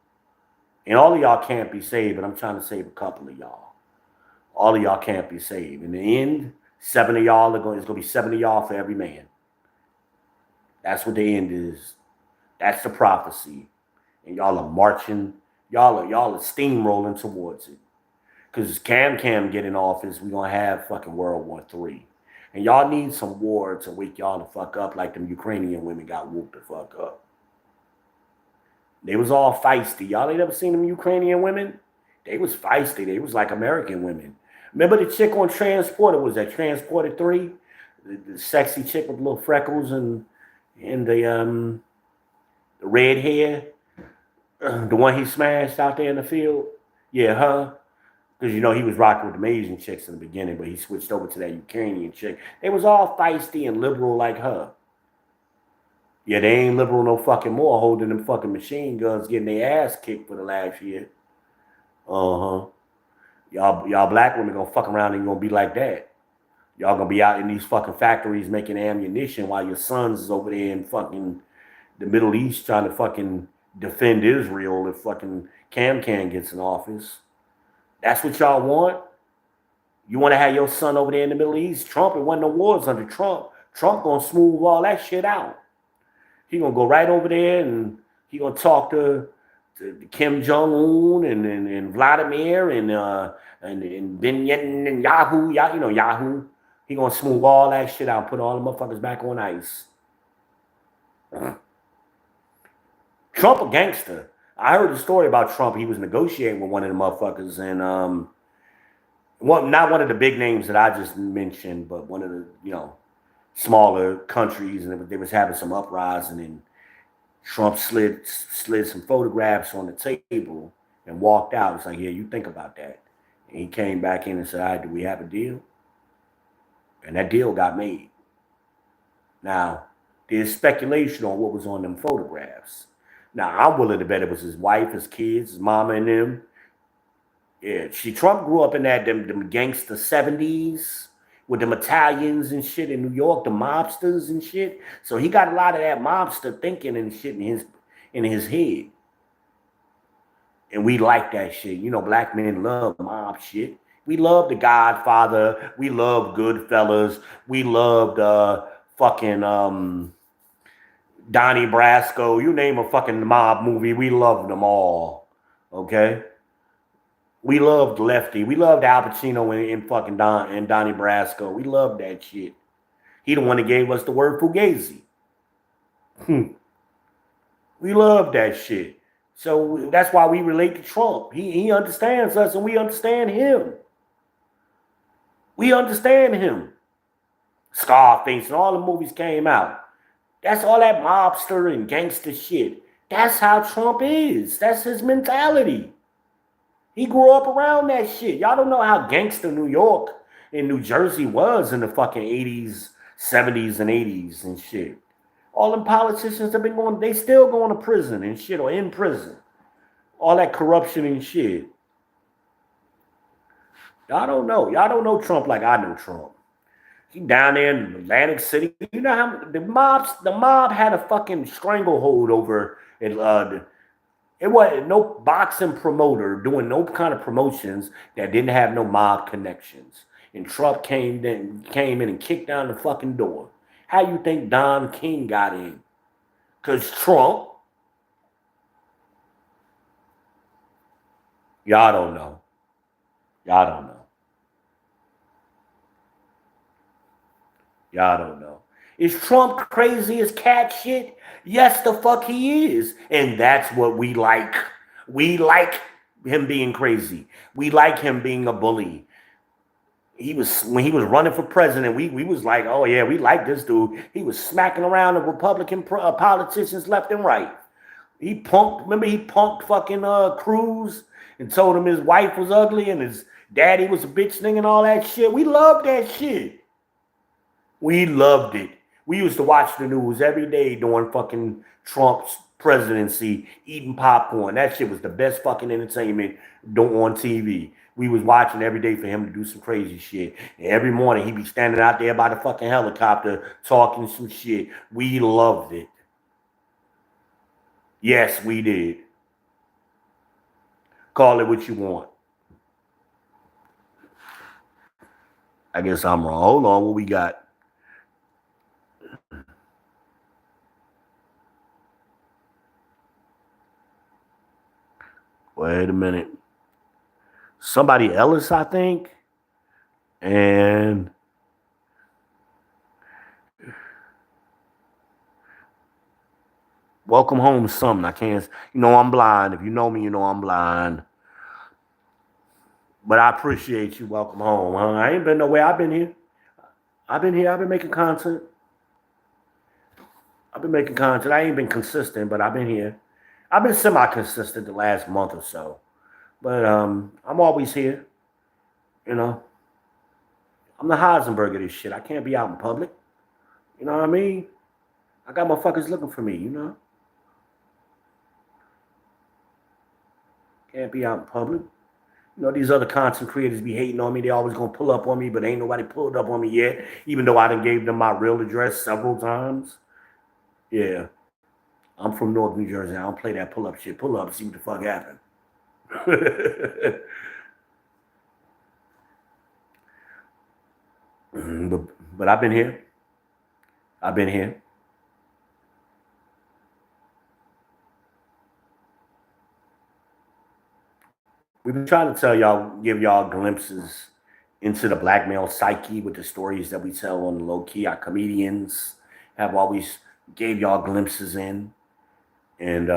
And all of y'all can't be saved, but I'm trying to save a couple of y'all. All of y'all can't be saved. In the end, 7 of y'all it's going to be 7 of y'all for every man. That's what the end is. That's the prophecy. And y'all are marching. Y'all are steamrolling towards it. Because Cam get in office, we're going to have fucking World War III. And y'all need some war to wake y'all the fuck up like them Ukrainian women got whooped the fuck up. They was all feisty. Y'all ain't ever seen them Ukrainian women? They was feisty. They was like American women. Remember the chick on Transporter? Was that Transporter 3? The sexy chick with little freckles and the red hair? The one he smashed out there in the field? Yeah, her. Because, you know, he was rocking with the Asian chicks in the beginning, but he switched over to that Ukrainian chick. They was all feisty and liberal like her. Yeah, they ain't liberal no fucking more, holding them fucking machine guns, getting their ass kicked for the last year. Uh-huh. Y'all black women gonna fuck around and gonna be like that. Y'all gonna be out in these fucking factories making ammunition while your sons is over there in fucking the Middle East trying to fucking defend Israel if fucking Cam gets in office. That's what y'all want? You want to have your son over there in the Middle East? Trump, it wasn't no wars under Trump. Trump gonna smooth all that shit out. He gonna go right over there and he gonna talk to Kim Jong-un and Vladimir and Yahoo, you know Yahoo. He gonna smooth all that shit out, put all the motherfuckers back on ice. Trump a gangster. I heard a story about Trump. He was negotiating with one of the motherfuckers, and not one of the big names that I just mentioned, but one of the smaller countries, and they was having some uprising, and Trump slid some photographs on the table and walked out. It's like, yeah, you think about that. And he came back in and said, all right, do we have a deal? And that deal got made. Now, there's speculation on what was on them photographs. Now, I'm willing to bet it was his wife, his kids, his mama, and them. Yeah, Trump grew up in them gangster 70s with them Italians and shit in New York, the mobsters and shit. So he got a lot of that mobster thinking and shit in his head. And we like that shit. You know, black men love mob shit. We love The Godfather. We love Goodfellas. We loved fucking Donnie Brasco. You name a fucking mob movie, we loved them all. Okay? We loved Lefty. We loved Al Pacino in fucking Donnie Brasco. We loved that shit. He the one that gave us the word fugazi. We love that shit. So that's why we relate to Trump. He understands us and we understand him. We understand him. Scarface and all the movies came out. That's all that mobster and gangster shit. That's how Trump is. That's his mentality. He grew up around that shit. Y'all don't know how gangster New York and New Jersey was in the fucking 80s, 70s, and 80s and shit. All them politicians have been going, they still going to prison and shit, or in prison. All that corruption and shit. Y'all don't know. Y'all don't know Trump like I know Trump. He down there in Atlantic City. You know how the mob had a fucking stranglehold over it. It wasn't no boxing promoter doing no kind of promotions that didn't have no mob connections. And Trump came in and kicked down the fucking door. How you think Don King got in? Because Trump. Y'all don't know. Y'all don't know. Y'all don't know. Is Trump crazy as cat shit? Yes, the fuck he is. And that's what we like. We like him being crazy. We like him being a bully. When he was running for president, we was like, oh yeah, we like this dude. He was smacking around the Republican politicians left and right. He punked. Remember, he punked fucking Cruz and told him his wife was ugly and his daddy was a bitch thing and all that shit. We loved that shit. We loved it. We used to watch the news every day during fucking Trump's presidency, eating popcorn. That shit was the best fucking entertainment on TV. We was watching every day for him to do some crazy shit. And every morning he'd be standing out there by the fucking helicopter talking some shit. We loved it. Yes, we did. Call it what you want. I guess I'm wrong. Hold on, what we got? Wait a minute. Somebody Ellis, I think. And welcome home, something. I can't, I'm blind. If you know me, you know I'm blind. But I appreciate you. Welcome home. Huh? I ain't been nowhere. I've been here. I've been making content. I ain't been consistent, but I've been here. I've been semi-consistent the last month or so. But I'm always here. You know. I'm the Heisenberg of this shit. I can't be out in public. You know what I mean? I got motherfuckers looking for me, Can't be out in public. These other content creators be hating on me. They always gonna pull up on me, but ain't nobody pulled up on me yet, even though I done gave them my real address several times. Yeah. I'm from North New Jersey. I don't play that pull up shit. Pull up, see what the fuck happened. but I've been here. I've been here. We've been trying to give y'all glimpses into the black male psyche with the stories that we tell on the low key. Our comedians have always gave y'all glimpses in, and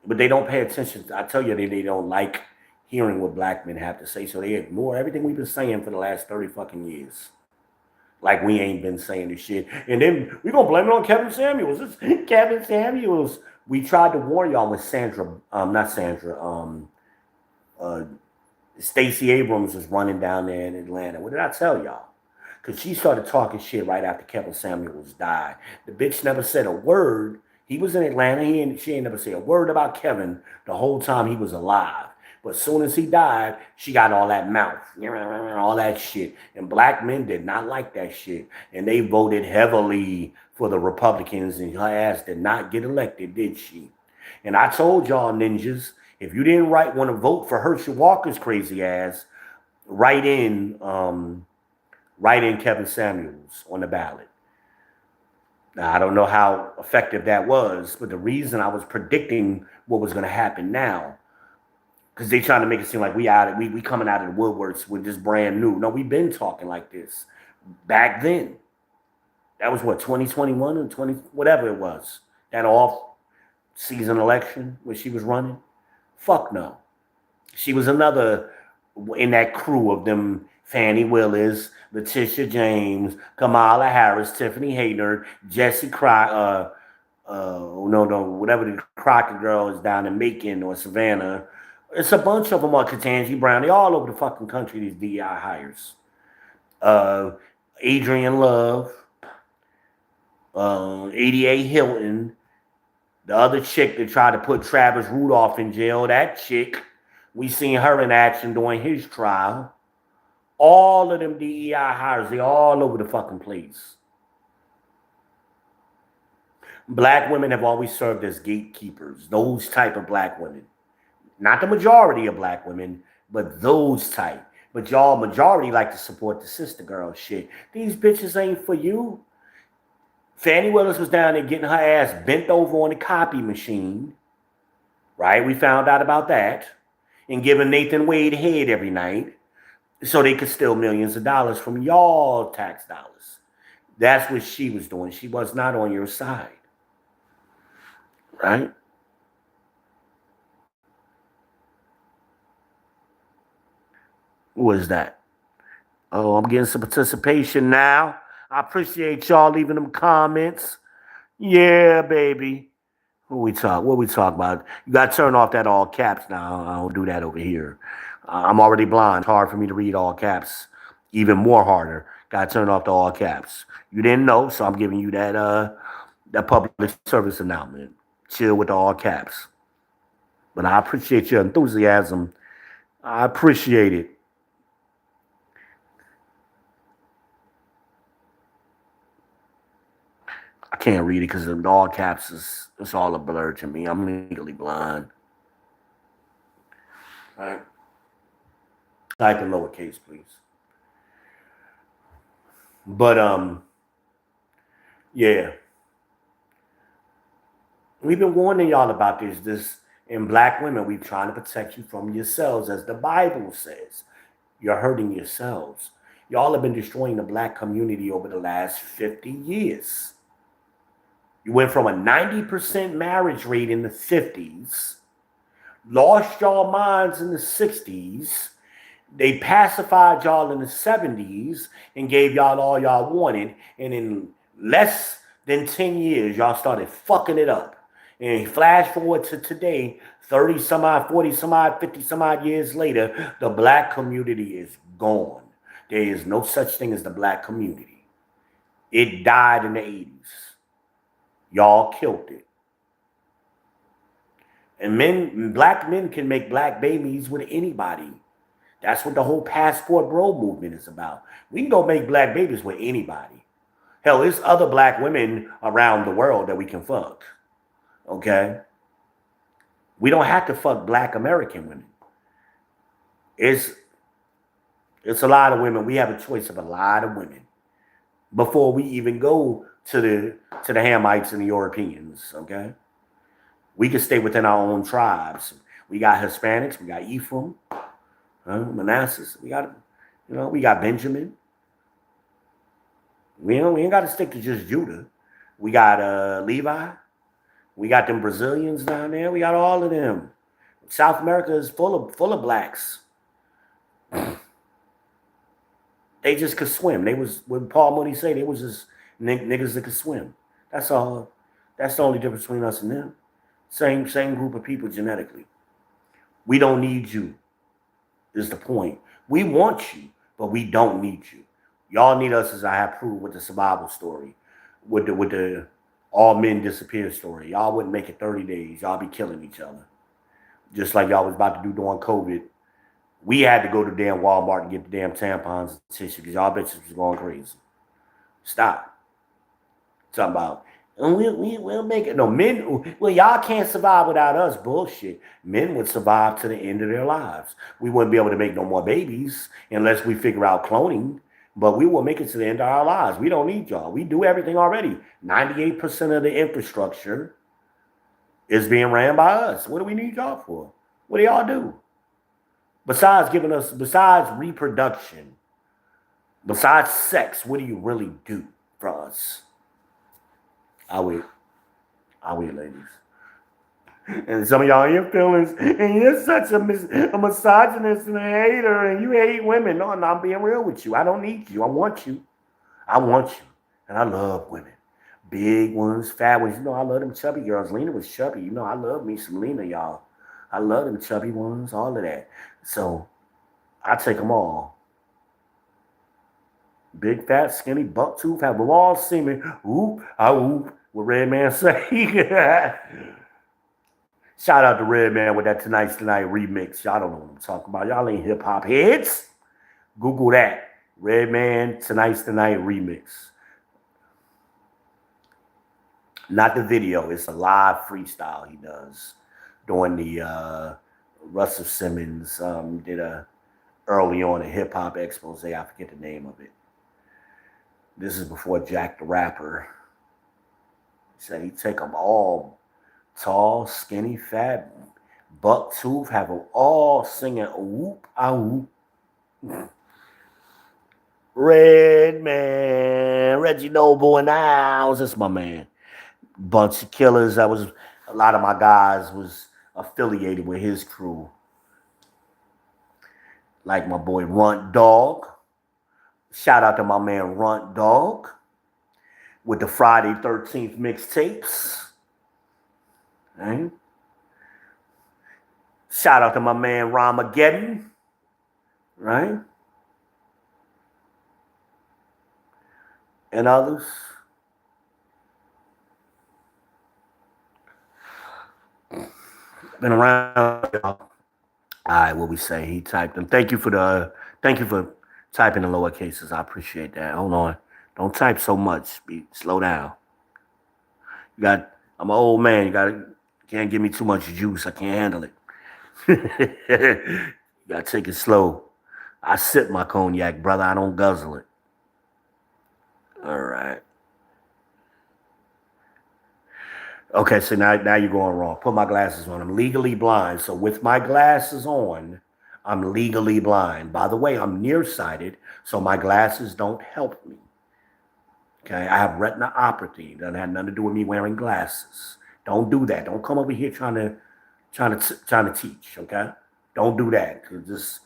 but they don't pay attention. I tell you, they don't like hearing what black men have to say, so they ignore everything we've been saying for the last 30 fucking years. Like we ain't been saying this shit, and then we gonna blame it on Kevin Samuels. It's Kevin Samuels. We tried to warn y'all with Sandra, not Sandra, uh, Stacey Abrams was running down there in Atlanta. What did I tell y'all? Because she started talking shit right after Kevin Samuels died. The bitch never said a word. He was in Atlanta. She ain't never said a word about Kevin the whole time he was alive. But as soon as he died, she got all that mouth, all that shit. And black men did not like that shit. And they voted heavily for the Republicans, and her ass did not get elected, did she? And I told y'all ninjas, if you didn't want to vote for Herschel Walker's crazy ass, write in Kevin Samuels on the ballot. Now, I don't know how effective that was, but the reason I was predicting what was going to happen now, because they trying to make it seem like we coming out of the woodworks with this brand new. No, we've been talking like this back then. That was what, 2021 and 20 whatever it was. That off season election when she was running. Fuck no. She was another in that crew of them. Fannie Willis, Letitia James, Kamala Harris, Tiffany Hayner, Jesse Crockett, whatever the Crockett girl is down in Macon or Savannah. It's a bunch of them, Ketanji Brown. They all over the fucking country, these DEI hires. Adrian Love, ADA Hilton, the other chick that tried to put Travis Rudolph in jail, that chick, we seen her in action during his trial. All of them DEI hires, they all over the fucking place. Black women have always served as gatekeepers, those type of black women. Not the majority of black women, but those type. But y'all majority like to support the sister girl shit. These bitches ain't for you. Fannie Willis was down there getting her ass bent over on the copy machine. Right? We found out about that. And giving Nathan Wade head every night so they could steal millions of dollars from y'all tax dollars. That's what she was doing. She was not on your side. Right? Who is that? Oh, I'm getting some participation now. I appreciate y'all leaving them comments. Yeah, baby. What we talk about? You got to turn off that all caps now. I don't do that over here. I'm already blind. It's hard for me to read all caps. Even more harder. Got to turn off the all caps. You didn't know, so I'm giving you that public service announcement. Chill with the all caps. But I appreciate your enthusiasm. I appreciate it. I can't read it because the all caps is it's all a blur to me. I'm legally blind. All right. Type in lowercase, please. But yeah, we've been warning y'all about this. This in black women, we're trying to protect you from yourselves, as the Bible says. You're hurting yourselves. Y'all have been destroying the black community over the last 50 years. You went from a 90% marriage rate in the 50s, lost y'all minds in the 60s. They pacified y'all in the 70s and gave y'all all y'all wanted. And in less than 10 years, y'all started fucking it up. And flash forward to today, 30 some odd, 40 some odd, 50 some odd years later, the black community is gone. There is no such thing as the black community. It died in the 80s. Y'all killed it. And black men can make black babies with anybody. That's what the whole passport bro movement is about. We can go make black babies with anybody. Hell, there's other black women around the world that we can fuck. Okay? We don't have to fuck black American women. It's a lot of women. We have a choice of a lot of women before we even go to the Hamites and the Europeans. Okay? We can stay within our own tribes. We got Hispanics. We got Ephraim, Manassas. We got Benjamin. We ain't got to stick to just Judah. We got Levi. We got them Brazilians down there. We got all of them. South America is full of blacks. They just could swim. They was what Paul Mooney say. They was just niggas that could swim. That's all. That's the only difference between us and them. Same group of people genetically. We don't need you. Is the point. We want you, but we don't need you. Y'all need us, as I have proved with the survival story, with the all men disappear story. Y'all wouldn't make it 30 days. Y'all be killing each other. Just like y'all was about to do during COVID. We had to go to damn Walmart and get the damn tampons and tissue because y'all bitches was going crazy. Stop. Talking about, and we'll make it. No, men, well, y'all can't survive without us. Bullshit. Men would survive to the end of their lives. We wouldn't be able to make no more babies unless we figure out cloning. But we will make it to the end of our lives. We don't need y'all. We do everything already. 98% of the infrastructure is being ran by us. What do we need y'all for? What do y'all do? Besides reproduction, besides sex, what do you really do for us? I wait, ladies. And some of y'all in your feelings, and you're such a misogynist and a hater, and you hate women. No, I'm being real with you. I don't need you. I want you. I want you. And I love women. Big ones, fat ones. I love them chubby girls. Lena was chubby. I love me some Lena, y'all. I love them chubby ones, all of that. So I take them all. Big, fat, skinny, buck tooth, have them all seeming. Oop, oop. What Red Man say? Shout out to Red Man with that Tonight's Tonight remix. Y'all don't know what I'm talking about. Y'all ain't hip hop heads. Google that. Red Man Tonight's Tonight remix. Not the video. It's a live freestyle he does during the Russell Simmons did a early on a hip hop expose. I forget the name of it. This is before Jack the Rapper. He said he take them all. Tall, skinny, fat, buck tooth, have them all singing whoop, ah whoop. Red Man, Reggie Noble in the house. That's my man. Bunch of killers. A lot of my guys was affiliated with his crew. like my boy Runt Dog. Shout out to my man Runt Dog with the Friday 13th mixtapes. Right? Shout out to my man Ramageddon. Right? And others. Been around, y'all. All right, what we say? He typed them. Thank you for typing the lower cases. I appreciate that. Hold on. Don't type so much. Slow down. I'm an old man. Can't give me too much juice. I can't handle it. You gotta take it slow. I sip my cognac, brother. I don't guzzle it. All right. Okay, so now you're going wrong. Put my glasses on. I'm legally blind. So with my glasses on, I'm legally blind. By the way, I'm nearsighted, so my glasses don't help me. Okay, I have retinopathy. It doesn't have nothing to do with me wearing glasses. Don't do that. Don't come over here trying to teach. Okay, don't do that. Cause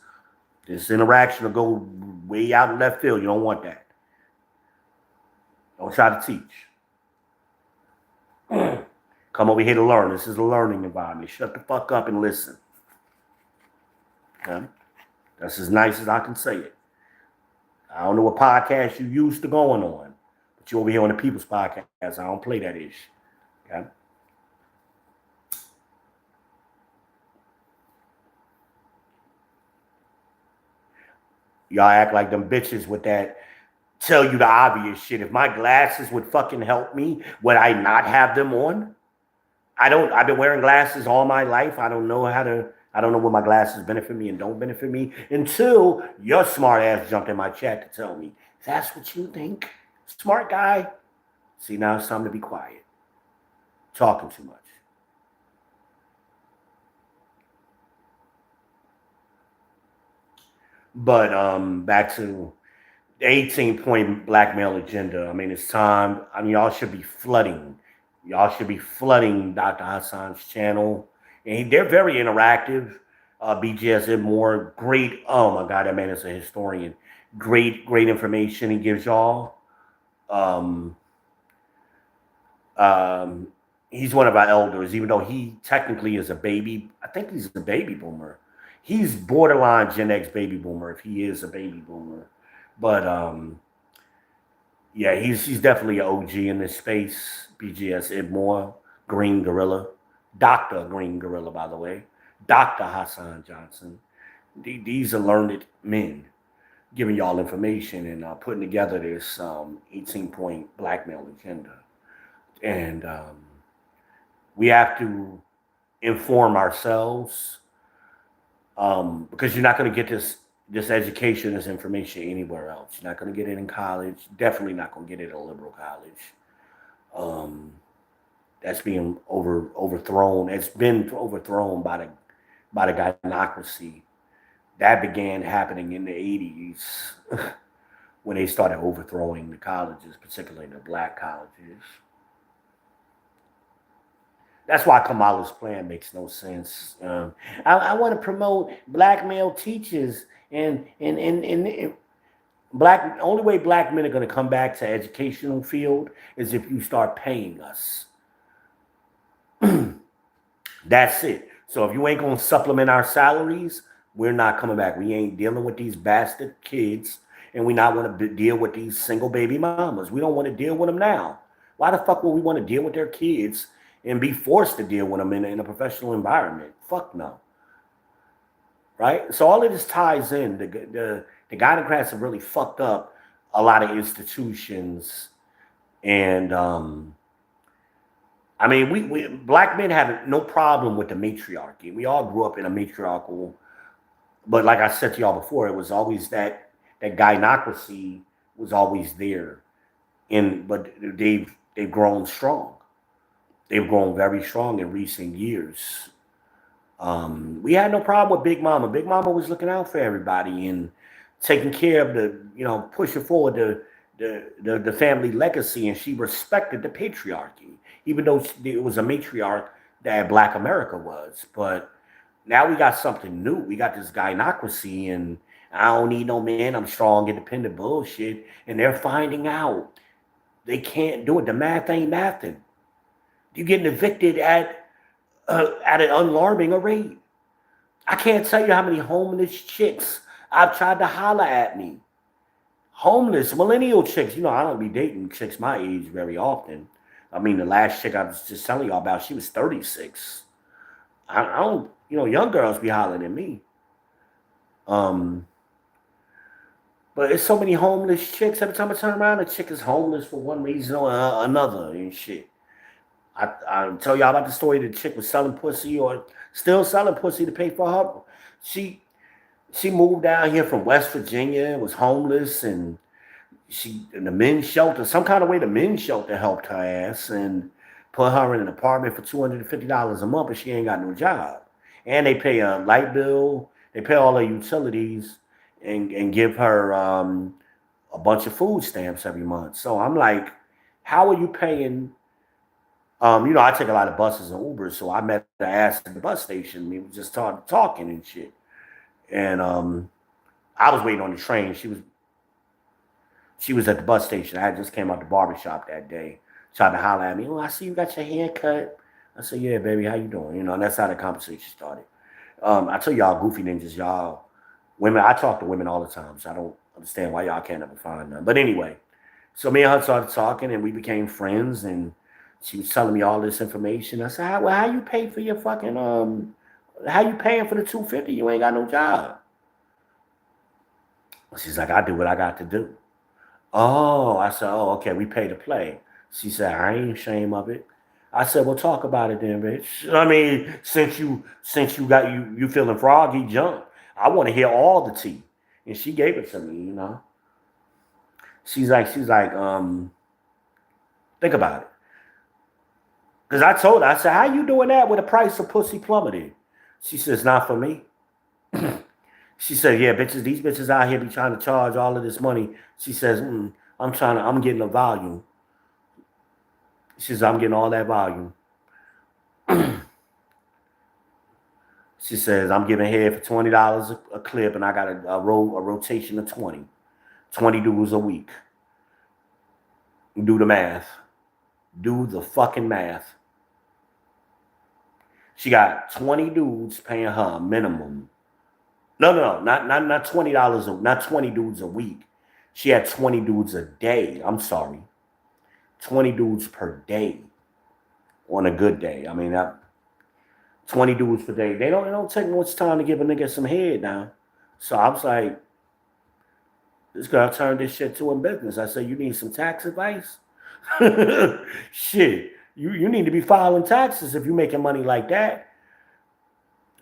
this interaction will go way out in left field. You don't want that. Don't try to teach. Come over here to learn. This is a learning environment. Shut the fuck up and listen. Okay? That's as nice as I can say it. I don't know what podcast you used to going on, but you over here on the People's Podcast. I don't play that ish. Okay? Y'all act like them bitches with that tell you the obvious shit. If my glasses would fucking help me, would I not have them on? I've been wearing glasses all my life. I don't know what my glasses benefit me and don't benefit me until your smart ass jumped in my chat to tell me. That's what you think? Smart guy. See, now it's time to be quiet. Talking too much. But back to the 18-point black male agenda. I mean, it's time. I mean, y'all should be flooding Dr. Hassan's channel. And they're very interactive. BGS and more great. Oh my God, that man is a historian. Great information he gives y'all. Um, he's one of our elders, even though he technically is a baby. I think he's a baby boomer. He's borderline Gen X baby boomer if he is a baby boomer. But yeah, he's definitely an OG in this space. BGS Idmore, Green Gorilla, Dr. Green Gorilla, by the way, Dr. Hassan Johnson. These are learned men giving y'all information and putting together this 18-point blackmail agenda. And we have to inform ourselves because you're not going to get this education, this information anywhere else. You're not going to get it in college. Definitely not going to get it at a liberal college. That's being overthrown. It's been overthrown by the gynocracy. That began happening in the 80s when they started overthrowing the colleges, particularly the black colleges. That's why Kamala's plan makes no sense. I want to promote black male teachers and black. Only way black men are going to come back to educational field is if you start paying us. That's it. So if you ain't going to supplement our salaries, we're not coming back. We ain't dealing with these bastard kids, and we not want to deal with these single baby mamas. We don't want to deal with them now. Why the fuck would we want to deal with their kids and be forced to deal with them in a professional environment? Fuck no. Right? So all of this ties in. The gynocrats have really fucked up a lot of institutions. And I mean, we black men have no problem with the matriarchy. We all grew up in a matriarchal, but like I said to y'all before, it was always that gynocracy was always there. But they've grown strong. They've grown very strong in recent years. We had no problem with Big Mama. Big Mama was looking out for everybody and taking care of pushing forward the family legacy, and she respected the patriarchy, even though it was a matriarch that Black America was. But now we got something new. We got this gynocracy, and I don't need no man. I'm strong, independent bullshit. And they're finding out they can't do it. The math ain't mathing. You're getting evicted at an alarming rate. I can't tell you how many homeless chicks I've tried to holler at me. Homeless, millennial chicks. You know, I don't be dating chicks my age very often. I mean, the last chick I was just telling y'all about, she was 36. I don't, young girls be hollering at me. Um, but it's so many homeless chicks. Every time I turn around, a chick is homeless for one reason or another and shit. I tell y'all about the story. The chick was selling pussy or still selling pussy to pay for her. She she moved down here from West Virginia, was homeless, and she in the men's shelter. Some kind of way the men's shelter helped her ass and put her in an apartment for $250 a month, but she ain't got no job. And they pay a light bill, they pay all her utilities, and give her a bunch of food stamps every month. So I'm like, how are you paying? I take a lot of buses and Ubers, so I met the ass at the bus station. We just started talking and shit. And I was waiting on the train. She was at the bus station. I just came out the barbershop that day. Tried to holler at me. Oh, I see you got your hair cut. I said, yeah, baby, how you doing? And that's how the conversation started. I tell y'all, goofy ninjas, y'all, women, I talk to women all the time, so I don't understand why y'all can't ever find none. But anyway, so me and her started talking, and we became friends, and she was telling me all this information. I said, well, how you pay for your fucking, how you paying for the 250? You ain't got no job. She's like, I do what I got to do. Oh, I said, oh, okay, we pay to play. She said, I ain't ashamed of it. I said, well, talk about it then, bitch. I mean, since you got you feeling froggy, jump. I want to hear all the tea. And she gave it to me. She's like, think about it. Because I told her, I said, how you doing that with the price of pussy plummeted? She says, not for me. She said, yeah, bitches, these bitches out here be trying to charge all of this money. She says, I'm getting a volume. She says, I'm getting all that volume. She says, I'm giving head for $20 a clip, and I got a rotation of 20. 20 dudes a week. Do the math. Do the fucking math. She got 20 dudes paying her a minimum. No, not $20, not 20 dudes a week. She had 20 dudes a day. I'm sorry. 20 dudes per day on a good day. I mean, 20 dudes per day. They don't take much time to give a nigga some head now. So I was like, this girl turned this shit to a business. I said, you need some tax advice? Shit. You need to be filing taxes if you're making money like that.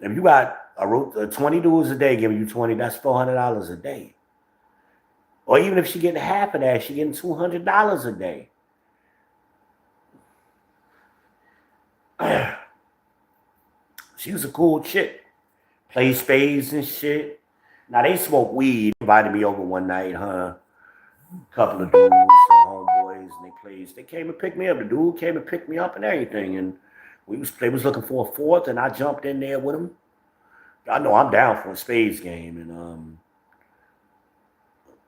If you got 20 dudes a day giving you 20, that's $400 a day. Or even if she getting half of that, she getting $200 a day. She was a cool chick. Played spades and shit. Now they smoke weed. Invited me over one night, huh? A couple of dudes, some homeboys, and they came and picked me up. The dude came and picked me up and everything. And they was looking for a fourth, and I jumped in there with them. I know I'm down for a spades game. And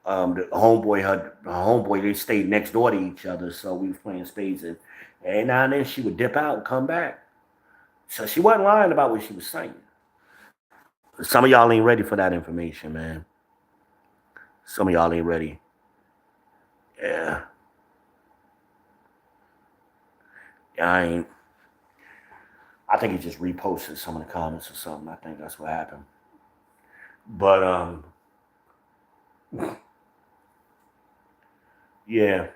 the homeboy, they stayed next door to each other, so we was playing spades. And every now and then she would dip out and come back. So she wasn't lying about what she was saying. Some of y'all ain't ready for that information, man. Some of y'all ain't ready. Yeah. Yeah, I ain't. I think he just reposted some of the comments or something. I think that's what happened. But yeah.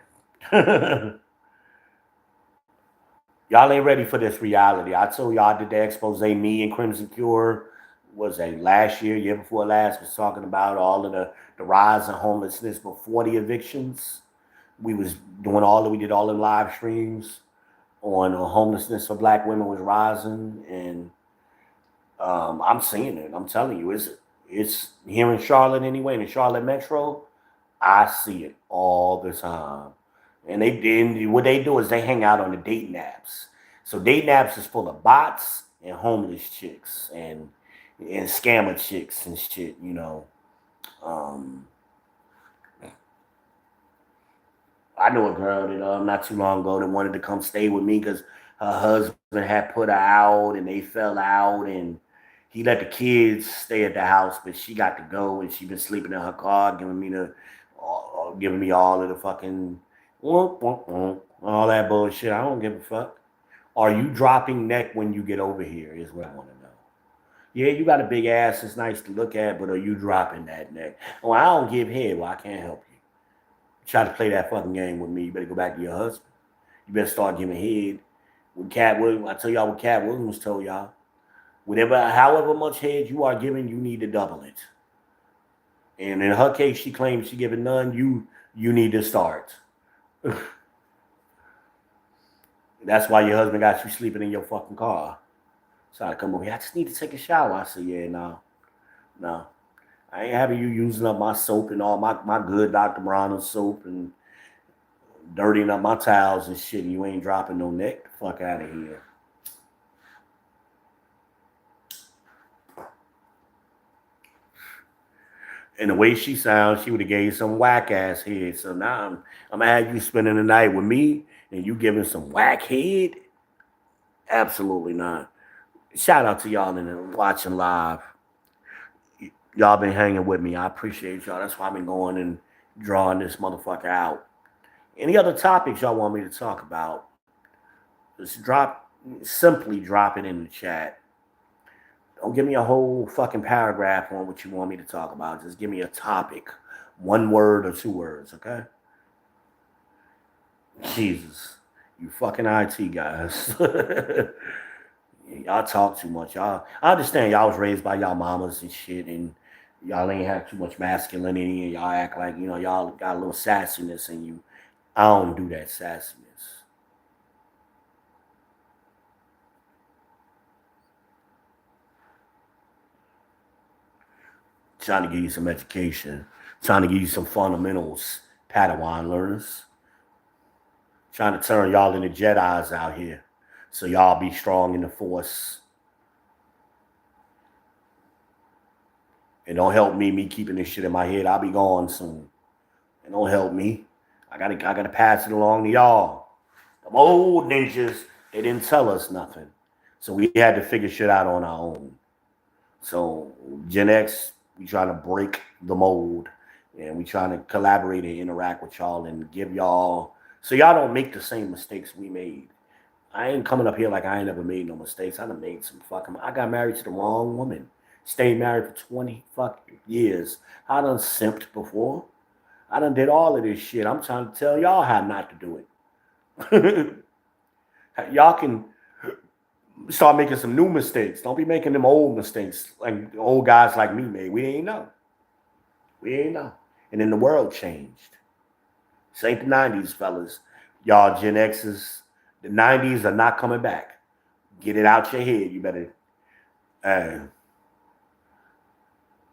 Y'all ain't ready for this reality. I told y'all I did the expose. Me and Crimson Cure was last year before last, was talking about all of the rise in homelessness before the evictions. We did all the live streams on homelessness for black women was rising, and I'm seeing it. I'm telling you, it's here in Charlotte anyway, in the Charlotte Metro. I see it all the time. And what they do is they hang out on the dating apps. So dating apps is full of bots and homeless chicks and scammer chicks and shit. I know a girl that not too long ago that wanted to come stay with me because her husband had put her out and they fell out, and he let the kids stay at the house, but she got to go and she been sleeping in her car, giving me all of the fucking all that bullshit. I don't give a fuck. Are you dropping neck when you get over here? Is what I want to know. Yeah, you got a big ass. It's nice to look at, but are you dropping that neck? Oh, I don't give head. Well, I can't help you. Try to play that fucking game with me. You better go back to your husband. You better start giving head. With Cat Williams, I tell y'all what Cat Williams told y'all. However much head you are giving, you need to double it. And in her case, she claims she giving none. You need to start. That's why your husband got you sleeping in your fucking car. So I come over here. I just need to take a shower. I said, yeah, no. I ain't having you using up my soap and all my good Dr. Bronner soap and dirtying up my towels and shit. And you ain't dropping no neck. The fuck out of here. And the way she sounds, she would have gave some whack ass head. So now I'm gonna have you spending the night with me and you giving some whack head. Absolutely not. Shout out to y'all in the watching live. Y'all been hanging with me. I appreciate y'all. That's why I've been going and drawing this motherfucker out. Any other topics y'all want me to talk about? Just simply drop it in the chat. Don't give me a whole fucking paragraph on what you want me to talk about. Just give me a topic. 1 word or 2 words, okay? Jesus. You fucking IT guys. Y'all talk too much. I understand y'all was raised by y'all mamas and shit, and y'all ain't have too much masculinity, and y'all act like, y'all got a little sassiness in you. I don't do that sassiness. Trying to give you some education. Trying to give you some fundamentals, Padawan learners. Trying to turn y'all into Jedis out here. So y'all be strong in the force. And don't help me keeping this shit in my head. I'll be gone soon. And don't help me. I gotta pass it along to y'all. Them old ninjas, they didn't tell us nothing. So we had to figure shit out on our own. So Gen X, we trying to break the mold. And we trying to collaborate and interact with y'all and give y'all, so y'all don't make the same mistakes we made. I ain't coming up here like I ain't never made no mistakes. I done made some fucking, I got married to the wrong woman. Stayed married for 20 fucking years. I done simped before. I done did all of this shit. I'm trying to tell y'all how not to do it. Y'all can start making some new mistakes. Don't be making them old mistakes like old guys like me made. We ain't know. And then the world changed. This ain't the 90s, fellas. Y'all Gen X's, the 90s are not coming back. Get it out your head. You better.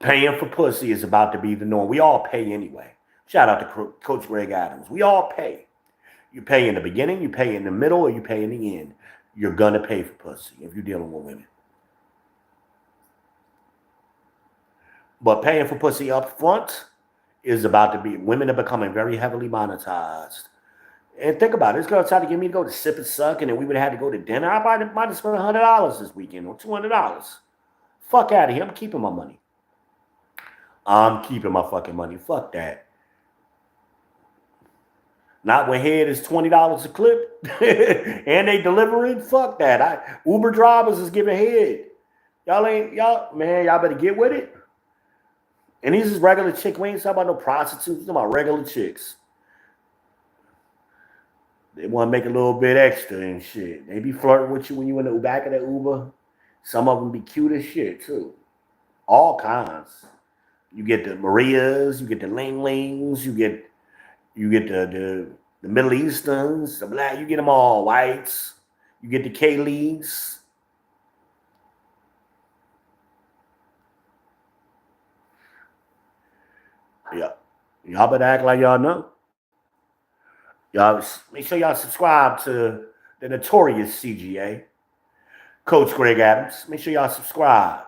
Paying for pussy is about to be the norm. We all pay anyway. Shout out to Coach Greg Adams. We all pay. You pay in the beginning, you pay in the middle, or you pay in the end. You're going to pay for pussy if you're dealing with women. But paying for pussy up front is about to be, women are becoming very heavily monetized. And think about it. This girl tried to get me to go to Sip and Suck, and then we would have had to go to dinner. I might have spent $100 this weekend or $200. Fuck out of here. I'm keeping my money. I'm keeping my fucking money. Fuck that. Not when head is $20 a clip and they delivering. Fuck that. Uber drivers is giving head. Y'all better get with it. And these is regular chicks. We ain't talking about no prostitutes. We're talking about regular chicks. They want to make a little bit extra and shit. They be flirting with you when you in the back of the Uber. Some of them be cute as shit too. All kinds. You get the Marias, you get the Ling Lings, you get the Middle Easterns, the black, you get them all, whites. You get the K-Leagues. Yeah. Y'all better act like y'all know. Y'all make sure y'all subscribe to the notorious CGA, Coach Greg Adams. Make sure y'all subscribe.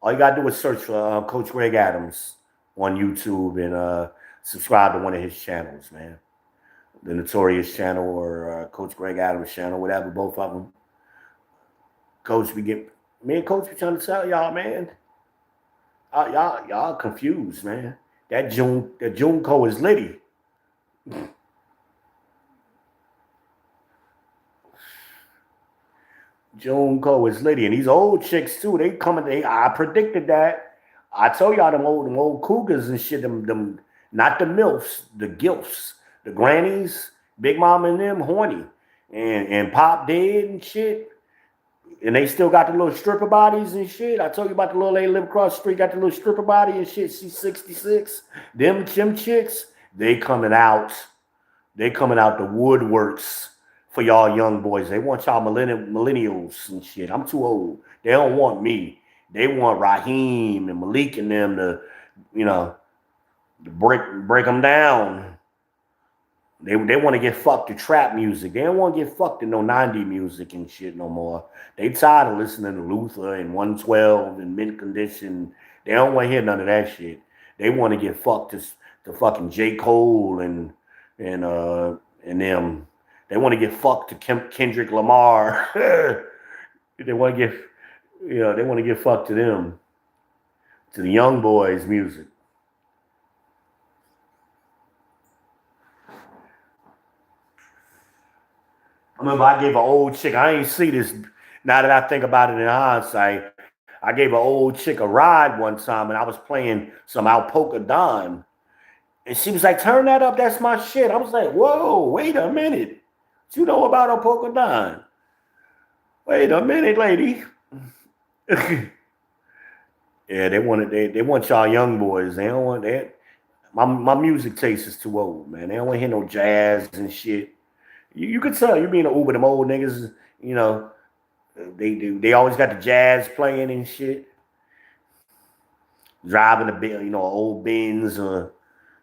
All you gotta do is search for Coach Greg Adams on YouTube and subscribe to one of his channels, man. The Notorious channel or Coach Greg Adams channel, whatever, both of them. Coach, me and Coach be trying to tell y'all, man. Y'all confused, man. That Junko is litty. Junko is litty, and these old chicks too. They coming. I predicted that. I told y'all them old cougars and shit. Them not the milfs, the gilfs, the grannies, Big Mama and them horny, and Pop dead and shit. And they still got the little stripper bodies and shit. I told you about the little lady live across the street, got the little stripper body and shit. She's 66. Them chicks, they coming out. They coming out the woodworks for y'all young boys. They want y'all millennials and shit. I'm too old. They don't want me. They want Raheem and Malik and them to, to break them down. They want to get fucked to trap music. They don't want to get fucked to no 90 music and shit no more. They tired of listening to Luther and 112 and Mint Condition. They don't want to hear none of that shit. They want to get fucked to fucking J. Cole and them. They want to get fucked to Kendrick Lamar. They want to get fucked to them, to the young boys' music. I remember I gave an old chick, I ain't see this now that I think about it in hindsight. I gave an old chick a ride one time and I was playing some Al Polka Don. And she was like, turn that up, that's my shit. I was like, whoa, wait a minute. What you know about Al Polka Don? Wait a minute, lady. Yeah, they want y'all young boys. They don't want that. My music taste is too old, man. They don't want to hear no jazz and shit. You could tell you being an Uber, them old niggas, they always got the jazz playing and shit. Driving a old Benz or,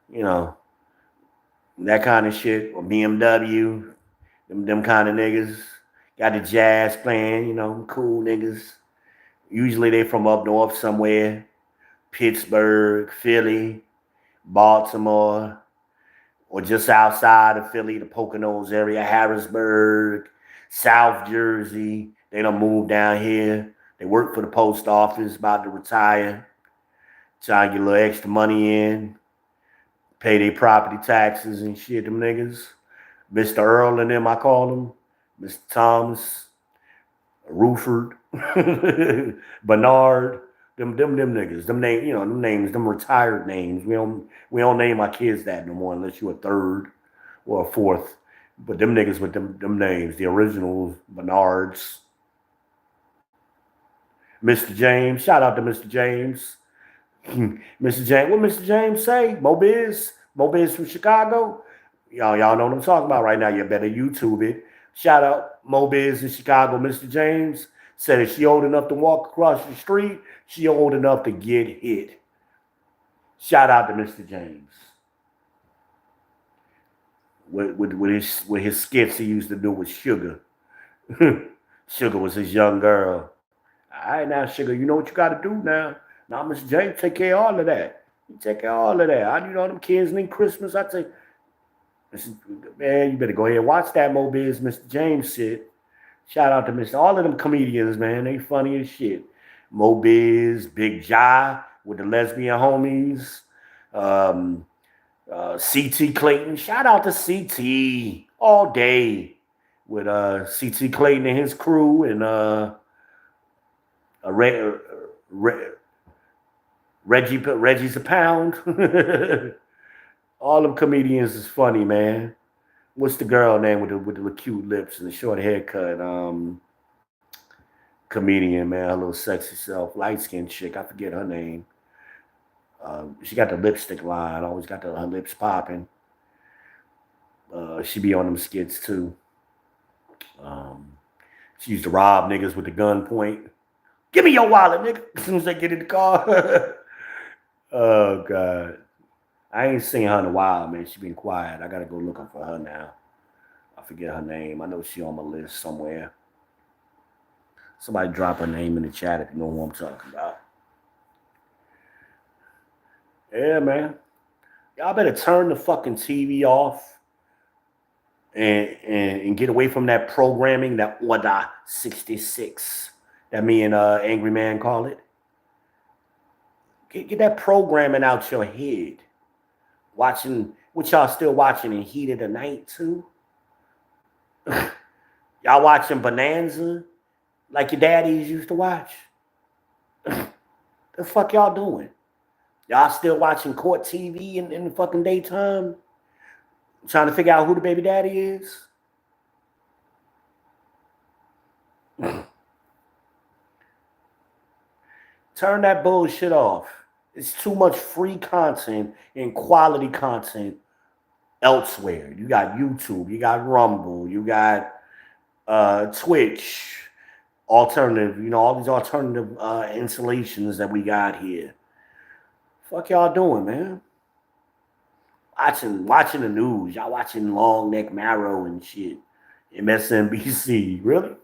that kind of shit, or BMW, them kind of niggas. Got the jazz playing, cool niggas. Usually they from up north somewhere, Pittsburgh, Philly, Baltimore, or just outside of Philly, the Poconos area, Harrisburg, South Jersey. They done moved down here. They work for the post office, about to retire, trying to get a little extra money in, pay their property taxes and shit, them niggas. Mr. Earl and them, I call them. Mr. Thomas, Ruford, Bernard. Them niggas, them names, them retired names. We don't name our kids that no more unless you're a third or a fourth. But them niggas with them names, the original Bernards. Mr. James, shout out to Mr. James. Mr. James, what Mr. James say? Mobiz from Chicago. Y'all know what I'm talking about right now. You better YouTube it. Shout out Mobiz in Chicago, Mr. James. Said if she old enough to walk across the street, she old enough to get hit. Shout out to Mr. James. With his skits he used to do with Sugar. Sugar was his young girl. All right, now, Sugar, you know what you got to do now. Now, Mr. James, take care of all of that. You take care of all of that. I them kids need Christmas. I say, man, you better go ahead and watch that Mobiz Mr. James shit. Shout out to all of them comedians, man. They funny as shit. Mobiz, Big Jai with the lesbian homies. CT Clayton. Shout out to CT all day with CT Clayton and his crew and Reggie's a pound. All them comedians is funny, man. What's the girl name with the cute lips and the short haircut? Comedian, man, her little sexy self, light skinned chick. I forget her name. She got the lipstick line. Always got her lips popping. She be on them skits too. She used to rob niggas with the gun point. Give me your wallet, nigga. As soon as they get in the car. Oh God. I ain't seen her in a while, man. She been quiet. I gotta go looking for her now. I forget her name. I know she on my list somewhere. Somebody drop her name in the chat if you know who I'm talking about. Yeah, man. Y'all better turn the fucking TV off and get away from that programming, that Order 66 that me and Angry Man call it. Get that programming out your head. Watching, what y'all still watching in Heat of the Night too? Y'all watching Bonanza like your daddies used to watch? The fuck y'all doing? Y'all still watching court TV in the fucking daytime? Trying to figure out who the baby daddy is? Turn that bullshit off. It's too much free content and quality content elsewhere. You got YouTube, you got Rumble, you got Twitch, alternative, all these alternative installations that we got here. Fuck y'all doing, man? Watching the news. Y'all watching Long Neck Marrow and shit. MSNBC. Really?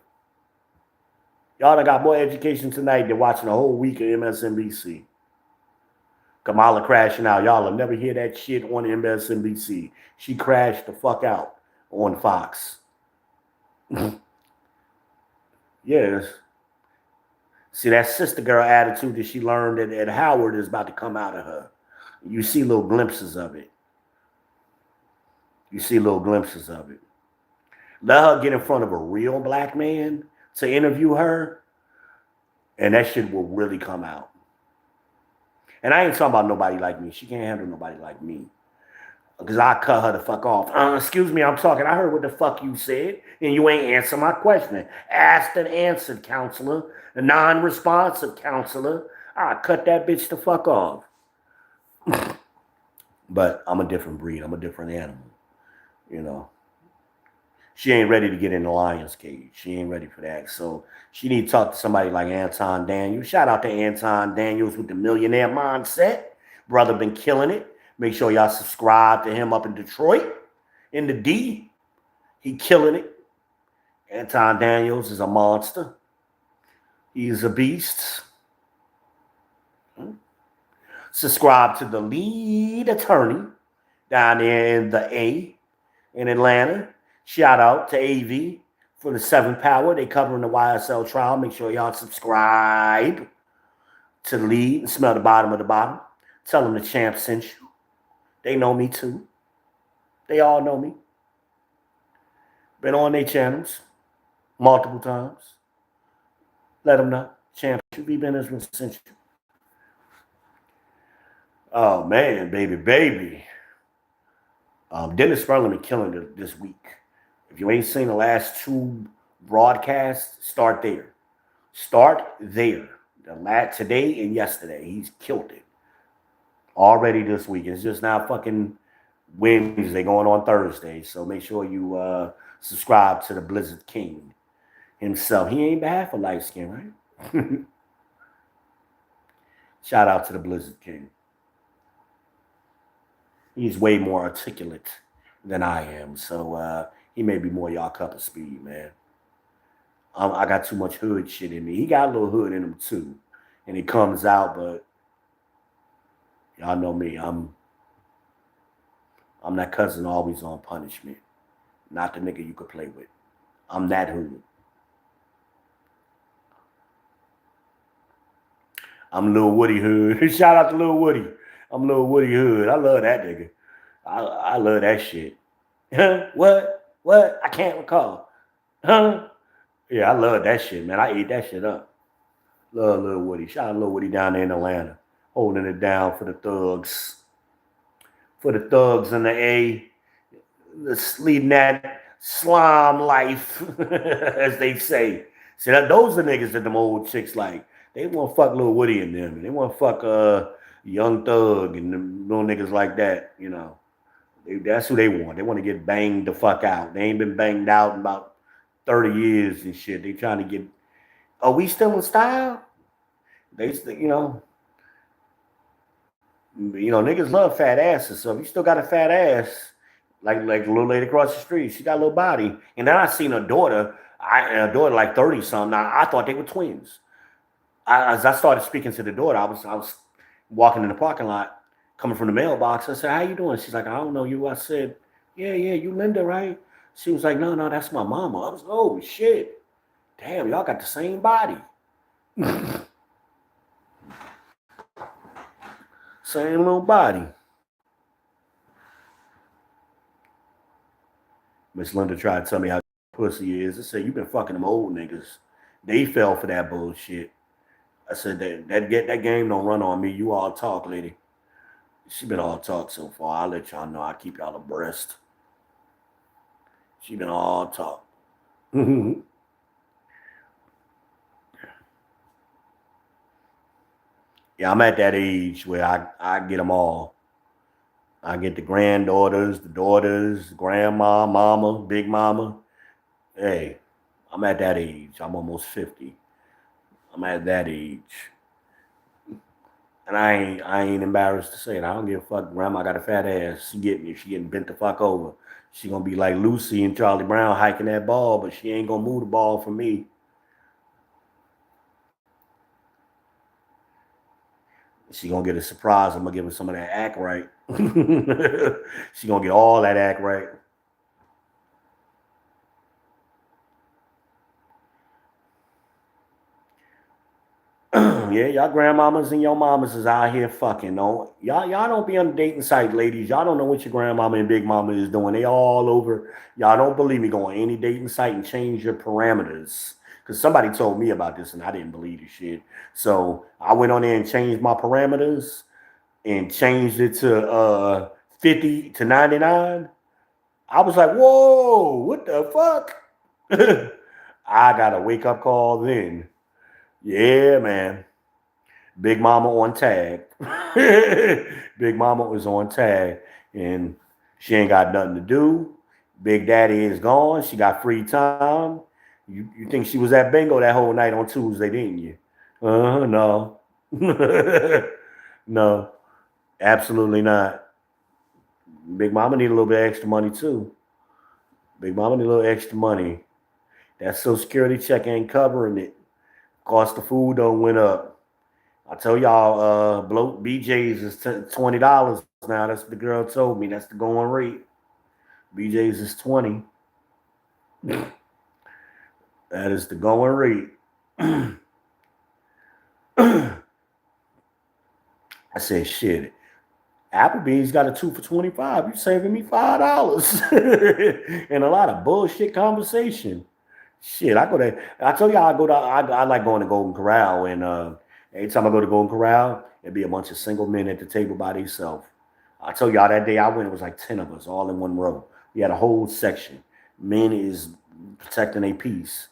Y'all done got more education tonight than watching a whole week of MSNBC. Kamala crashing out. Y'all will never hear that shit on MSNBC. She crashed the fuck out on Fox. Yes. See, that sister girl attitude that she learned at Howard is about to come out of her. You see little glimpses of it. You see little glimpses of it. Let her get in front of a real black man to interview her, and that shit will really come out. And I ain't talking about nobody like me. She can't handle nobody like me. Because I cut her the fuck off. Excuse me, I'm talking. I heard what the fuck you said, and you ain't answer my question. Asked and answered, counselor. A non-responsive counselor. I cut that bitch the fuck off. But I'm a different breed. I'm a different animal. She ain't ready to get in the lion's cage. She ain't ready for that. So she need to talk to somebody like Anton Daniels. Shout out to Anton Daniels with the millionaire mindset. Brother been killing it. Make sure y'all subscribe to him up in Detroit, in the D. He killing it. Anton Daniels is a monster. He's a beast. Subscribe to the lead attorney down there in the A in Atlanta. Shout out to AV for the 7th Power. They covering the YSL trial. Make sure y'all subscribe to the lead and smell the bottom of the bottle. Tell them the champ sent you. They know me too. They all know me. Been on their channels multiple times. Let them know. Champ, be business sent you. Oh man, baby. Dennis Ferlin killing it this week. If you ain't seen the last 2 broadcasts, start there. Start there. Today and yesterday, he's killed it. Already this week. It's just now fucking Wednesday going on Thursday. So make sure you subscribe to the Blizzard King himself. He ain't bad for light skin, right? Shout out to the Blizzard King. He's way more articulate than I am. So he may be more y'all cup of speed, man. I got too much hood shit in me. He got a little hood in him too. And it comes out, but y'all know me. I'm that cousin always on punishment. Not the nigga you could play with. I'm that hood. I'm Lil Woody hood. Shout out to Lil Woody. I'm Lil Woody hood. I love that nigga. I love that shit. What? I can't recall. Huh? Yeah, I love that shit, man. I ate that shit up. Love Lil Woody. Shout out to Lil Woody down there in Atlanta. Holding it down for the thugs. For the thugs in the A. Leading that slime life, as they say. See, those are the niggas that them old chicks like. They want to fuck Lil Woody and them. They want to fuck Young Thug and them little niggas like that, That's who they want. They want to get banged the fuck out. They ain't been banged out in about 30 years and shit. They trying to get, are we still in style? They, niggas love fat asses. So if you still got a fat ass, like a little lady across the street, she got a little body. And then I seen her daughter, like 30 something. Now I thought they were twins. As I started speaking to the daughter, I was walking in the parking lot, coming from the mailbox. I said, "How you doing?" She's like, "I don't know you." I said, "Yeah, you Linda, right?" She was like, "No, that's my mama." I was like, "Oh shit, damn, y'all got the same body." Same little body. Miss Linda tried to tell me how pussy is. I said, "You been fucking them old niggas. They fell for that bullshit." I said, that game don't run on me. You all talk, lady." She been all talk so far. I'll let y'all know. I keep y'all abreast. She been all talk. Yeah, I'm at that age where I get them all. I get the granddaughters, the daughters, grandma, mama, big mama. Hey, I'm at that age. I'm almost 50. I'm at that age. And I ain't embarrassed to say it. I don't give a fuck. Grandma got a fat ass. She get me. She getting bent the fuck over. She gonna be like Lucy and Charlie Brown hiking that ball, but she ain't gonna move the ball for me. She gonna get a surprise. I'm gonna give her some of that act right. She gonna get all that act right. Yeah, y'all grandmamas and your mamas is out here fucking. No, y'all don't be on the dating site, ladies. Y'all don't know what your grandmama and big mama is doing. They all over. Y'all don't believe me. Go on any dating site and change your parameters. Because somebody told me about this and I didn't believe the shit. So I went on there and changed my parameters and changed it to 50 to 99. I was like, whoa, what the fuck? I got a wake up call then. Yeah, man. Big Mama on tag. Big Mama was on tag, and she ain't got nothing to do. Big Daddy is gone. She got free time. You think she was at bingo that whole night on Tuesday, didn't you? No. No, absolutely not. Big Mama need a little bit of extra money too. Big Mama need a little extra money. That Social Security check ain't covering it. Cost of food don't went up. I tell y'all, bloat BJ's is $20 now. That's what the girl told me. That's the going rate. BJ's is 20. That is the going rate. I said, shit. Applebee's got a 2 for 25. You saving me $5. And a lot of bullshit conversation. Shit, I go there. I tell y'all, I like going to Golden Corral, and every time I go to Golden Corral, it'd be a bunch of single men at the table by themselves. I tell y'all that day I went, it was like 10 of us all in one row. We had a whole section. Men is protecting a piece.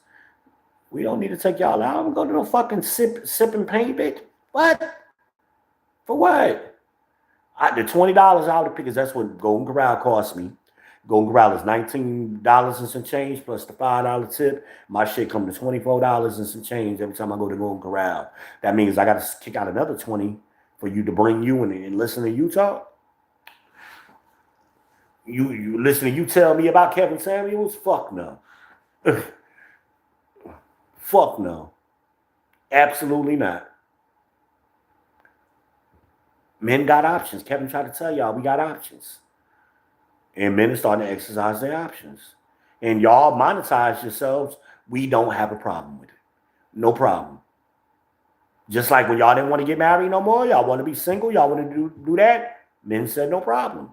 We don't need to take y'all out. I'm going to no fucking sip and paint, bitch. What? For what? The $20 out of because that's what Golden Corral cost me. Golden Corral is $19 and some change plus the $5 tip. My shit come to $24 and some change every time I go to Golden Corral. That means I got to kick out another 20 for you to bring you in and listen to you talk. You listen to you tell me about Kevin Samuels? Fuck no. Fuck no. Absolutely not. Men got options. Kevin tried to tell y'all we got options. And men are starting to exercise their options. And y'all monetize yourselves. We don't have a problem with it. No problem. Just like when y'all didn't want to get married no more, y'all want to be single, y'all want to do that, men said no problem.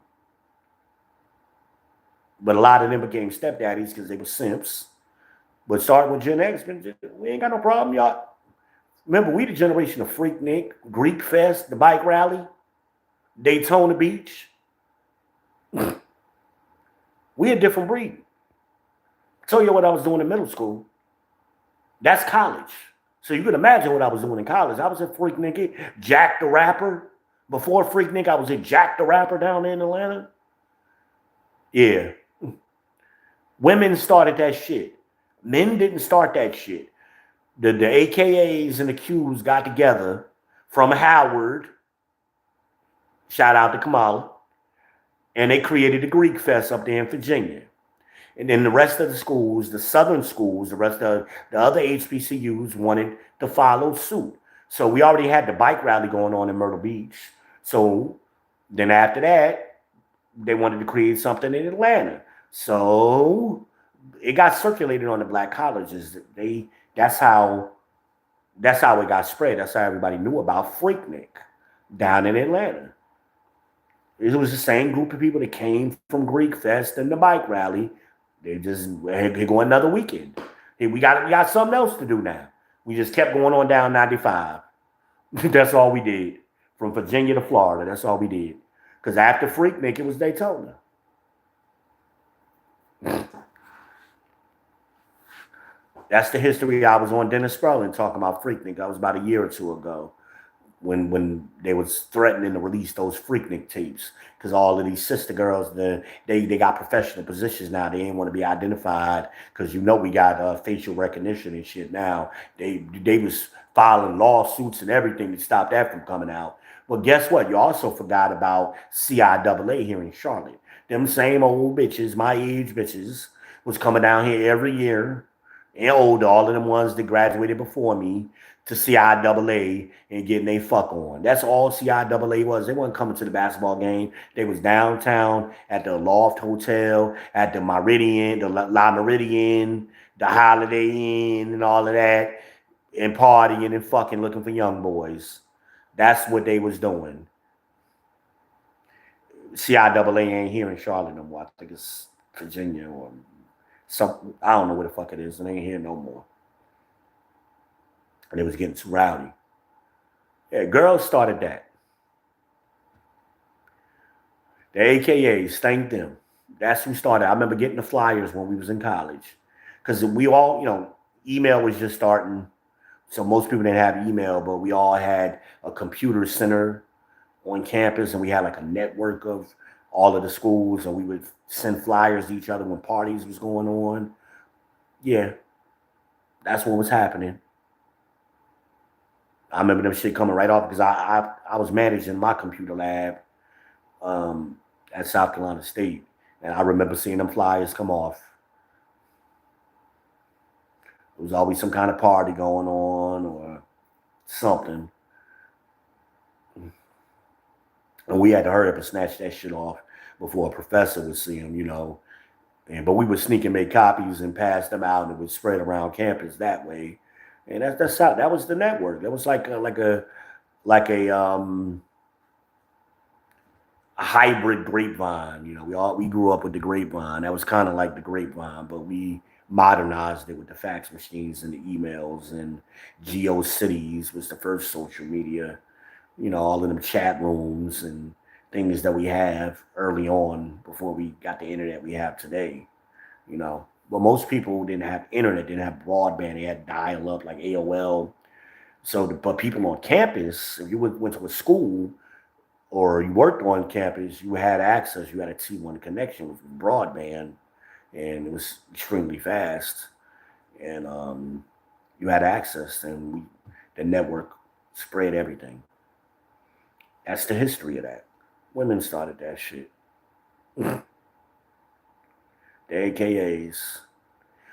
But a lot of them became stepdaddies because they were simps. But starting with Gen X, we ain't got no problem, y'all. Remember, we the generation of Freaknik, Greek Fest, the bike rally, Daytona Beach. We a different breed. I tell you what I was doing in middle school. That's college. So you can imagine what I was doing in college. I was at Freaknik, Jack the Rapper. Before Freaknik, I was at Jack the Rapper down there in Atlanta. Yeah. Women started that shit. Men didn't start that shit. The AKAs and the Qs got together from Howard. Shout out to Kamala. And they created the Greek Fest up there in Virginia. And then the rest of the schools, the southern schools, the rest of the other HBCUs wanted to follow suit. So we already had the bike rally going on in Myrtle Beach. So Then after that, they wanted to create something in Atlanta. So it got circulated on the black colleges. That's how that's how it got spread. That's how everybody knew about Freaknik down in Atlanta. It was the same group of people that came from Greek Fest and the bike rally. They just here go another weekend. Hey, we got something else to do now. We just kept going on down 95. That's all we did. From Virginia to Florida. That's all we did. Because after Freaknik, it was Daytona. That's the history. I was on Dennis Sperling talking about Freaknik. That was about a year or two ago. When they was threatening to release those Freaknik tapes because all of these sister girls, they got professional positions now. They ain't want to be identified because we got facial recognition and shit now. They was filing lawsuits and everything to stop that from coming out. But guess what? You also forgot about CIAA here in Charlotte. Them same old bitches, my age bitches, was coming down here every year and older, all of them ones that graduated before me, to CIAA and getting they fuck on. That's all CIAA was. They wasn't coming to the basketball game. They was downtown at the Loft Hotel, at the Meridian, the La Meridian, the Holiday Inn, and all of that, and partying and fucking looking for young boys. That's what they was doing. CIAA ain't here in Charlotte no more. I think it's Virginia or some. I don't know where the fuck it is. It ain't here no more. And it was getting too rowdy. Yeah, girls started that. The AKAs, thank them. That's who started. I remember getting the flyers when we was in college. Because we all, email was just starting. So most people didn't have email, but we all had a computer center on campus, and we had like a network of all of the schools, and we would send flyers to each other when parties was going on. Yeah, that's what was happening. I remember them shit coming right off because I was managing my computer lab um, at South Carolina State, and I remember seeing them flyers come off. There was always some kind of party going on or something, and we had to hurry up and snatch that shit off before a professor would see them. But we would sneak and make copies and pass them out, and it would spread around campus that way. And that's how that was the network. That was like a hybrid grapevine. We grew up with the grapevine. That was kind of like the grapevine, but we modernized it with the fax machines and the emails, and GeoCities was the first social media. All of them chat rooms and things that we have early on before we got the internet we have today. But most people didn't have internet, didn't have broadband. They had dial up like AOL. But people on campus, if you went to a school or you worked on campus, you had access. You had a T1 connection with broadband, and it was extremely fast. And you had access, and the network spread everything. That's the history of that. Women started that shit. The AKAs.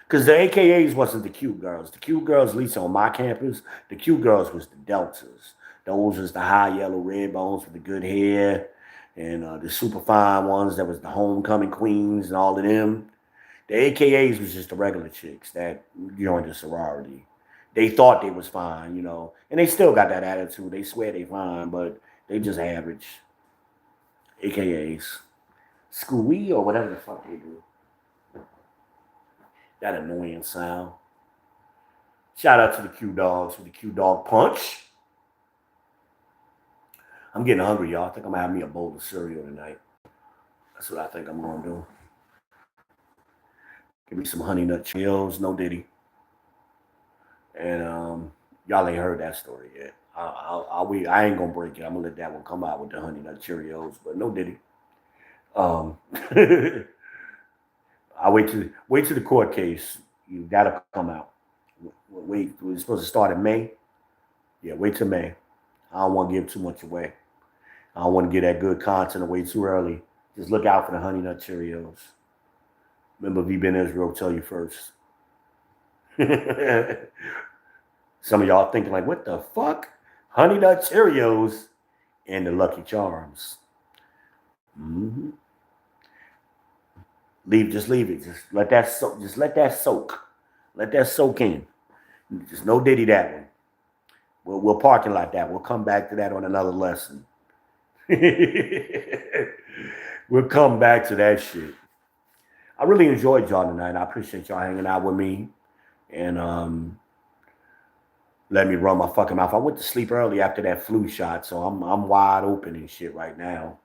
Because the AKAs wasn't the cute girls. The cute girls, at least on my campus, the cute girls was the Deltas. Those was the high yellow red bones with the good hair, and the super fine ones that was the homecoming queens and all of them. The AKAs was just the regular chicks that joined the sorority. They thought they was fine, and they still got that attitude. They swear they fine, but they just average. AKAs. Scooey or whatever the fuck they do. That annoying sound. Shout out to the Q Dogs with the Q Dog Punch. I'm getting hungry, y'all. I think I'm gonna have me a bowl of cereal tonight. That's what I think I'm gonna do. Give me some honey nut Cheerios, no Diddy. And y'all ain't heard that story yet. I ain't gonna break it. I'm gonna let that one come out with the honey nut Cheerios, but no Diddy. I wait till the court case. You gotta come out. Wait, we're supposed to start in May. Yeah, wait till May. I don't want to give too much away. I don't want to get that good content away too early. Just look out for the Honey Nut Cheerios. Remember, V Ben Israel tell you first. Some of y'all thinking like, what the fuck? Honey Nut Cheerios and the Lucky Charms. Mm-hmm. Just leave it. Just let that soak. Just let that soak. Let that soak in. Just no diddy that one. We'll parking lot that. We'll come back to that on another lesson. We'll come back to that shit. I really enjoyed y'all tonight. I appreciate y'all hanging out with me and let me run my fucking mouth. I went to sleep early after that flu shot, so I'm wide open and shit right now.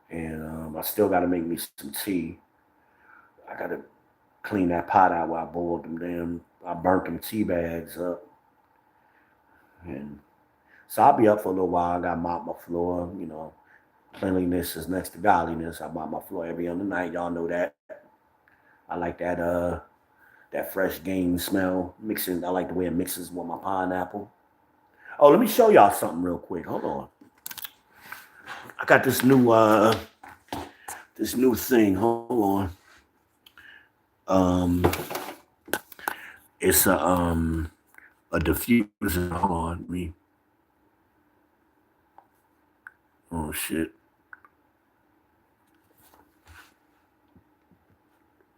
And I still got to make me some tea. I got to clean that pot out while I boiled them damn. I burnt them tea bags up. And so I'll be up for a little while. I got to mop my floor. You know, cleanliness is next to godliness. I mop my floor every other night. Y'all know that. I like that fresh game smell. Mixing. I like the way it mixes with my pineapple. Oh, let me show y'all something real quick. Hold on. I got this new thing. Hold on. It's a diffuser. Hold on, me. Oh shit.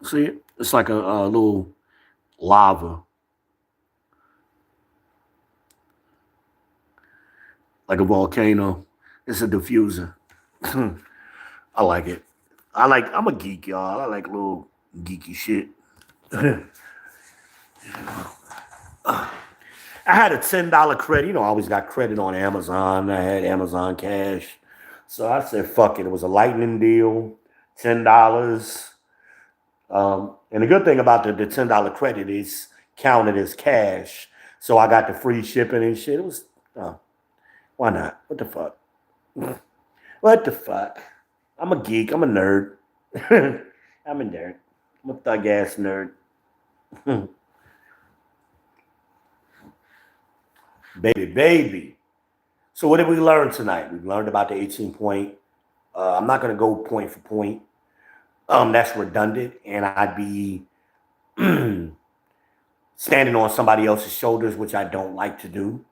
See it? It's like a little lava, like a volcano. It's a diffuser. I like it. I'm a geek, y'all. I like little geeky shit. I had a $10 credit. You know, I always got credit on Amazon. I had Amazon Cash. So I said, fuck it. It was a lightning deal, $10. And the good thing about the $10 credit is counted as cash. So I got the free shipping and shit. It was, why not? What the fuck? What the fuck? I'm a geek. I'm a nerd. I'm a nerd. I'm a thug ass nerd. Baby. So what did we learn tonight? We learned about the 18 point. I'm not going to go point for point. That's redundant, and I'd be standing on somebody else's shoulders, which I don't like to do.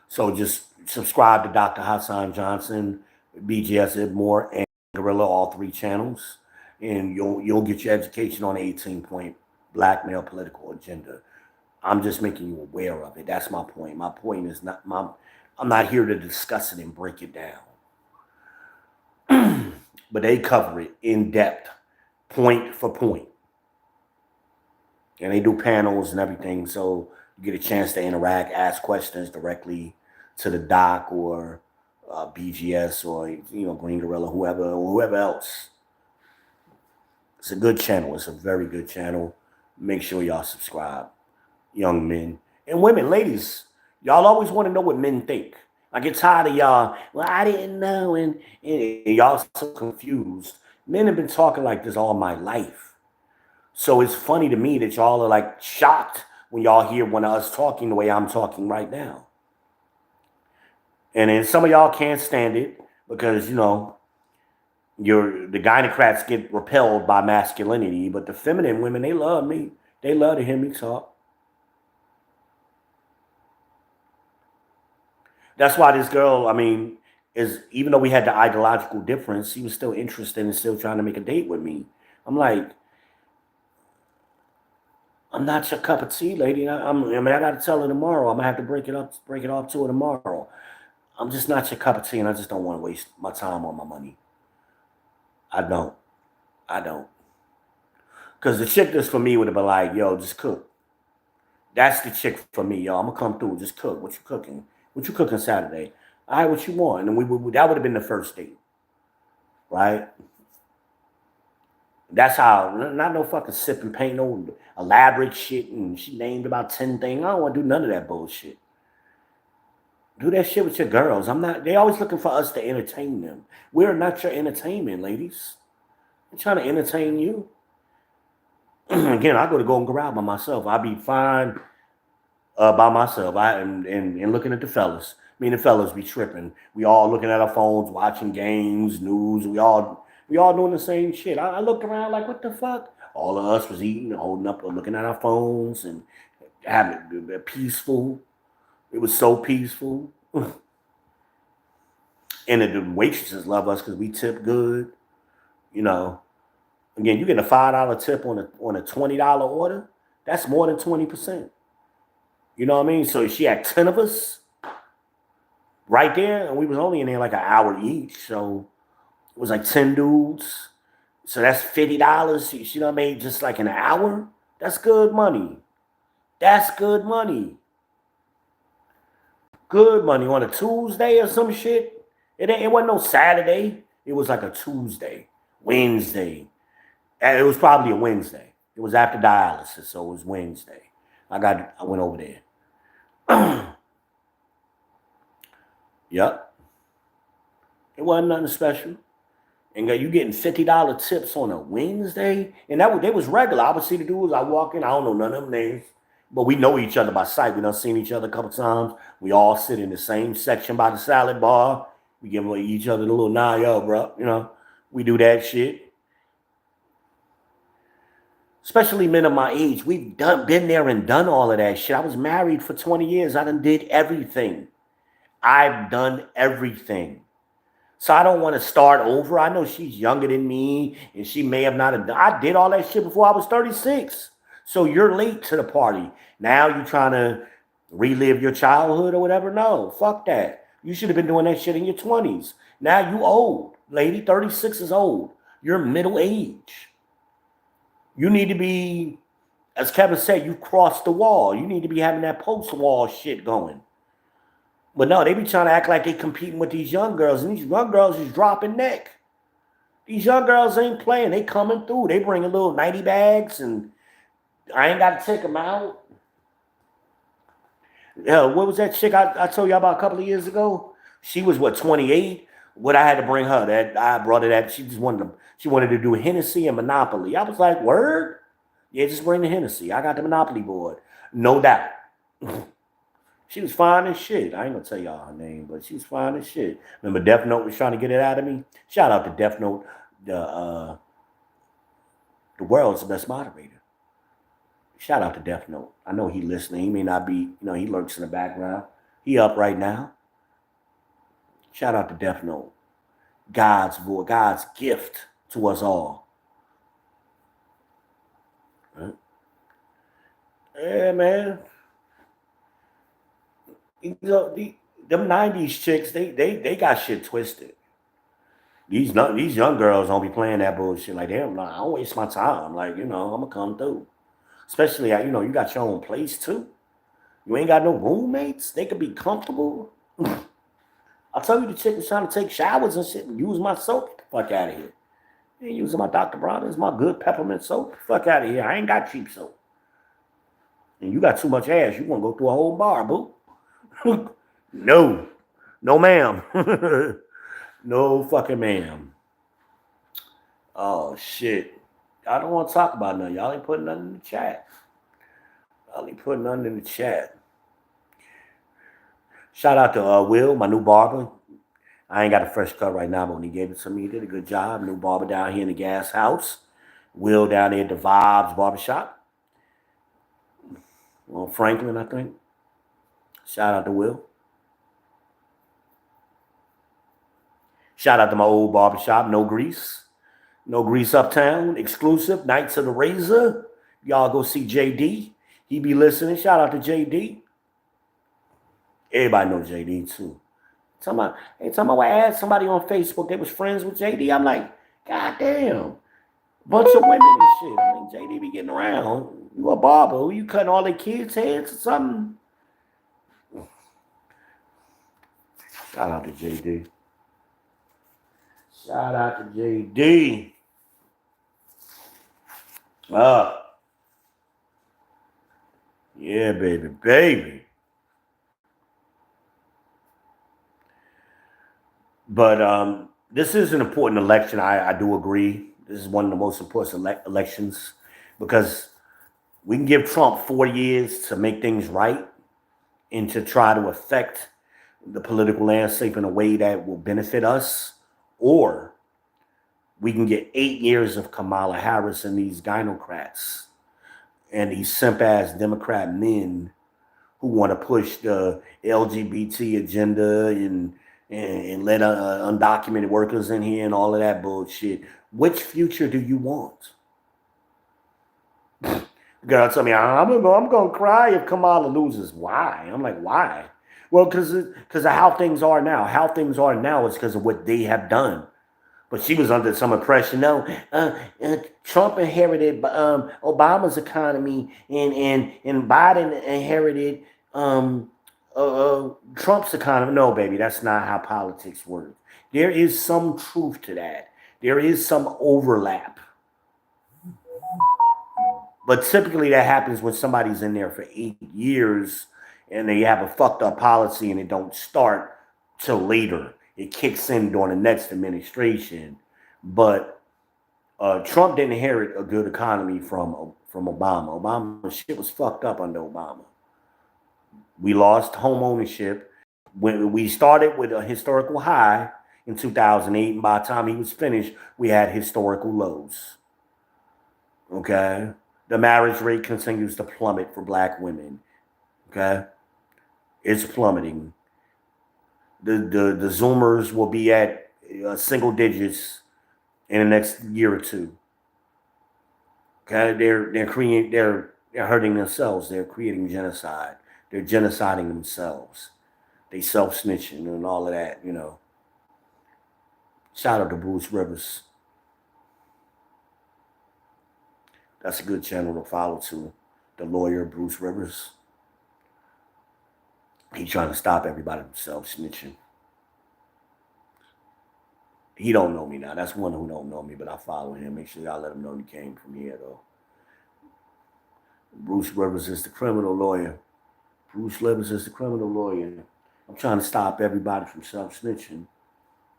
So just subscribe to Dr. Hassan Johnson, BGS Ibmore, and Gorilla, all three channels, and you'll get your education on the 18 point black male political agenda. I'm just making you aware of it. That's my point. My point is not my. I'm not here to discuss it and break it down. But they cover it in depth, point for point. And they do panels and everything, so you get a chance to interact, ask questions directly to the doc or BGS or Green Gorilla, whoever else. It's a good channel. It's a very good channel. Make sure y'all subscribe, young men and women, ladies. Y'all always want to know what men think. I get tired of y'all. Well, I didn't know, and y'all so confused. Men have been talking like this all my life. So it's funny to me that y'all are like shocked when y'all hear one of us talking the way I'm talking right now. And then some of y'all can't stand it because, the gynocrats get repelled by masculinity, but the feminine women, they love me. They love to hear me talk. That's why this girl, even though we had the ideological difference, she was still interested and still trying to make a date with me. I'm like, I'm not your cup of tea, lady. I got to tell her tomorrow. I'm gonna have to break it off to her tomorrow. I'm just not your cup of tea, and I just don't want to waste my time or my money. I don't. Because the chick that's for me would have been like, yo, just cook. That's the chick for me, yo. I'm gonna come through, just cook. What you cooking? What you cooking Saturday? All right, what you want? And that would have been the first date, right? That's how, not no fucking sip and paint, no elaborate shit. And she named about 10 things. I don't want to do none of that bullshit. Do that shit with your girls. They always looking for us to entertain them. We're not your entertainment, ladies. I'm trying to entertain you. Again, I go to Golden Corral by myself. I'll be fine by myself. And looking at the fellas. Me and the fellas be tripping. We all looking at our phones, watching games, news. We all doing the same shit. I looked around like, what the fuck? All of us was eating, holding up, looking at our phones, and having it peaceful. It was so peaceful. And the waitresses love us because we tip good. You know, again, you get a $5 tip on a $20 order. That's more than 20%. You know what I mean? So she had 10 of us right there, and we was only in there like an hour each. So it was like 10 dudes. So that's $50. You know what I mean? Just like an hour. That's good money. That's good money. Good money on a Tuesday or some shit. It wasn't no Saturday. It was like a Tuesday, Wednesday. And it was probably a Wednesday. It was after dialysis, so it was Wednesday. I went over there. Yep. It wasn't nothing special. And you getting $50 tips on a Wednesday? And that was regular. I would see the dudes, I walk in, I don't know none of them names. But we know each other by sight. We done seen each other a couple times. We all sit in the same section by the salad bar. We give each other the little nah, yo, bro. You know, we do that shit. Especially men of my age. We've been there and done all of that shit. I was married for 20 years. I done did everything. I've done everything. So I don't want to start over. I know she's younger than me, and she may have not done. I did all that shit before I was 36. So you're late to the party. Now you trying to relive your childhood or whatever? No, fuck that. You should have been doing that shit in your 20s. Now you old, lady. 36 is old. You're middle age. You need to be, as Kevin said, you crossed the wall. You need to be having that post-wall shit going. But no, they be trying to act like they competing with these young girls, and these young girls is dropping neck. These young girls ain't playing. They coming through. They bringing little 90 bags, and I ain't got to take them out. Yeah, what was that chick I told you about a couple of years ago? She was, what, 28? What I had to bring her, that I brought her that. She wanted to do Hennessy and Monopoly. I was like, word? Yeah, just bring the Hennessy. I got the Monopoly board. No doubt. She was fine as shit. I ain't gonna tell y'all her name, but she was fine as shit. Remember Death Note was trying to get it out of me? Shout out to Death Note, the world's best moderator. Shout out to Death Note. I know he listening. He may not be, he lurks in the background. He up right now. Shout out to Death Note. God's voice, God's gift to us all. Right? Yeah, man. Them 90s chicks, they got shit twisted. These young girls don't be playing that bullshit. Like, damn, I don't waste my time. Like, I'm gonna come through. Especially, you got your own place too. You ain't got no roommates. They could be comfortable. I'll tell you, the chick was trying to take showers and shit and use my soap. Get the fuck out of here. You ain't using my Dr. Bronner's, my good peppermint soap. Fuck out of here. I ain't got cheap soap. And you got too much ass. You want to go through a whole bar, boo. No. No, ma'am. No fucking ma'am. Oh, shit. I don't want to talk about nothing. Y'all ain't putting nothing in the chat. Y'all ain't putting nothing in the chat. Shout out to Will, my new barber. I ain't got a fresh cut right now, but when he gave it to me, he did a good job. New barber down here in the gas house. Will down there at the Vibes Barbershop. On Franklin, I think. Shout out to Will. Shout out to my old barbershop, No Grease. No Grease Uptown, exclusive, Knights of the Razor. Y'all go see JD. He be listening. Shout out to JD. Everybody knows JD too. Time I asked somebody on Facebook that was friends with JD. I'm like, God damn. Bunch of women and shit. I mean, JD be getting around. You a barber. Who you cutting all the kids' heads or something? Shout out to JD. Shout out to JD. Yeah, baby. But this is an important election. I do agree. This is one of the most important elections because we can give Trump 4 years to make things right and to try to affect the political landscape in a way that will benefit us, or we can get 8 years of Kamala Harris and these gynocrats and these simp-ass Democrat men who want to push the LGBT agenda and and let undocumented workers in here and all of that bullshit. Which future do you want? Girl, tell me, I'm going to cry if Kamala loses. Why? I'm like, why? Well, because of how things are now. How things are now is because of what they have done. But she was under some impression. No, Trump inherited Obama's economy, and Biden inherited Trump's economy. No, baby, that's not how politics works. There is some truth to that. There is some overlap. But typically that happens when somebody's in there for 8 years and they have a fucked up policy and it don't start till later. It kicks in during the next administration. But Trump didn't inherit a good economy from Obama. Obama shit was fucked up under Obama. We lost home ownership. When we started with a historical high in 2008, and by the time he was finished, we had historical lows. Okay? The marriage rate continues to plummet for black women. Okay? It's plummeting. The Zoomers will be at single digits in the next year or two. Okay? They're hurting themselves. They're creating genocide. They're genociding themselves. They self-snitching and all of that, you know. Shout out to Bruce Rivers. That's a good channel to follow too. The lawyer, Bruce Rivers. He's trying to stop everybody from self-snitching. He don't know me now. That's one who don't know me, but I follow him. Make sure y'all let him know he came from here, though. Bruce Rivers is the criminal lawyer. Bruce Rivers is the criminal lawyer. I'm trying to stop everybody from self-snitching.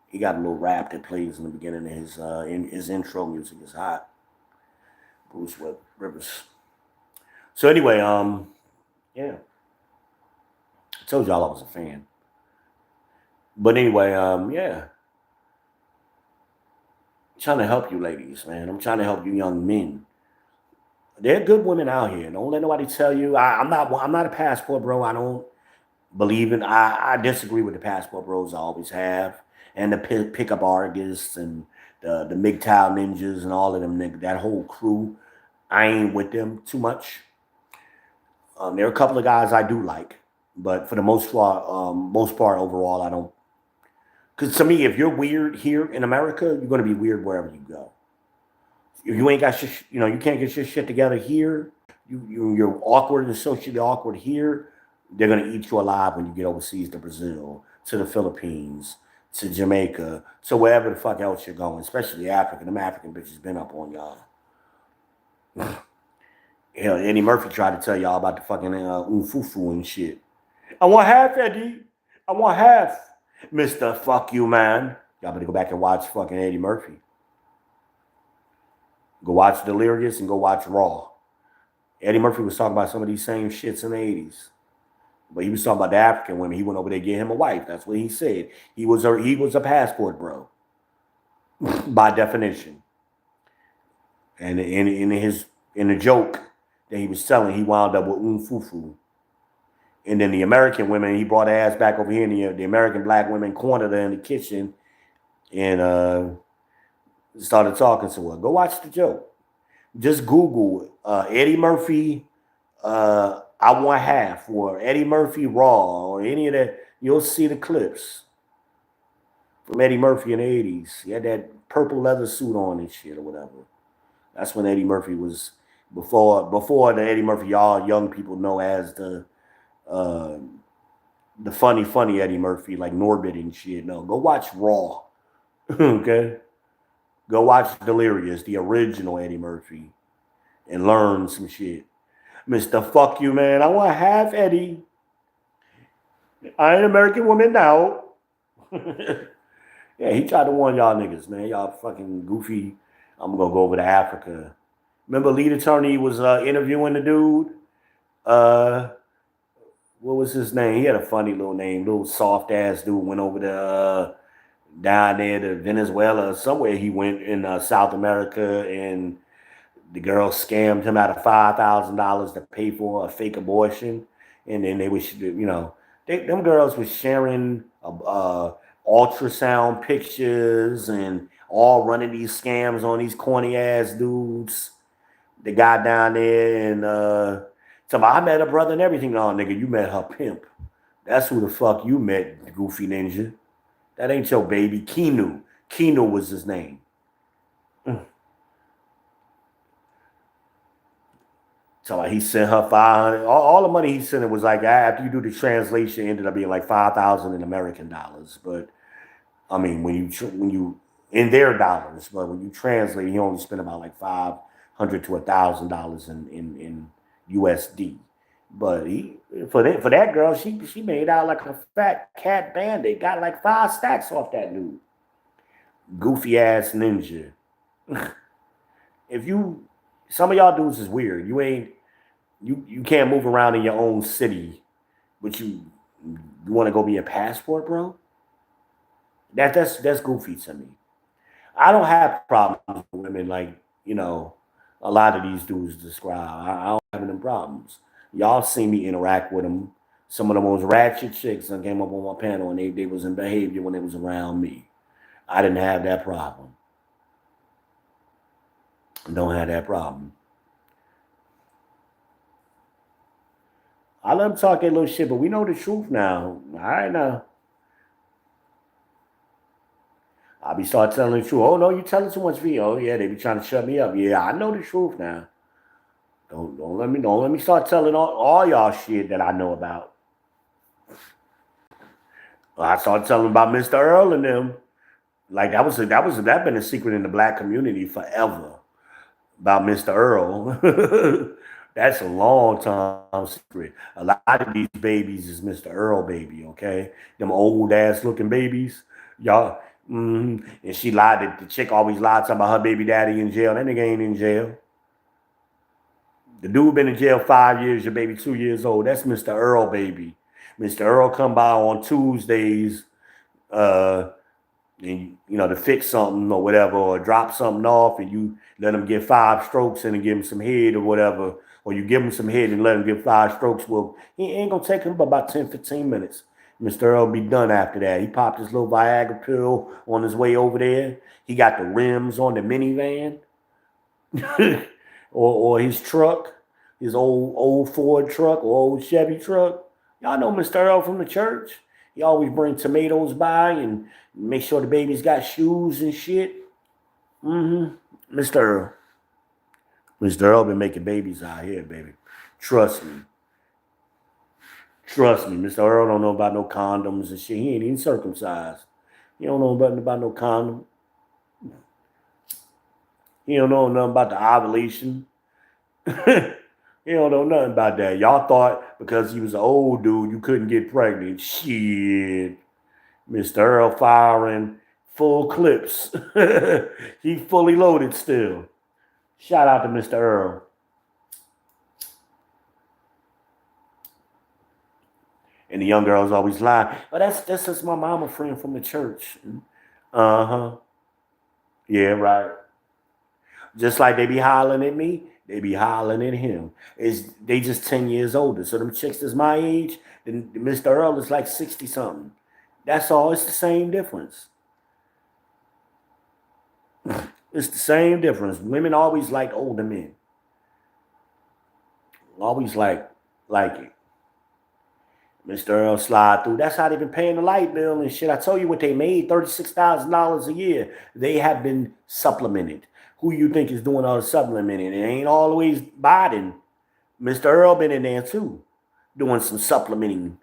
He got a little rap that plays in the beginning of his intro music is hot. Bruce Rivers. So anyway, yeah. I told y'all I was a fan. But anyway, yeah. I'm trying to help you ladies, man. I'm trying to help you young men. There are good women out here. Don't let nobody tell you. I'm not a passport bro. I don't believe in. I disagree with the passport bros I always have, and the pickup artists and the MGTOW ninjas and all of them. That whole crew. I ain't with them too much. There are a couple of guys I do like, but for the most part overall, I don't. Because to me, if you're weird here in America, you're going to be weird wherever you go. If you ain't got shit, you can't get your shit together here. You're awkward and socially awkward here. They're going to eat you alive when you get overseas to Brazil, to the Philippines, to Jamaica, to wherever the fuck else you're going, especially Africa. Them African bitches been up on y'all. Hell, Eddie Murphy tried to tell y'all about the fucking umfufu and shit. I want half, Eddie. I want half. Mr. Fuck You, man. Y'all better go back and watch fucking Eddie Murphy. Go watch Delirious and go watch Raw. Eddie Murphy was talking about some of these same shits in the 80s. But he was talking about the African women. He went over there to get him a wife. That's what he said. He was a passport bro. By definition. And in the joke that he was telling, he wound up with umfufu. And then the American women, he brought her ass back over here, and the American black women cornered her in the kitchen and started talking to her. Go watch the joke. Just Google Eddie Murphy, I Want Half, or Eddie Murphy Raw, or any of that. You'll see the clips from Eddie Murphy in the 80s. He had that purple leather suit on and shit or whatever. That's when Eddie Murphy was, before the Eddie Murphy y'all young people know as the funny Eddie Murphy, like Norbit and shit. No, go watch Raw. Okay? Go watch Delirious, the original Eddie Murphy, and learn some shit. Mr. Fuck You, man. I want half Eddie. I ain't American woman now. Yeah, he tried to warn y'all niggas, man. Y'all fucking goofy. I'm going to go over to Africa. Remember Lead Attorney was interviewing the dude? What was his name? He had a funny little name. Little soft-ass dude went over to down there to Venezuela. Somewhere he went in South America, and the girl scammed him out of $5,000 to pay for a fake abortion. And then they was, them girls was sharing ultrasound pictures and all running these scams on these corny ass dudes. The guy down there and I met her brother and everything. No, nigga, you met her pimp. That's who the fuck you met, Goofy Ninja. That ain't your baby. Keanu. Keanu was his name. So he sent her 500. All the money he sent it was like after you do the translation, it ended up being like 5,000 in American dollars. But I mean, when you in their dollars, but when you translate, he only spent about like $500 to $1,000 in USD. But he for that girl, she made out like a fat cat bandit. Got like 5 stacks off that dude. Goofy ass ninja. If you some of y'all dudes is weird. You can't move around in your own city, but you want to go be a passport, bro. That's goofy to me. I don't have problems with women like a lot of these dudes describe. I don't have any problems. Y'all see me interact with them. Some of the most ratchet chicks that came up on my panel and they was in behavior when they was around me. I didn't have that problem. Don't have that problem. I let them talk that little shit, but we know the truth now. All right now. I'll be start telling the truth. Oh no, you telling too much V. Oh yeah, they be trying to shut me up. Yeah, I know the truth now. Don't let me start telling all y'all shit that I know about. I started telling about Mr. Earl and them. Like that been a secret in the black community forever about Mr. Earl. That's a long time secret. A lot of these babies is Mr. Earl baby, okay? Them old ass looking babies. Y'all, and she lied. The chick always lied about her baby daddy in jail. That nigga ain't in jail. The dude been in jail 5 years, your baby 2 years old. That's Mr. Earl baby. Mr. Earl come by on Tuesdays, uh, and to fix something or whatever, or drop something off, and you let him get 5 strokes in and give him some head or whatever, or you give him some head and let him get 5 strokes. Well, he ain't gonna take him but about 10, 15 minutes. Mr. Earl be done after that. He popped his little Viagra pill on his way over there. He got the rims on the minivan. or his truck, his old Ford truck or old Chevy truck. Y'all know Mr. Earl from the church. He always bring tomatoes by and make sure the baby's got shoes and shit. Mr. Earl. Mr. Earl been making babies out here, baby. Trust me. Trust me. Mr. Earl don't know about no condoms and shit. He ain't even circumcised. He don't know nothing about no condom. He don't know nothing about the ovulation. He don't know nothing about that. Y'all thought because he was an old dude, you couldn't get pregnant. Shit. Mr. Earl firing full clips. He fully loaded still. Shout out to Mr. Earl. And the young girls always lie. But that's just my mama friend from the church. Uh-huh. Yeah, right. Just like they be hollering at me, they be hollering at him. They just 10 years older. So them chicks that's my age, then Mr. Earl is like 60 something. That's all. It's the same difference. It's the same difference. Women always like older men. Always like it. Mr. Earl slide through. That's how they've been paying the light bill and shit. I told you what they made, $36,000 a year. They have been supplemented. Who you think is doing all the supplementing? It ain't always Biden. Mr. Earl been in there too, doing some supplementing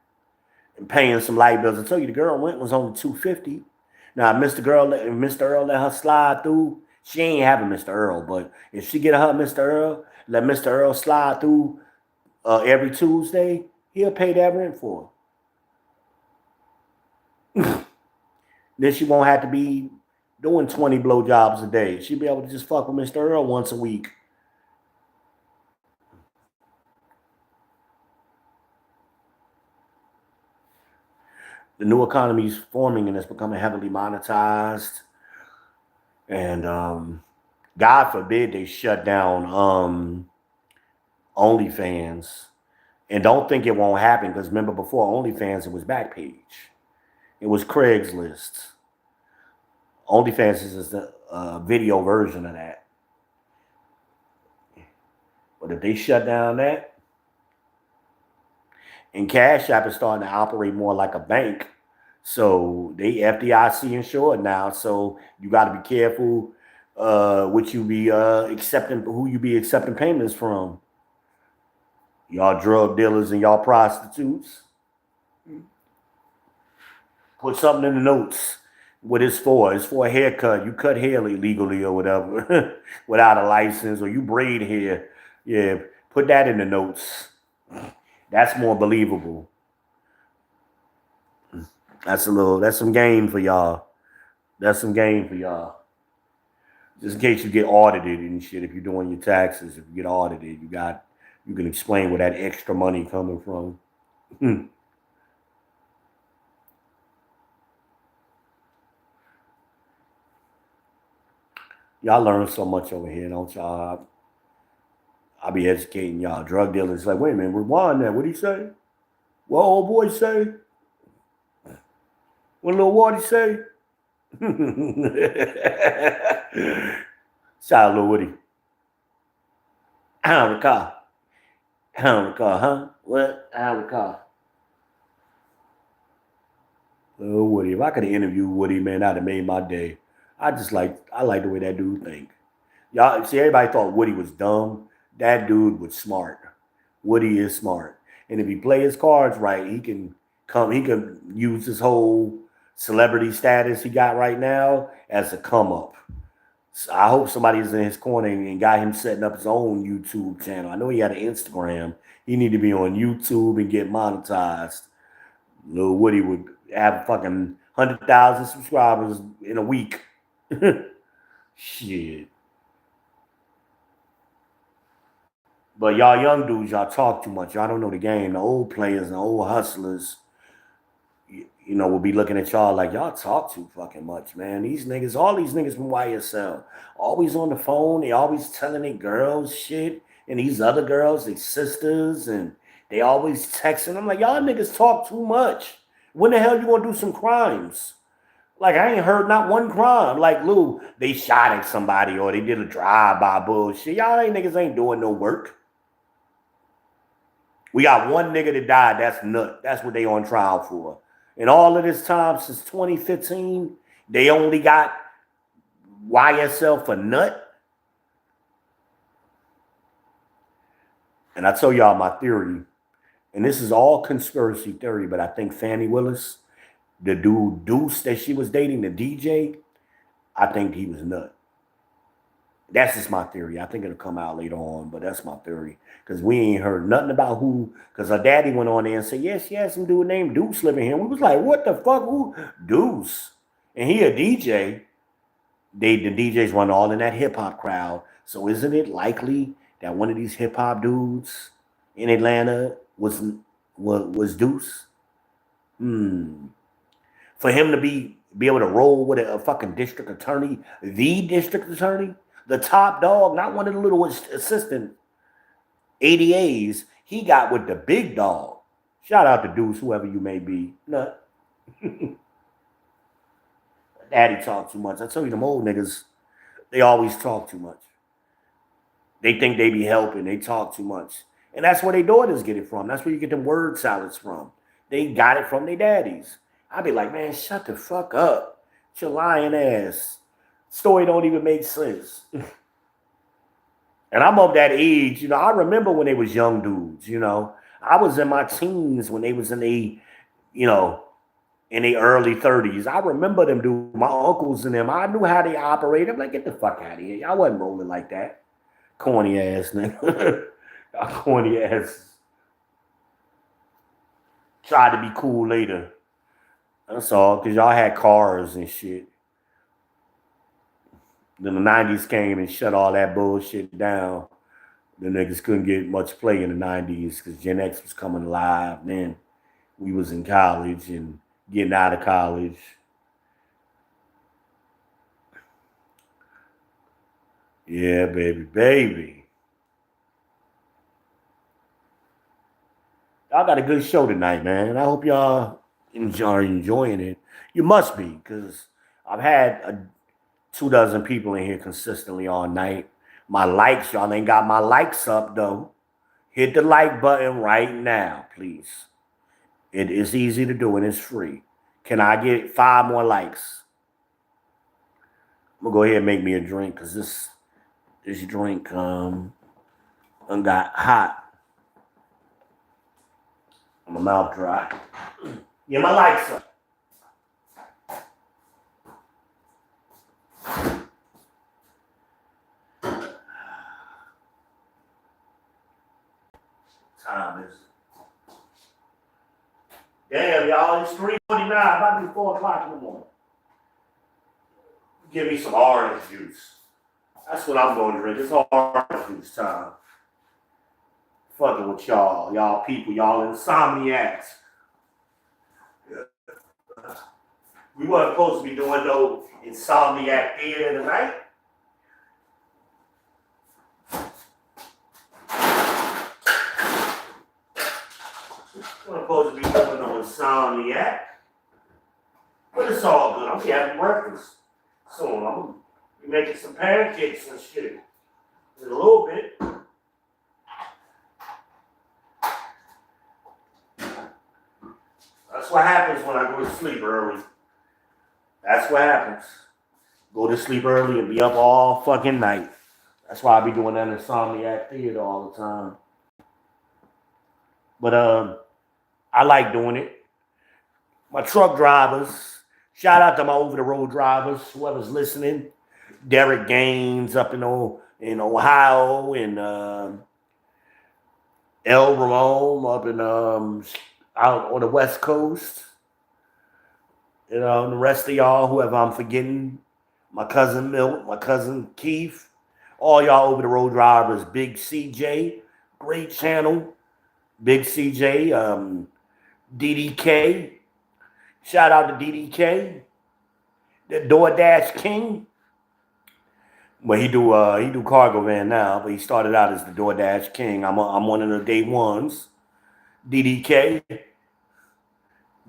and paying some light bills. I told you the girl rent was only $250. Now, Mr. Earl let her slide through. She ain't having Mr. Earl, but if she get her Mr. Earl, let Mr. Earl slide through every Tuesday, he'll pay that rent for her. Then she won't have to be doing 20 blowjobs a day. She'll be able to just fuck with Mr. Earl once a week. The new economy is forming and it's becoming heavily monetized. And God forbid they shut down OnlyFans. And don't think it won't happen because remember before OnlyFans, it was Backpage. It was Craigslist. OnlyFans is the video version of that. But if they shut down that, and Cash App is starting to operate more like a bank, so they FDIC insured now. So you got to be careful what you be accepting, who you be accepting payments from. Y'all drug dealers and y'all prostitutes. Put something in the notes. What it's for? It's for a haircut. You cut hair illegally or whatever, without a license, or you braid hair. Yeah, put that in the notes. That's more believable. That's some game for y'all. That's some game for y'all. Just in case you get audited and shit, if you're doing your taxes, if you get audited, you can explain where that extra money coming from. Y'all learn so much over here, don't y'all? I'll be educating y'all. Drug dealers like, wait a minute, rewind that. What'd he say? What old boy say? What little Woody say? Shout out Lil Woody. I don't recall. I don't recall, huh? What? I don't recall. Lil Woody. If I could have interviewed Woody, man, I'd have made my day. I like the way that dude think. Y'all see, everybody thought Woody was dumb. That dude was smart. Woody is smart. And if he play his cards right, he can use his whole celebrity status he got right now as a come up. So I hope somebody's in his corner and got him setting up his own YouTube channel. I know he had an Instagram. He need to be on YouTube and get monetized. Lil Woody would have fucking 100,000 subscribers in a week. Shit. But y'all young dudes, y'all talk too much. Y'all don't know the game. The old players and the old hustlers, will be looking at y'all like y'all talk too fucking much, man. These niggas, all these niggas from YSL, always on the phone. They always telling their girls shit, and these other girls, they sisters, and they always texting. I'm like, y'all niggas talk too much. When the hell you gonna do some crimes? Like, I ain't heard not one crime. Like, Lou, they shot at somebody or they did a drive-by bullshit. Y'all niggas ain't doing no work. We got one nigga that died. That's nut. That's what they on trial for. And all of this time since 2015, they only got YSL for nut. And I tell y'all my theory, and this is all conspiracy theory, but I think Fannie Willis, the dude Deuce that she was dating, the DJ, I think he was nut. That's just my theory. I think it'll come out later on, but that's my theory. Because we ain't heard nothing about who, because her daddy went on there and said, yes, she had some dude named Deuce living here. We was like, what the fuck? Who? Deuce. And he a DJ. The DJs run all in that hip-hop crowd. So isn't it likely that one of these hip-hop dudes in Atlanta was Deuce? For him to be able to roll with a fucking district attorney, the district attorney, the top dog, not one of the little assistant ADAs, he got with the big dog. Shout out to Deuce, whoever you may be. No. Daddy talk too much. I tell you, them old niggas, they always talk too much. They think they be helping. They talk too much. And that's where their daughters get it from. That's where you get them word salads from. They got it from their daddies. I'd be like, man, shut the fuck up. It's your lying ass. Story don't even make sense. And I'm of that age, I remember when they was young dudes, I was in my teens when they was in in their early 30s. I remember them dudes, my uncles and them. I knew how they operated. I'm like, get the fuck out of here. Y'all wasn't rolling like that. Corny ass nigga. Corny ass. Tried to be cool later. That's all, because y'all had cars and shit. Then the 90s came and shut all that bullshit down. The niggas couldn't get much play in the 90s because Gen X was coming alive. Then we was in college and getting out of college. Yeah, baby, baby. Y'all got a good show tonight, man. I hope y'all enjoying it. You must be, because I've had 2 dozen people in here consistently all night. My likes, y'all ain't got my likes up though. Hit the like button right now, please. It is easy to do and it's free. Can I get 5 more likes? I'm gonna go ahead and make me a drink because this drink done got hot. My mouth dry. Yeah, my likes up. Time is. Damn, y'all, it's 3:49, about to be 4 o'clock in the morning. Give me some orange juice. That's what I'm going to drink. It's orange juice time. Fucking with y'all. Y'all people, y'all insomniacs. We weren't supposed to be doing no insomniac theater tonight. We weren't supposed to be doing no insomniac. But it's all good. I'm gonna be having breakfast soon. I'm gonna be making some pancakes and shit in a little bit. That's what happens when I go to sleep early. That's what happens. Go to sleep early and be up all fucking night. That's why I be doing that insomniac theater all the time. But I like doing it. My truck drivers, shout out to my over-the-road drivers, whoever's listening. Derek Gaines up in Ohio, and El Ramon up in out on the West Coast. You know, and the rest of y'all, whoever I'm forgetting, my cousin Milt, my cousin Keith, all y'all over-the-road drivers, Big CJ, great channel, Big CJ, DDK, shout out to DDK, the DoorDash King. Well, he do cargo van now, but he started out as the DoorDash King. I'm one of the day ones. DDK,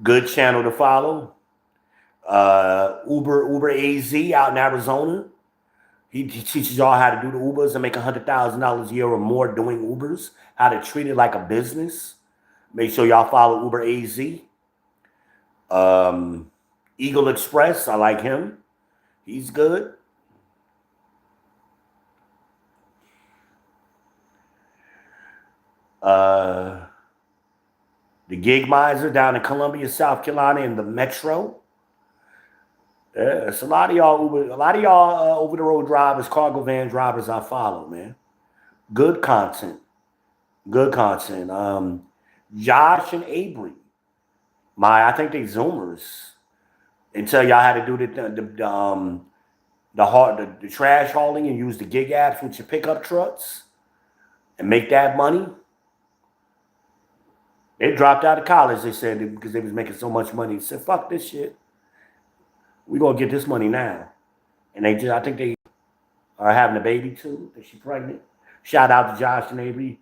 good channel to follow. Uber AZ out in Arizona. He teaches y'all how to do the Ubers and make $100,000 a year or more doing Ubers. How to treat it like a business. Make sure y'all follow Uber AZ. Eagle Express, I like him. He's good. The Gig Miser down in Columbia, South Carolina, in the Metro. Yeah, it's a lot of y'all over the road drivers, cargo van drivers I follow, man. Good content. Good content. Josh and Avery. I think they Zoomers. They tell y'all how to do the trash hauling and use the gig apps with your pickup trucks and make that money. They dropped out of college, they said, because they was making so much money. They said, fuck this shit. We're gonna get this money now. And I think they are having a baby too. That she's pregnant. Shout out to Josh and Avery.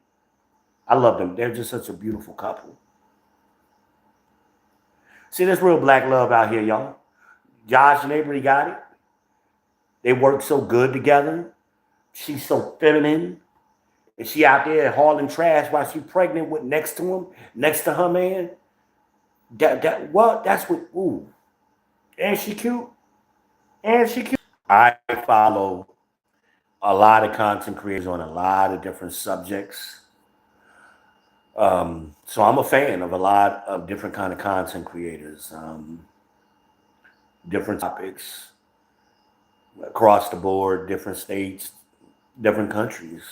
I love them. They're just such a beautiful couple. See, there's real black love out here, y'all. Josh and Avery got it. They work so good together. She's so feminine. And she out there hauling trash while she's pregnant with next to him, next to her man. That's what, ooh. And she cute. And she cute. I follow a lot of content creators on a lot of different subjects. So I'm a fan of a lot of different kind of content creators, different topics across the board, different states, different countries.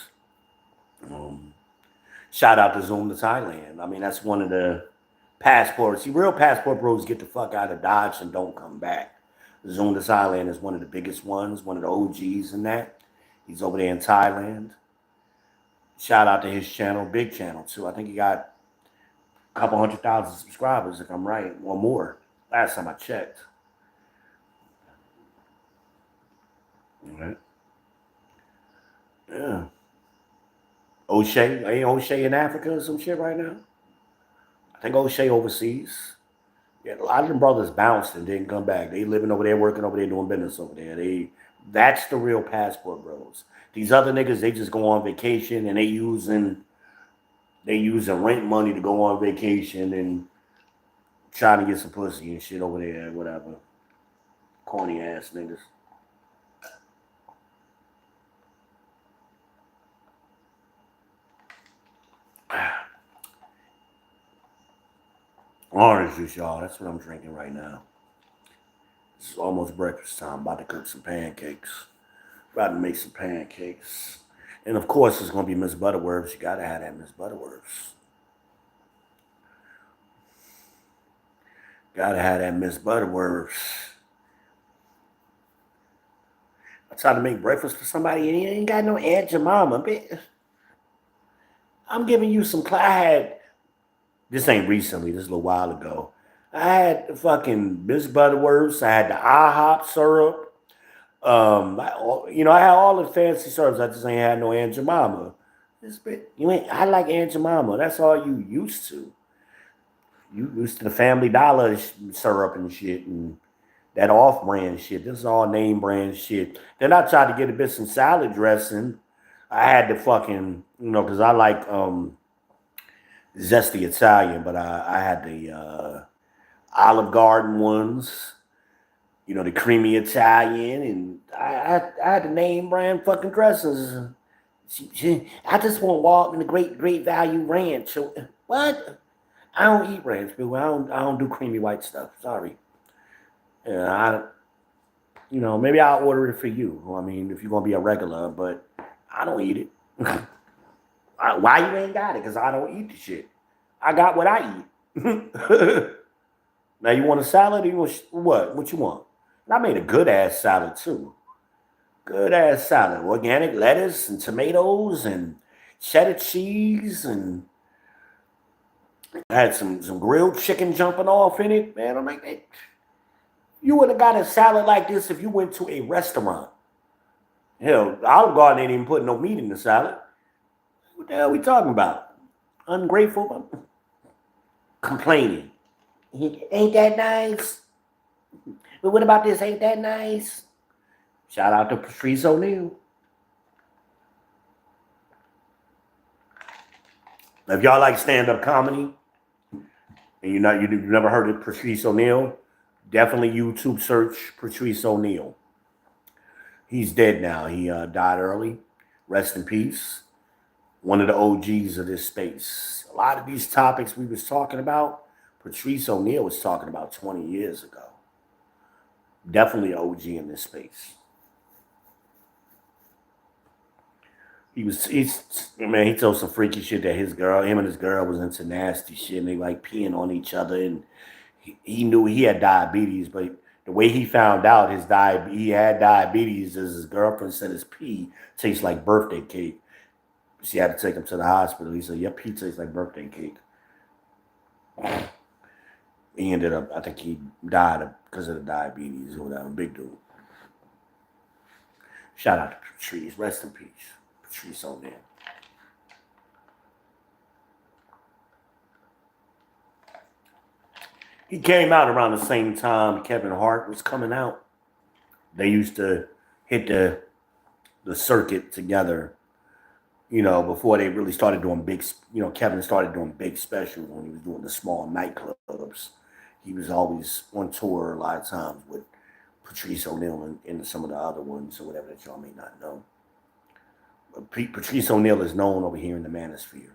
Shout out to Zoom to Thailand. I mean, that's one of the passports. See, real passport bros get the fuck out of Dodge and don't come back. Zoom to Thailand is one of the biggest ones, one of the OGs in that. He's over there in Thailand. Shout out to his channel, big channel too. I think he got a couple 100,000 subscribers, if I'm right, or more. Last time I checked. All right. Yeah. O'Shea, ain't O'Shea in Africa or some shit right now? I think O'Shea overseas. Yeah, a lot of them brothers bounced and didn't come back. They living over there, working over there, doing business over there. That's the real passport bros. These other niggas, they just go on vacation and they using rent money to go on vacation and trying to get some pussy and shit over there, whatever. Corny ass niggas. Orange juice, y'all. That's what I'm drinking right now. It's almost breakfast time. About to cook some pancakes. About to make some pancakes. And of course, it's going to be Miss Butterworth's. You got to have that Miss Butterworth's. Got to have that Miss Butterworth's. I tried to make breakfast for somebody and he ain't got no Aunt Jemima. I'm giving you some. I had, this ain't recently, this is a little while ago. I had the fucking Miss Butterworth's. I had the IHOP syrup. I had all the fancy syrups. I just ain't had no Aunt Jemima. I like Aunt Jemima. That's all you used to. You used to the Family Dollar syrup and shit and that off-brand shit. This is all name brand shit. Then I tried to get a bit some salad dressing. I had the fucking, because I like zesty Italian, but I had the Olive Garden ones, the creamy Italian, and I had the name brand fucking dressings. I just want Walt and the great value ranch. What? I don't eat ranch, people. I don't do creamy white stuff. Sorry. Maybe I'll order it for you. I mean, if you're gonna be a regular, but I don't eat it. Why you ain't got it? Because I don't eat the shit. I got what I eat. Now you want a salad? Or you want what? What you want? And I made a good ass salad too. Good ass salad. Organic lettuce and tomatoes and cheddar cheese and I had some grilled chicken jumping off in it. Man, I'm like, hey, you would have got a salad like this if you went to a restaurant. Hell, Olive Garden ain't even putting no meat in the salad. What the hell are we talking about? Ungrateful? Complaining. Ain't that nice? But what about this? Ain't that nice? Shout out to Patrice O'Neal. If y'all like stand-up comedy, and you've never heard of Patrice O'Neal, definitely YouTube search Patrice O'Neal. He's dead now. He died early. Rest in peace. One of the OGs of this space. A lot of these topics we was talking about, Patrice O'Neal was talking about 20 years ago. Definitely an OG in this space. He told some freaky shit that him and his girl was into nasty shit and they like peeing on each other and he knew he had diabetes, but the way he found out he had diabetes is his girlfriend said his pee tastes like birthday cake. She had to take him to the hospital. He said, your pee tastes like birthday cake. He ended up, I think he died because of the diabetes or whatever. Big dude. Shout out to Patrice. Rest in peace. Patrice O'Neal. He came out around the same time Kevin Hart was coming out. They used to hit the circuit together, before they really started doing big, Kevin started doing big specials when he was doing the small nightclubs. He was always on tour a lot of times with Patrice O'Neal and some of the other ones or whatever that y'all may not know. Patrice O'Neal is known over here in the manosphere.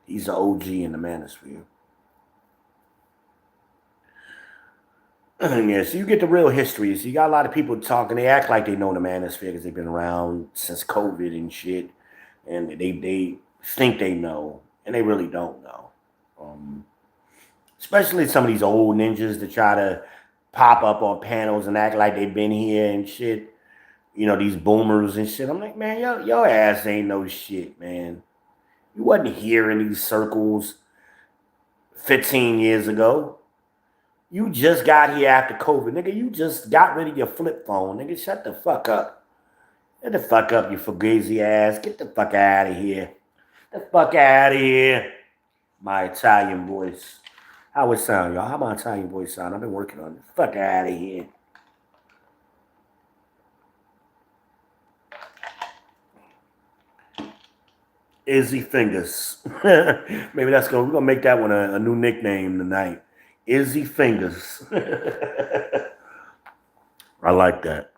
He's an OG in the manosphere. Yeah, so you get the real history. So you got a lot of people talking. They act like they know the manosphere because they've been around since COVID and shit. And they think they know, and they really don't know. Especially some of these old ninjas that try to pop up on panels and act like they've been here and shit. These boomers and shit. I'm like, man, your ass ain't no shit, man. You wasn't here in these circles 15 years ago. You just got here after COVID. Nigga, you just got rid of your flip phone. Nigga, shut the fuck up. Get the fuck up, you fugazi ass. Get the fuck out of here. Get the fuck out of here. My Italian voice. How it sound, y'all? How my Italian voice sound? I've been working on it. Fuck out of here. Izzy Fingers. Maybe we're gonna make that one a new nickname tonight. Izzy Fingers. I like that.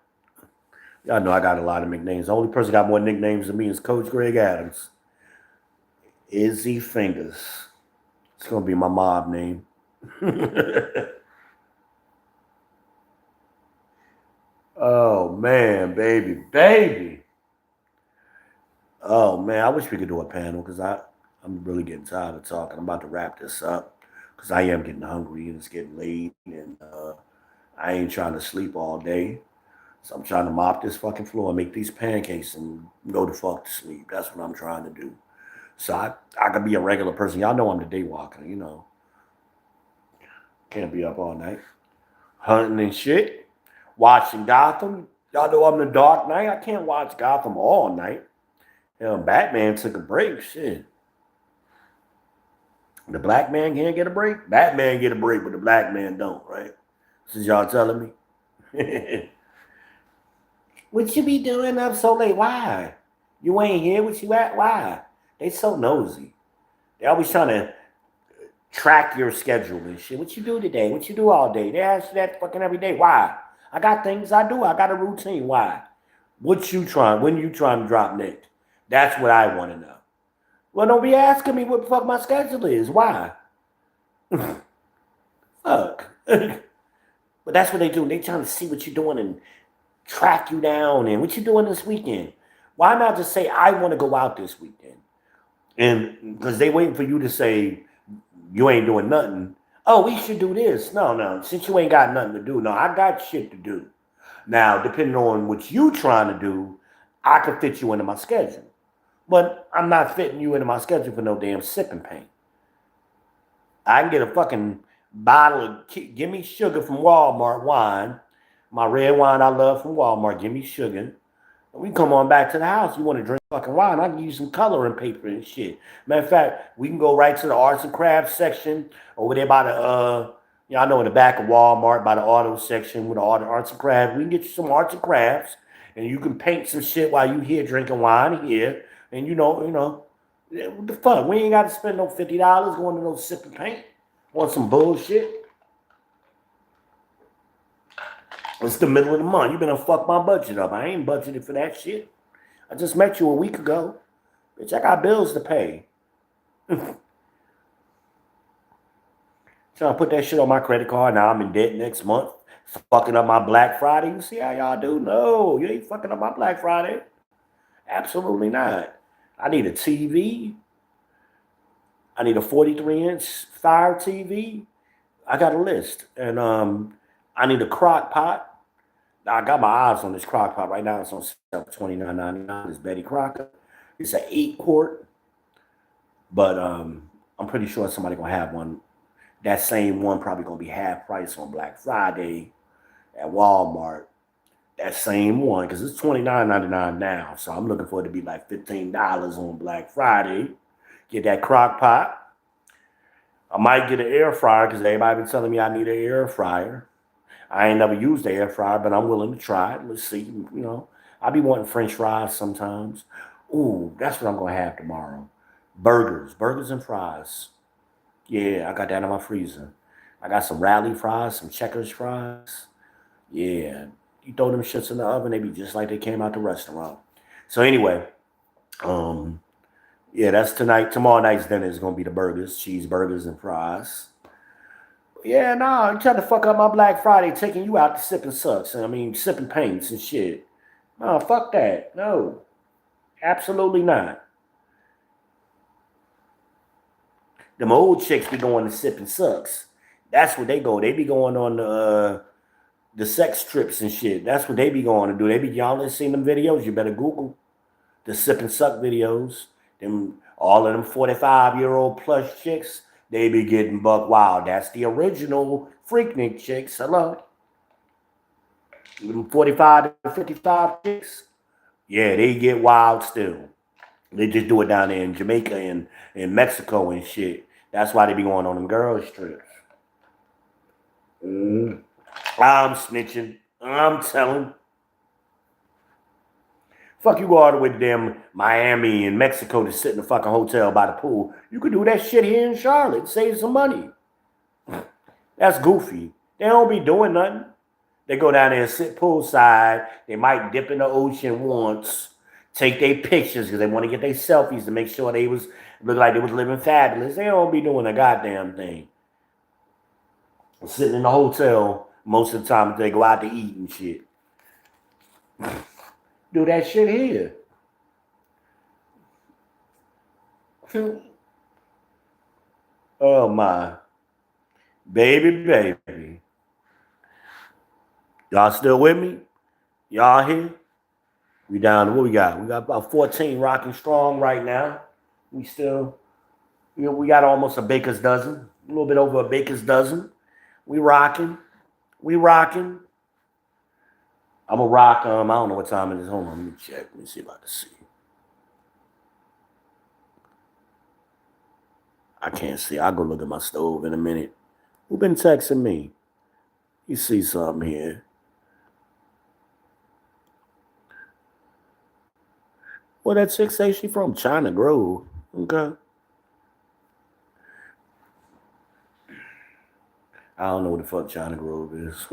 Y'all know I got a lot of nicknames. The only person got more nicknames than me is Coach Greg Adams. Izzy Fingers. It's gonna be my mob name. Oh man, baby. Oh man, I wish we could do a panel because I'm really getting tired of talking. I'm about to wrap this up because I am getting hungry and it's getting late and I ain't trying to sleep all day. So I'm trying to mop this fucking floor, make these pancakes, and go to fuck to sleep. That's what I'm trying to do. So I could be a regular person. Y'all know I'm the day walker, you know. Can't be up all night. Hunting and shit. Watching Gotham. Y'all know I'm the Dark Knight. I can't watch Gotham all night. Batman took a break. Shit. The black man can't get a break? Batman get a break, but the black man don't, right? This is y'all telling me. What you be doing up so late? Why? You ain't here? What you at? Why? They so nosy. They always trying to track your schedule and shit. What you do today? What you do all day? They ask you that fucking every day. Why? I got things I do. I got a routine. Why? What you trying? When you trying to drop Nick? That's what I want to know. Well, don't be asking me what the fuck my schedule is. Why? Fuck. But that's what they do. They trying to see what you're doing and track you down and what you doing this weekend. Why not just say, I want to go out this weekend? And because they waiting for you to say, you ain't doing nothing. Oh, we should do this. No. Since you ain't got nothing to do. No, I got shit to do. Now, depending on what you trying to do, I can fit you into my schedule. But I'm not fitting you into my schedule for no damn sipping paint. I can get a fucking bottle of, give me sugar from Walmart wine. My red wine I love from Walmart. Give me sugar. We come on back to the house. You want to drink fucking wine? I can use some coloring paper and shit. Matter of fact, we can go right to the arts and crafts section over there by the, I know in the back of Walmart by the auto section with the arts and crafts. We can get you some arts and crafts, and you can paint some shit while you here drinking wine here. And you know, what the fuck? We ain't got to spend no $50 going to no sipping paint. Want some bullshit? It's the middle of the month. You better fuck my budget up. I ain't budgeted for that shit. I just met you a week ago. Bitch, I got bills to pay. Trying to put that shit on my credit card. Now I'm in debt next month. Fucking up my Black Friday. You see how y'all do? No, you ain't fucking up my Black Friday. Absolutely not. I need a TV. I need a 43-inch Fire TV. I got a list. And I need a crock pot. I got my eyes on this crock pot right now. It's on sale for $29.99. It's Betty Crocker. It's an 8-quart. But I'm pretty sure somebody going to have one. That same one probably going to be half price on Black Friday at Walmart. That same one, because it's $29.99 now. So I'm looking for it to be like $15 on Black Friday. Get that crock pot. I might get an air fryer because everybody been telling me I need an air fryer. I ain't never used the air fryer, but I'm willing to try it. Let's see. I be wanting French fries sometimes. Ooh, that's what I'm going to have tomorrow. Burgers and fries. Yeah, I got that in my freezer. I got some Rally fries, some Checkers fries. Yeah, you throw them shits in the oven, they be just like they came out the restaurant. So anyway, yeah, that's tonight. Tomorrow night's dinner is going to be the burgers, cheeseburgers and fries. Yeah, nah, I'm trying to fuck up my Black Friday, taking you out to sipping sucks. Sipping paints and shit. No, fuck that. No, absolutely not. Them old chicks be going to sipping sucks. That's what they go. They be going on the sex trips and shit. That's what they be going to do. Y'all ain't seen them videos. You better Google the sip and suck videos. All of them 45-year-old plus chicks. They be getting buck wild. That's the original Freaknik chicks. Hello. 45 to 55 chicks. Yeah, they get wild still. They just do it down there in Jamaica and in Mexico and shit. That's why they be going on them girls trips. I'm snitching. I'm telling. Fuck, you go all the way to damn Miami and Mexico to sit in a fucking hotel by the pool. You could do that shit here in Charlotte. Save some money. That's goofy. They don't be doing nothing. They go down there and sit poolside. They might dip in the ocean once, take their pictures because they want to get their selfies to make sure they was look like they was living fabulous. They don't be doing a goddamn thing. Sitting in the hotel most of the time they go out to eat and shit. Do that shit here. Oh my. Baby. Y'all still with me? Y'all here? We down to what we got? We got about 14 rocking strong right now. We still, we got almost a baker's dozen. A little bit over a baker's dozen. We rocking. We rocking. I'm gonna rock. I don't know what time it is. Hold on, let me check. Let me see if I can see. I can't see. I'll go look at my stove in a minute. Who been texting me? You see something here? Well, that chick say she from China Grove. Okay. I don't know what the fuck China Grove is.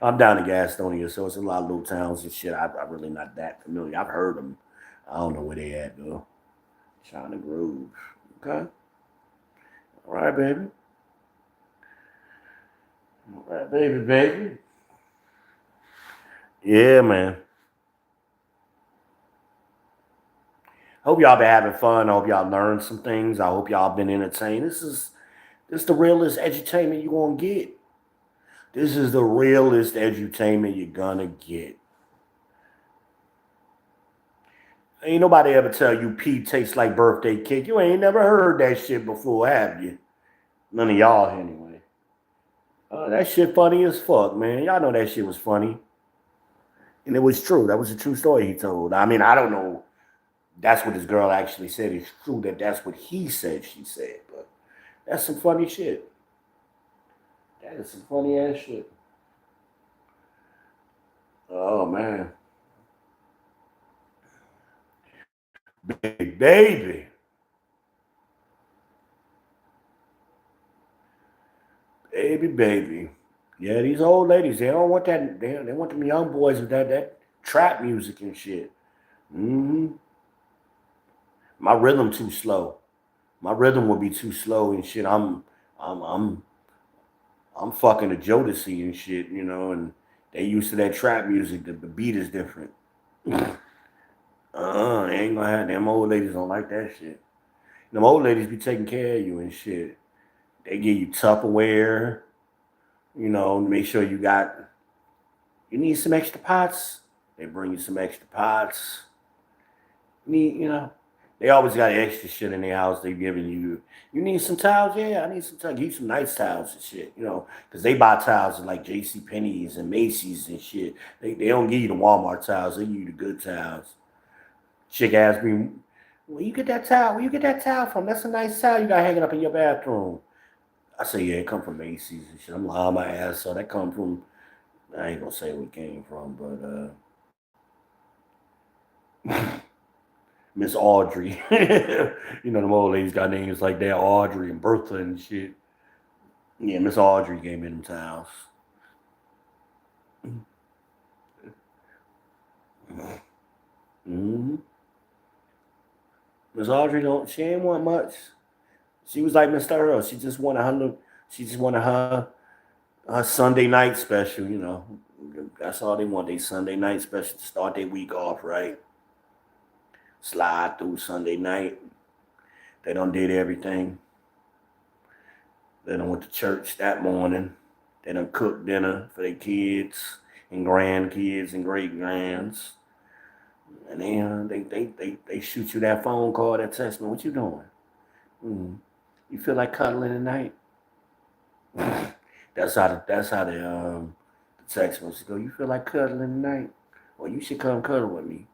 I'm down in Gastonia, so it's a lot of little towns and shit. I'm really not that familiar. I've heard them. I don't know where they at though. China Grove. Okay. All right, baby. All right, baby. Yeah, man. Hope y'all been having fun. I hope y'all learned some things. I hope y'all been entertained. This is the realest edutainment you're gonna get. This is the realest edutainment you're gonna get. Ain't nobody ever tell you pee tastes like birthday cake. You ain't never heard that shit before, have you? None of y'all anyway. That shit funny as fuck, man. Y'all know that shit was funny. And it was true. That was a true story he told. I mean, I don't know. That's what this girl actually said. It's true that that's what he said she said. But that's some funny shit. That is some funny ass shit. Oh, man. Baby. Baby. Yeah, these old ladies, they don't want that. They want them young boys with that trap music and shit. Mm-hmm. My rhythm too slow. My rhythm will be too slow and shit. I'm I'm I'm fucking a Jodeci and shit, and they used to that trap music. The beat is different. They ain't gonna have them old ladies don't like that shit. Them old ladies be taking care of you and shit. They give you Tupperware, make sure you need some extra pots. They bring you some extra pots. They always got extra shit in their house they giving you. You need some towels? Yeah, I need some towels. Give you some nice towels and shit, because they buy towels at like J.C. Penney's and Macy's and shit. They don't give you the Walmart towels. They give you the good towels. Chick asked me, where you get that towel? Where you get that towel from? That's a nice towel you got hanging up in your bathroom. I say, yeah, it come from Macy's and shit. I'm lying my ass, so that come from, I ain't gonna say where it came from, but Miss Audrey. Them old ladies got names like that, Audrey and Bertha and shit. Yeah, Miss Audrey gave me them towels. Mm-hmm. Miss Audrey she ain't want much. She was like Mr. Earl. She just wanted her Sunday night special. That's all they want. They Sunday night special to start their week off, right? Slide through Sunday night. They done did everything. They done went to church that morning. They done cooked dinner for their kids and grandkids and great grands. And they shoot you that phone call, that text me. What you doing? You feel like cuddling tonight? That's how the text message go. You feel like cuddling tonight? Well, you should come cuddle with me.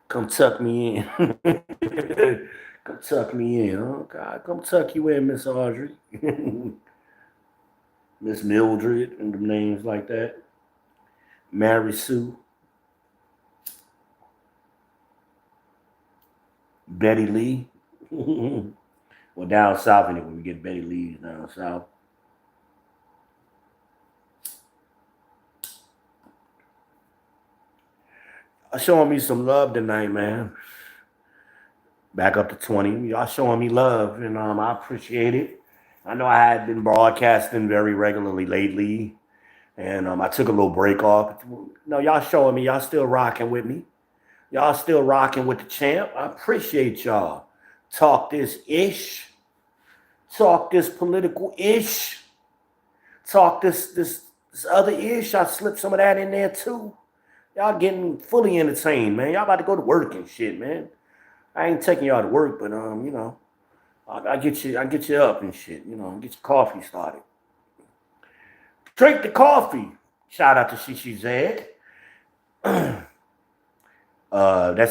Come tuck me in. Come tuck me in. Oh God, come tuck you in, Miss Audrey. Miss Mildred and the names like that. Mary Sue. Betty Lee. Well, down south anyway, we get Betty Lee's down south. Showing me some love tonight, man. Back up to 20. Y'all showing me love, and I appreciate it. I know I had been broadcasting very regularly lately, and I took a little break off. No, y'all showing me y'all still rocking with me. Y'all still rocking with the champ. I appreciate y'all. Talk this ish. Talk this political ish. Talk this other ish. I slipped some of that in there too. Y'all getting fully entertained, man. Y'all about to go to work and shit, man. I ain't taking y'all to work, but I get you up and shit, get your coffee started. Drink the coffee. Shout out to Shishi Zed. That's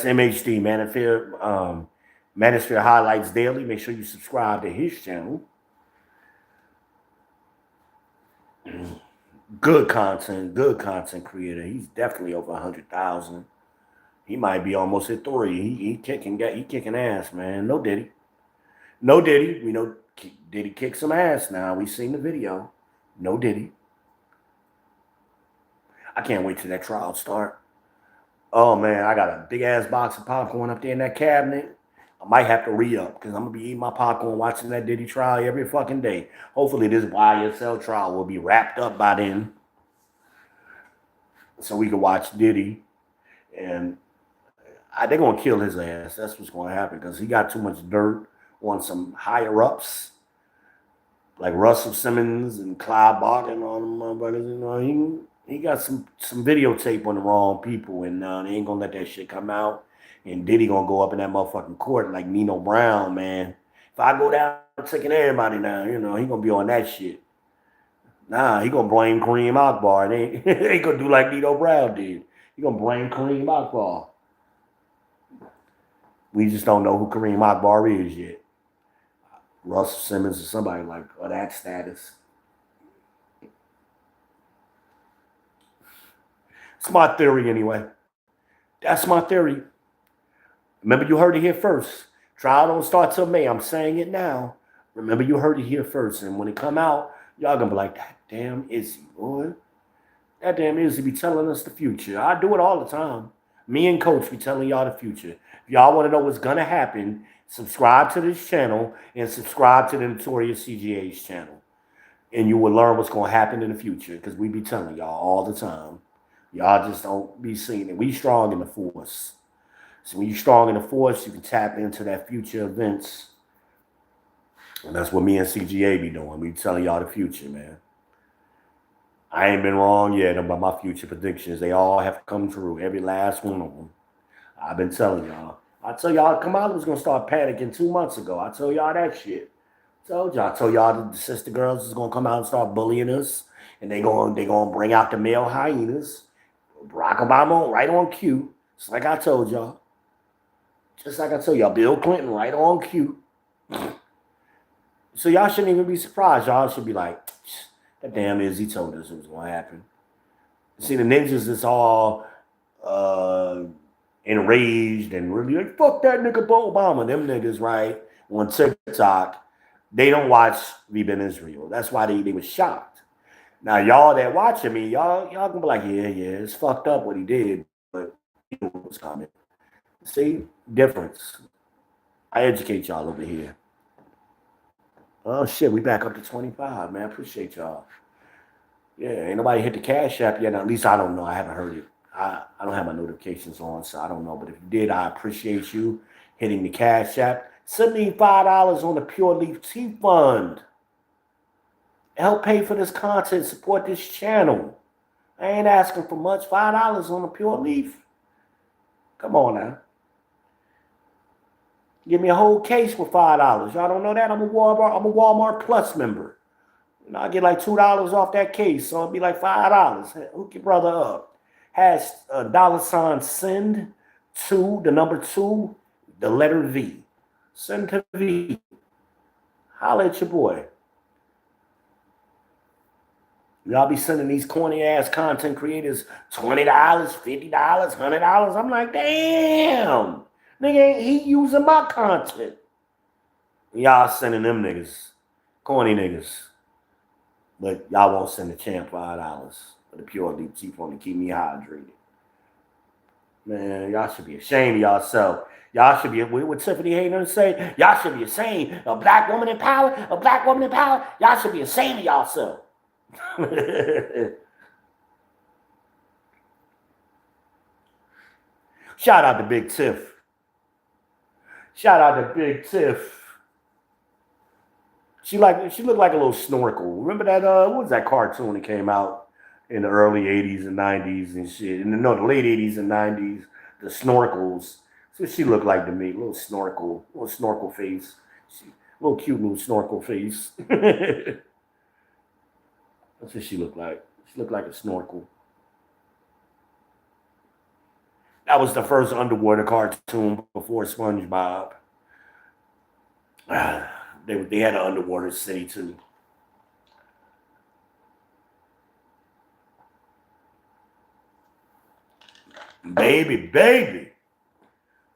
MHD, Manosphere Highlights Daily. Make sure you subscribe to his channel. Good content creator. He's definitely over 100,000. He might be almost at 3. He kicking ass, man. No Diddy. We know Diddy kick some ass now. We seen the video. No Diddy. I can't wait till that trial start. Oh man, I got a big ass box of popcorn up there in that cabinet. I might have to re-up because I'm gonna be eating my popcorn, watching that Diddy trial every fucking day. Hopefully this YSL trial will be wrapped up by then, so we can watch Diddy. And they're gonna kill his ass. That's what's gonna happen because he got too much dirt on some higher ups like Russell Simmons and Clyde Barton and all them motherfuckers. He got some videotape on the wrong people, and they ain't gonna let that shit come out. And Diddy gonna go up in that motherfucking court like Nino Brown, man. If I go down taking everybody down, he gonna be on that shit. Nah, he gonna blame Kareem Akbar. They ain't gonna do like Nino Brown did. He gonna blame Kareem Akbar. We just don't know who Kareem Akbar is yet. Russell Simmons or somebody like of that status. It's my theory anyway. That's my theory. Remember, you heard it here first. Trial don't start till May. I'm saying it now. Remember, you heard it here first. And when it come out, y'all gonna be like, that damn Izzy, boy. That damn Izzy be telling us the future. I do it all the time. Me and Coach be telling y'all the future. If y'all want to know what's gonna happen, subscribe to this channel and subscribe to the Notorious CGA's channel. And you will learn what's gonna happen in the future because we be telling y'all all the time. Y'all just don't be seeing it. We strong in the force. So when you're strong in the force, you can tap into that future events. And that's what me and CGA be doing. We telling y'all the future, man. I ain't been wrong yet about my future predictions. They all have come true. Every last one of them. I've been telling y'all. I told y'all Kamala was going to start panicking 2 months ago. I told y'all that shit. I told y'all the sister girls is going to come out and start bullying us. And they going to bring out the male hyenas. Barack Obama right on cue. Just like I told y'all. Just like I told y'all. Bill Clinton right on cue. So y'all shouldn't even be surprised. Y'all should be like, that damn Izzy told us it was going to happen. See, the ninjas is all enraged and really like, fuck that nigga Obama. Them niggas, right, on TikTok, they don't watch Viva in Israel. That's why they were shocked. Now, y'all that watching me, y'all gonna be like, yeah, it's fucked up what he did, but he knew what was coming. See, difference. I educate y'all over here. Oh shit, we back up to 25, man. Appreciate y'all. Yeah, ain't nobody hit the Cash App yet. At least I don't know. I haven't heard it. I don't have my notifications on, so I don't know. But if you did, I appreciate you hitting the Cash App. Send me $5 on the Pure Leaf Tea Fund. Help pay for this content. Support this channel. I ain't asking for much. $5 on the Pure Leaf. Come on now. Give me a whole case for $5. Y'all don't know that? I'm a Walmart Plus member. I get like $2 off that case, so it'd be like $5. Hook your brother up. Has $ send to the number 2, the letter V. Send to V. Holla at your boy. Y'all be sending these corny ass content creators $20, $50, $100. I'm like, damn, nigga, he using my content. Y'all sending them niggas, corny niggas, but y'all won't send the champ $5 for the pure deep cheap on to keep me hydrated. Man, y'all should be ashamed of yourself. Y'all should be, what Tiffany Hayden say? Y'all should be ashamed. A black woman in power, a black woman in power. Y'all should be ashamed of yourself. Shout out to Big Tiff. Shout out to Big Tiff. She looked like a little snorkel. Remember that? What was that cartoon that came out in the early '80s and '90s and shit? No, the late '80s and '90s. The snorkels. So she looked like to me, little snorkel face, little cute little snorkel face. That's what she looked like. She looked like a snorkel. That was the first underwater cartoon before SpongeBob. They had an underwater city too. Baby.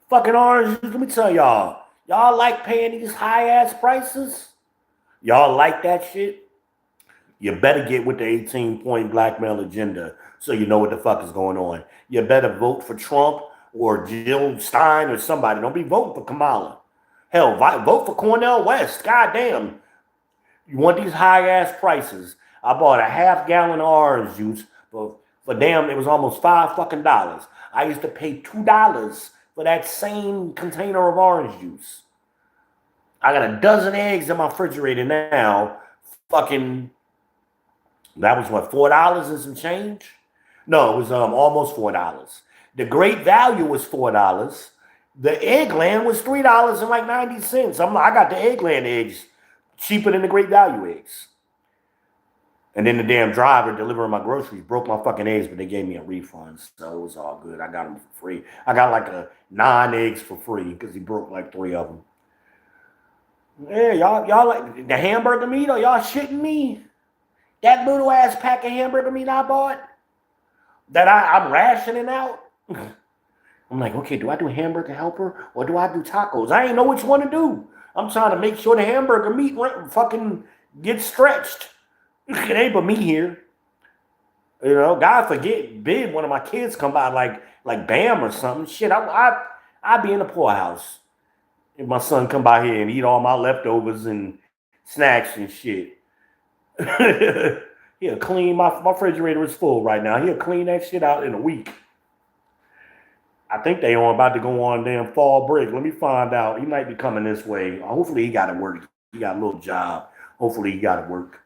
Fucking orange juice, let me tell y'all. Y'all like paying these high ass prices? Y'all like that shit? You better get with the 18-point blackmail agenda so you know what the fuck is going on. You better vote for Trump or Jill Stein or somebody. Don't be voting for Kamala. Hell, vote for Cornel West. Goddamn. You want these high ass prices. I bought a half-gallon of orange juice for damn, it was almost $5 fucking. I used to pay $2 for that same container of orange juice. I got a dozen eggs in my refrigerator now. Fucking, that was what, $4 and some change? No, it was almost $4. The great value was $4. The eggland was $3.90. I got the eggland eggs cheaper than the great value eggs. And then the damn driver delivering my groceries broke my fucking eggs, but they gave me a refund, so it was all good. I got them for free. I got like 9 eggs for free because he broke like 3 of them. Yeah, y'all like the hamburger meat? Or y'all shitting me? That little ass pack of hamburger meat I bought that I'm rationing out. I'm like, okay, do I do hamburger helper or do I do tacos? I ain't know which one to do. I'm trying to make sure the hamburger meat fucking gets stretched. It ain't but me here. You know, God forbid one of my kids come by like Bam or something. Shit, I'd be in the poorhouse if my son come by here and eat all my leftovers and snacks and shit. He'll clean my refrigerator is full right now. He'll clean that shit out in a week. I think they are about to go on damn fall break. Let me find out. He might be coming this way. Hopefully he got to work. He got a little job. Hopefully he got to work.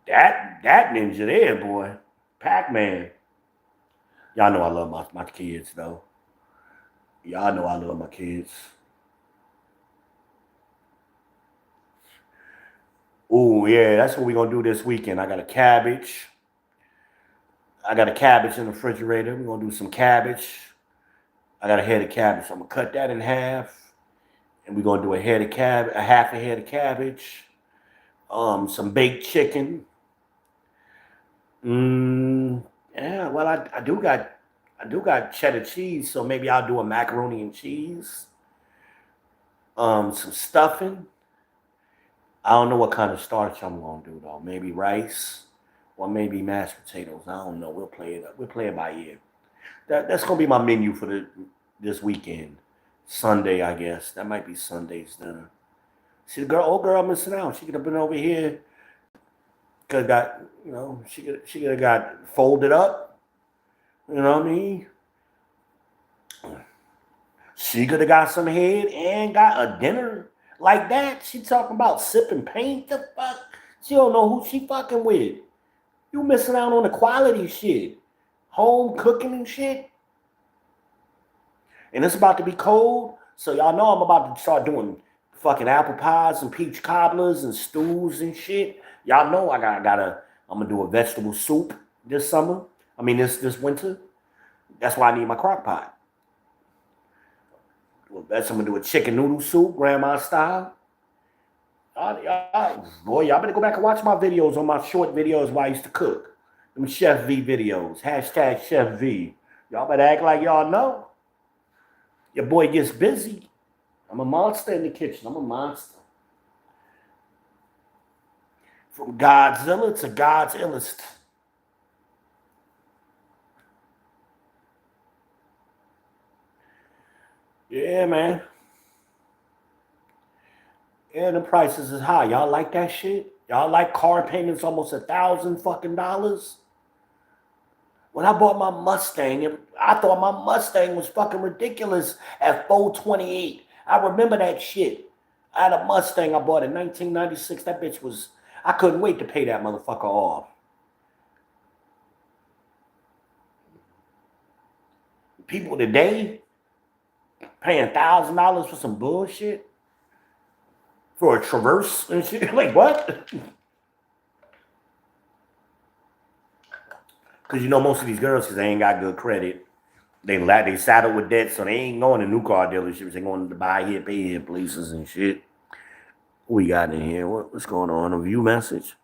That ninja there, boy. Pac-Man. Y'all know I love my kids, though. Y'all know I love my kids. Oh, yeah, that's what we're going to do this weekend. I got a cabbage. I got a cabbage in the refrigerator. We're going to do some cabbage. I got a head of cabbage. I'm going to cut that in half. And we're going to do a half a head of cabbage. Some baked chicken. Yeah, well, I do got cheddar cheese, so maybe I'll do a macaroni and cheese. Some stuffing. I don't know what kind of starch I'm gonna do though. Maybe rice or maybe mashed potatoes. I don't know. We'll play it by ear. That's gonna be my menu for this weekend. Sunday, I guess. That might be Sunday's dinner. See the old girl missing out. She could have been over here. Could have got, she could have got folded up. You know what I mean? She could have got some head and got a dinner like that. She talking about sipping paint. The fuck? She don't know who she fucking with. You missing out on the quality shit. Home cooking and shit. And it's about to be cold. So y'all know I'm about to start doing fucking apple pies and peach cobblers and stews and shit. Y'all know I'm gonna do a vegetable soup this summer. I mean this winter. That's why I need my crock pot. I'm gonna do a chicken noodle soup, grandma style. Boy, y'all better go back and watch my videos on my short videos while I used to cook. Them Chef V videos. Hashtag Chef V. Y'all better act like y'all know. Your boy gets busy. I'm a monster in the kitchen. I'm a monster. From Godzilla to God's illest. Yeah, man. Yeah, the prices is high. Y'all like that shit? Y'all like car payments almost $1,000 fucking? When I bought my Mustang, I thought my Mustang was fucking ridiculous at 428. I remember that shit. I had a Mustang I bought in 1996. That bitch was, I couldn't wait to pay that motherfucker off. People today paying $1,000 for some bullshit for a Traverse and shit. Like what? Because you know most of these girls, because they ain't got good credit, they saddled with debt, so they ain't going to new car dealerships. They going to buy here, pay here places and shit. What we got in here? What's going on? A view message?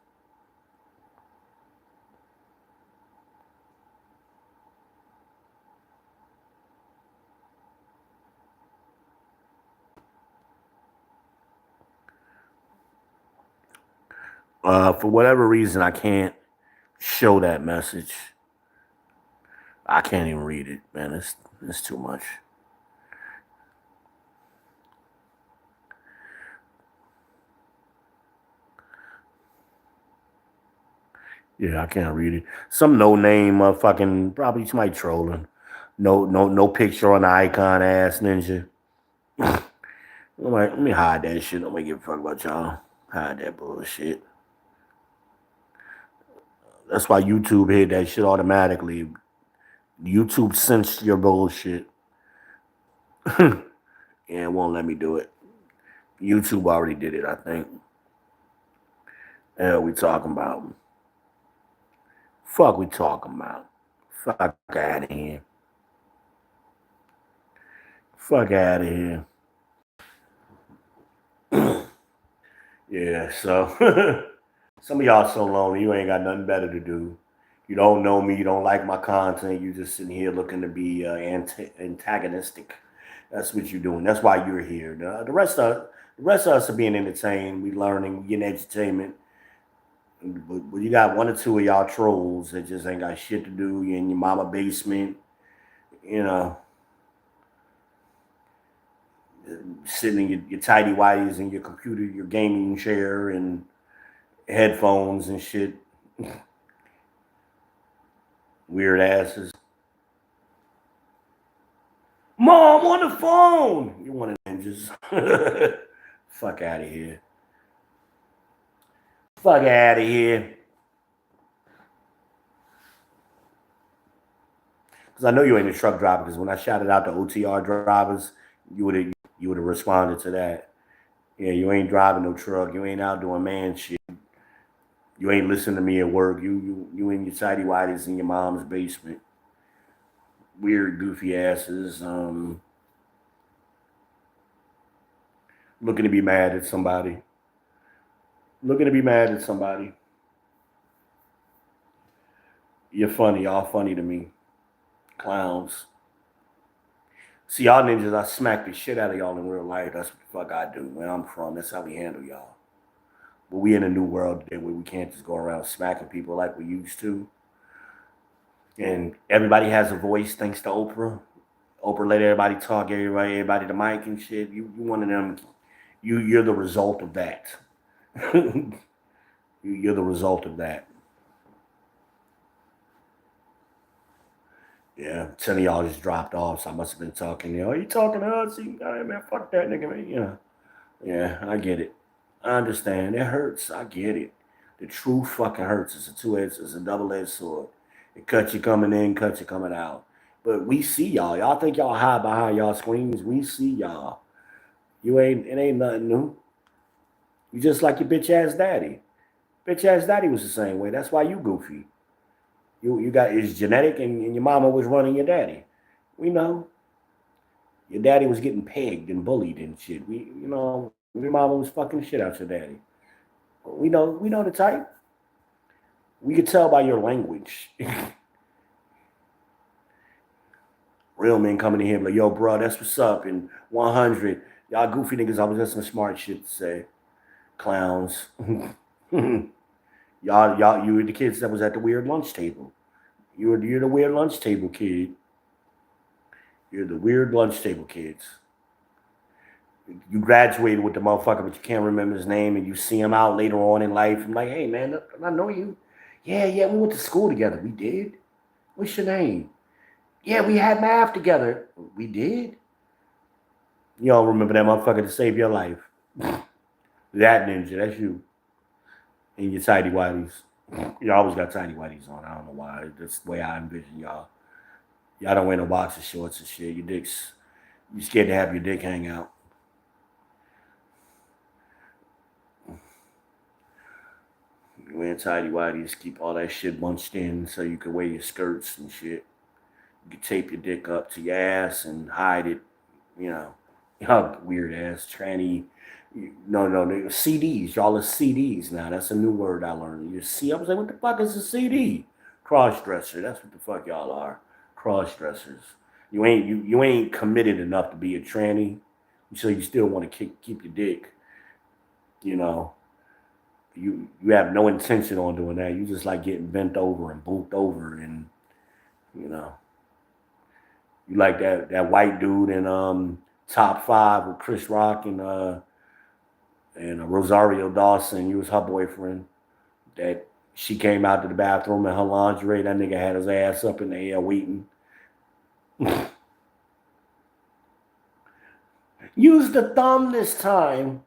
For whatever reason, I can't show that message. I can't even read it, man. It's too much. Yeah, I can't read it. Some no name fucking probably somebody trolling. No picture on the icon ass ninja. I'm like, let me hide that shit. Don't give a fuck about y'all. Hide that bullshit. That's why YouTube hid that shit automatically. YouTube sensed your bullshit. And it won't let me do it. YouTube already did it, I think. Hell, we talking about? Fuck, we talking about? Fuck out of here. Fuck out of here. Yeah, so some of y'all so lonely, you ain't got nothing better to do. You don't know me, you don't like my content, you just sitting here looking to be antagonistic. That's what you're doing. That's why you're here. The rest of us are being entertained. We learning, we getting entertainment. But you got one or two of y'all trolls that just ain't got shit to do. You're in your mama basement, you know, sitting in your tidy whities in your computer, your gaming chair, and headphones and shit. Weird asses. Mom on the phone. You want to just fuck out of here. Fuck out of here. Because I know you ain't a truck driver. Because when I shouted out the OTR drivers, you would have responded to that. Yeah, you ain't driving no truck. You ain't out doing man shit. You ain't listening to me at work. You in your tidy whities in your mom's basement. Weird, goofy asses. Looking to be mad at somebody. Looking to be mad at somebody. You're funny. Y'all funny to me. Clowns. See, y'all ninjas, I smack the shit out of y'all in real life. That's what the fuck I do. Where I'm from, that's how we handle y'all. But we in a new world today where we can't just go around smacking people like we used to. And everybody has a voice thanks to Oprah. Oprah let everybody talk, everybody the mic and shit. You one of them. You're the result of that. You're the result of that. Yeah, 10 of y'all just dropped off, so I must have been talking. You talking to us? Man, fuck that nigga, man. Yeah, I get it. I understand. It hurts. I get it. The truth fucking hurts. It's a double-edged sword. It cuts you coming in, cuts you coming out. But we see y'all. Y'all think y'all hide behind y'all screens. We see y'all. It ain't nothing new. You just like your bitch ass daddy. Bitch ass daddy was the same way. That's why you goofy. You got it's genetic and your mama was running your daddy. We know. Your daddy was getting pegged and bullied and shit. Your mama was fucking shit out your daddy. We know the type. We could tell by your language. Real men coming in here like, yo, bro, that's what's up. And 100. Y'all goofy niggas, I was just some smart shit to say. Clowns. You were the kids that was at the weird lunch table. You're the weird lunch table kid. You're the weird lunch table kids. You graduated with the motherfucker, but you can't remember his name, and you see him out later on in life. I'm like, hey man, I know you. Yeah, we went to school together. We did. What's your name? Yeah, we had math together. We did. You don't remember that motherfucker to save your life. That ninja, that's you. And your tidy whities. You always got tidy whities on. I don't know why. That's the way I envision y'all. Y'all don't wear no boxer shorts and shit. Your dicks, you scared to have your dick hang out. You wear tidy whities, keep all that shit bunched in so you can wear your skirts and shit. You can tape your dick up to your ass and hide it. You know, weird ass tranny. No, CDs. Y'all are CDs now. That's a new word I learned. You see, I was like, what the fuck is a CD? Cross dresser. That's what the fuck y'all are. Cross dressers. You ain't committed enough to be a tranny, so you still want to keep your dick. You know, you have no intention on doing that. You just like getting bent over and booped over, and you know, you like that white dude in Top Five with Chris Rock and Rosario Dawson. You was her boyfriend. That she came out to the bathroom in her lingerie. That nigga had his ass up in the air waiting. Use the thumb this time.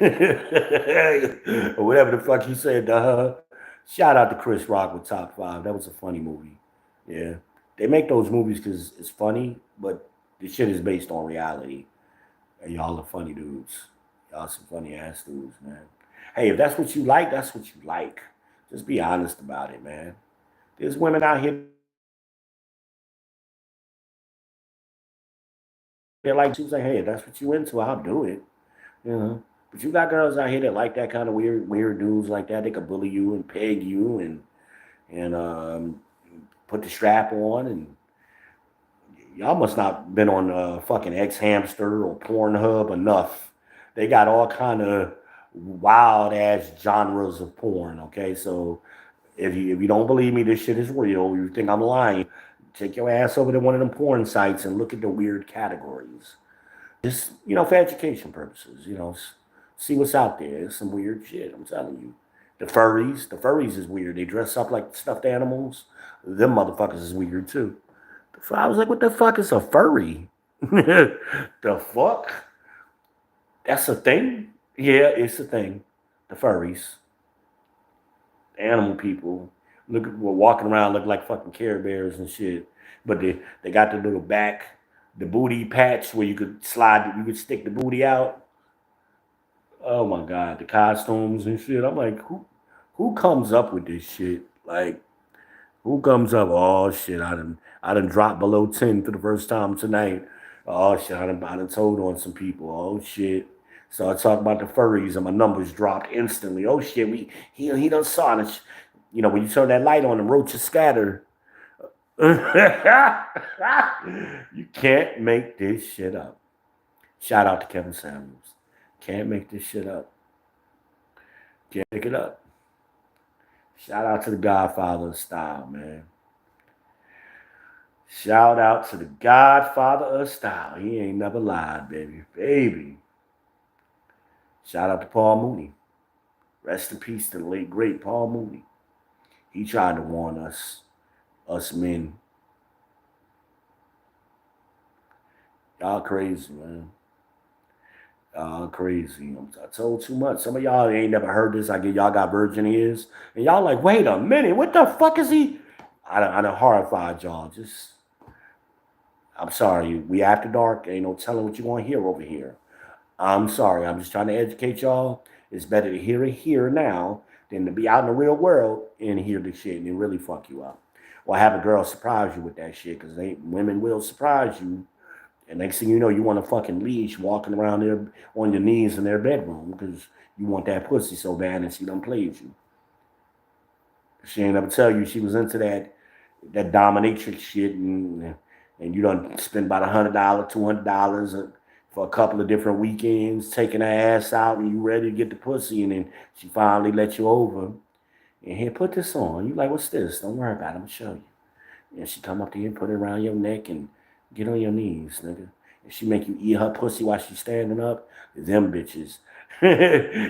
Or whatever the fuck he said to her. Shout out to Chris Rock with Top Five. That was a funny movie. Yeah. They make those movies because it's funny, but the shit is based on reality. And y'all are funny dudes. Y'all some funny ass dudes, man. Hey, if that's what you like, that's what you like. Just be honest about it, man. There's women out here that like you say, hey, if that's what you into, I'll do it. You know. But you got girls out here that like that kind of weird dudes like that. They could bully you and peg you and put the strap on, and y'all must not been on fucking X Hamster or Pornhub enough. They got all kind of wild ass genres of porn. Okay, so if you don't believe me, this shit is real. You think I'm lying? Take your ass over to one of them porn sites and look at the weird categories. Just for education purposes. See what's out there. It's some weird shit. I'm telling you. The furries is weird. They dress up like stuffed animals. Them motherfuckers is weird too. I was like, what the fuck is a furry? The fuck? That's a thing? Yeah, it's a thing. The furries. The animal people. We're walking around looking like fucking Care Bears and shit. But they got the little the booty patch where you could stick the booty out. Oh my god, the costumes and shit. I'm like, who comes up with this shit? Like, who comes up? Oh shit, I done dropped below 10 for the first time tonight. Oh shit, I done told on some people. Oh shit. So I talk about the furries and my numbers dropped instantly. Oh shit, he done saw it. When you turn that light on, the roaches scatter. You can't make this shit up. Shout out to Kevin Samuels. Can't make this shit up. Can't pick it up. Shout out to the Godfather of Style, man. Shout out to the Godfather of Style. He ain't never lied, baby. Baby. Shout out to Paul Mooney. Rest in peace to the late, great Paul Mooney. He tried to warn us men. Y'all crazy, man. Y'all crazy. I told too much. Some of y'all ain't never heard this. Y'all got virgin ears. And y'all like, wait a minute. What the fuck is he? I done horrified y'all. I'm sorry. We after dark. Ain't no telling what you want to hear over here. I'm sorry. I'm just trying to educate y'all. It's better to hear it here now than to be out in the real world and hear the shit and it really fuck you up. Or have a girl surprise you with that shit because women will surprise you. And next thing you know, you want a fucking leash walking around there on your knees in their bedroom because you want that pussy so bad and she done played you. She ain't ever tell you she was into that dominatrix shit, and you done spend about $100, $200 for a couple of different weekends, taking her ass out, and you ready to get the pussy, and then she finally let you over. And here, put this on. You like, what's this? Don't worry about it. I'm gonna show you. And she come up to you and put it around your neck and get on your knees, nigga. And she make you eat her pussy while she's standing up. Them bitches.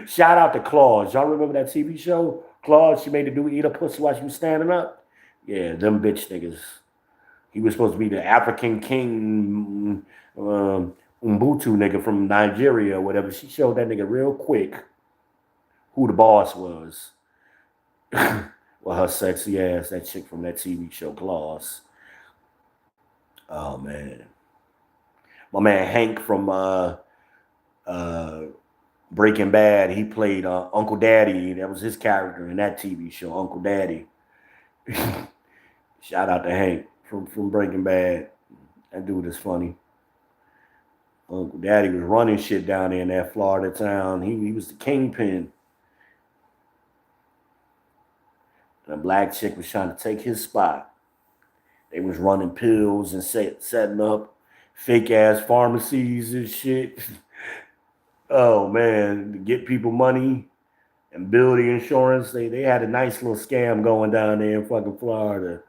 Shout out to Claus. Y'all remember that TV show? Claus, she made the dude eat her pussy while she was standing up? Yeah, them bitch niggas. He was supposed to be the African king, Ubuntu nigga from Nigeria or whatever. She showed that nigga real quick who the boss was. Well, her sexy ass, that chick from that TV show, Claus. Oh man, my man Hank from Breaking Bad. He played Uncle Daddy. That was his character in that TV show, Uncle Daddy. Shout out to Hank from Breaking Bad. That dude is funny. Uncle Daddy was running shit down there in that Florida town. He was the kingpin. The black chick was trying to take his spot. They was running pills and setting up fake ass pharmacies and shit. Oh man, to get people money and build the insurance. They had a nice little scam going down there in fucking Florida.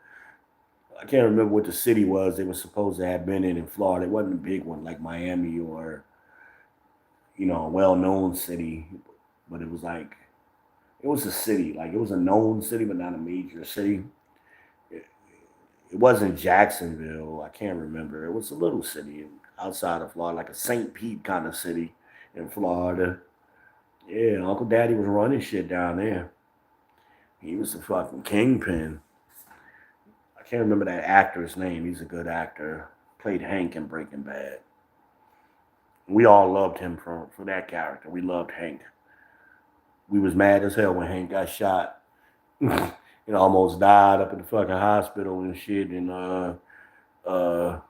I can't remember what the city was they were supposed to have been in Florida. It wasn't a big one like Miami or, a well-known city. But it was like, it was a city. Like, it was a known city, but not a major city. It wasn't Jacksonville. I can't remember. It was a little city outside of Florida, like a St. Pete kind of city in Florida. Yeah, Uncle Daddy was running shit down there. He was the fucking kingpin. I can't remember that actor's name. He's a good actor. Played Hank in Breaking Bad. We all loved him for that character. We loved Hank. We was mad as hell when Hank got shot. Almost died up in the fucking hospital and shit. And what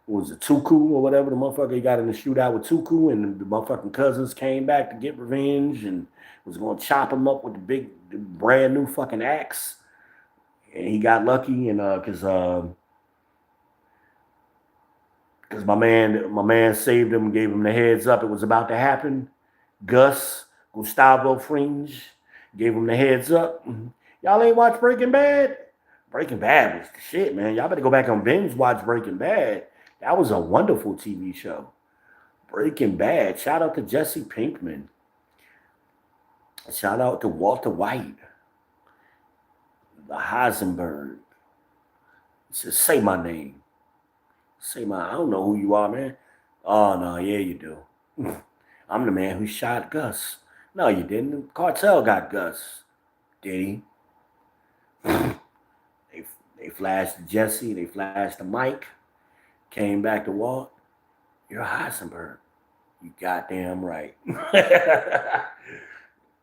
was it, Tuku or whatever? The motherfucker he got in the shootout with Tuku, and the motherfucking cousins came back to get revenge and was gonna chop him up with the brand new fucking axe. And he got lucky, and because my man saved him, gave him the heads up. It was about to happen. Gustavo Fringe gave him the heads up. Y'all ain't watch Breaking Bad? Breaking Bad was the shit, man. Y'all better go back and binge watch Breaking Bad. That was a wonderful TV show. Breaking Bad. Shout out to Jesse Pinkman. Shout out to Walter White. The Heisenberg. He says, say my name. I don't know who you are, man. Oh, no, yeah, you do. I'm the man who shot Gus. No, you didn't. The cartel got Gus. Did he? They flashed Jesse. They flashed the Mike. Came back to Walt. You're Heisenberg. You goddamn right.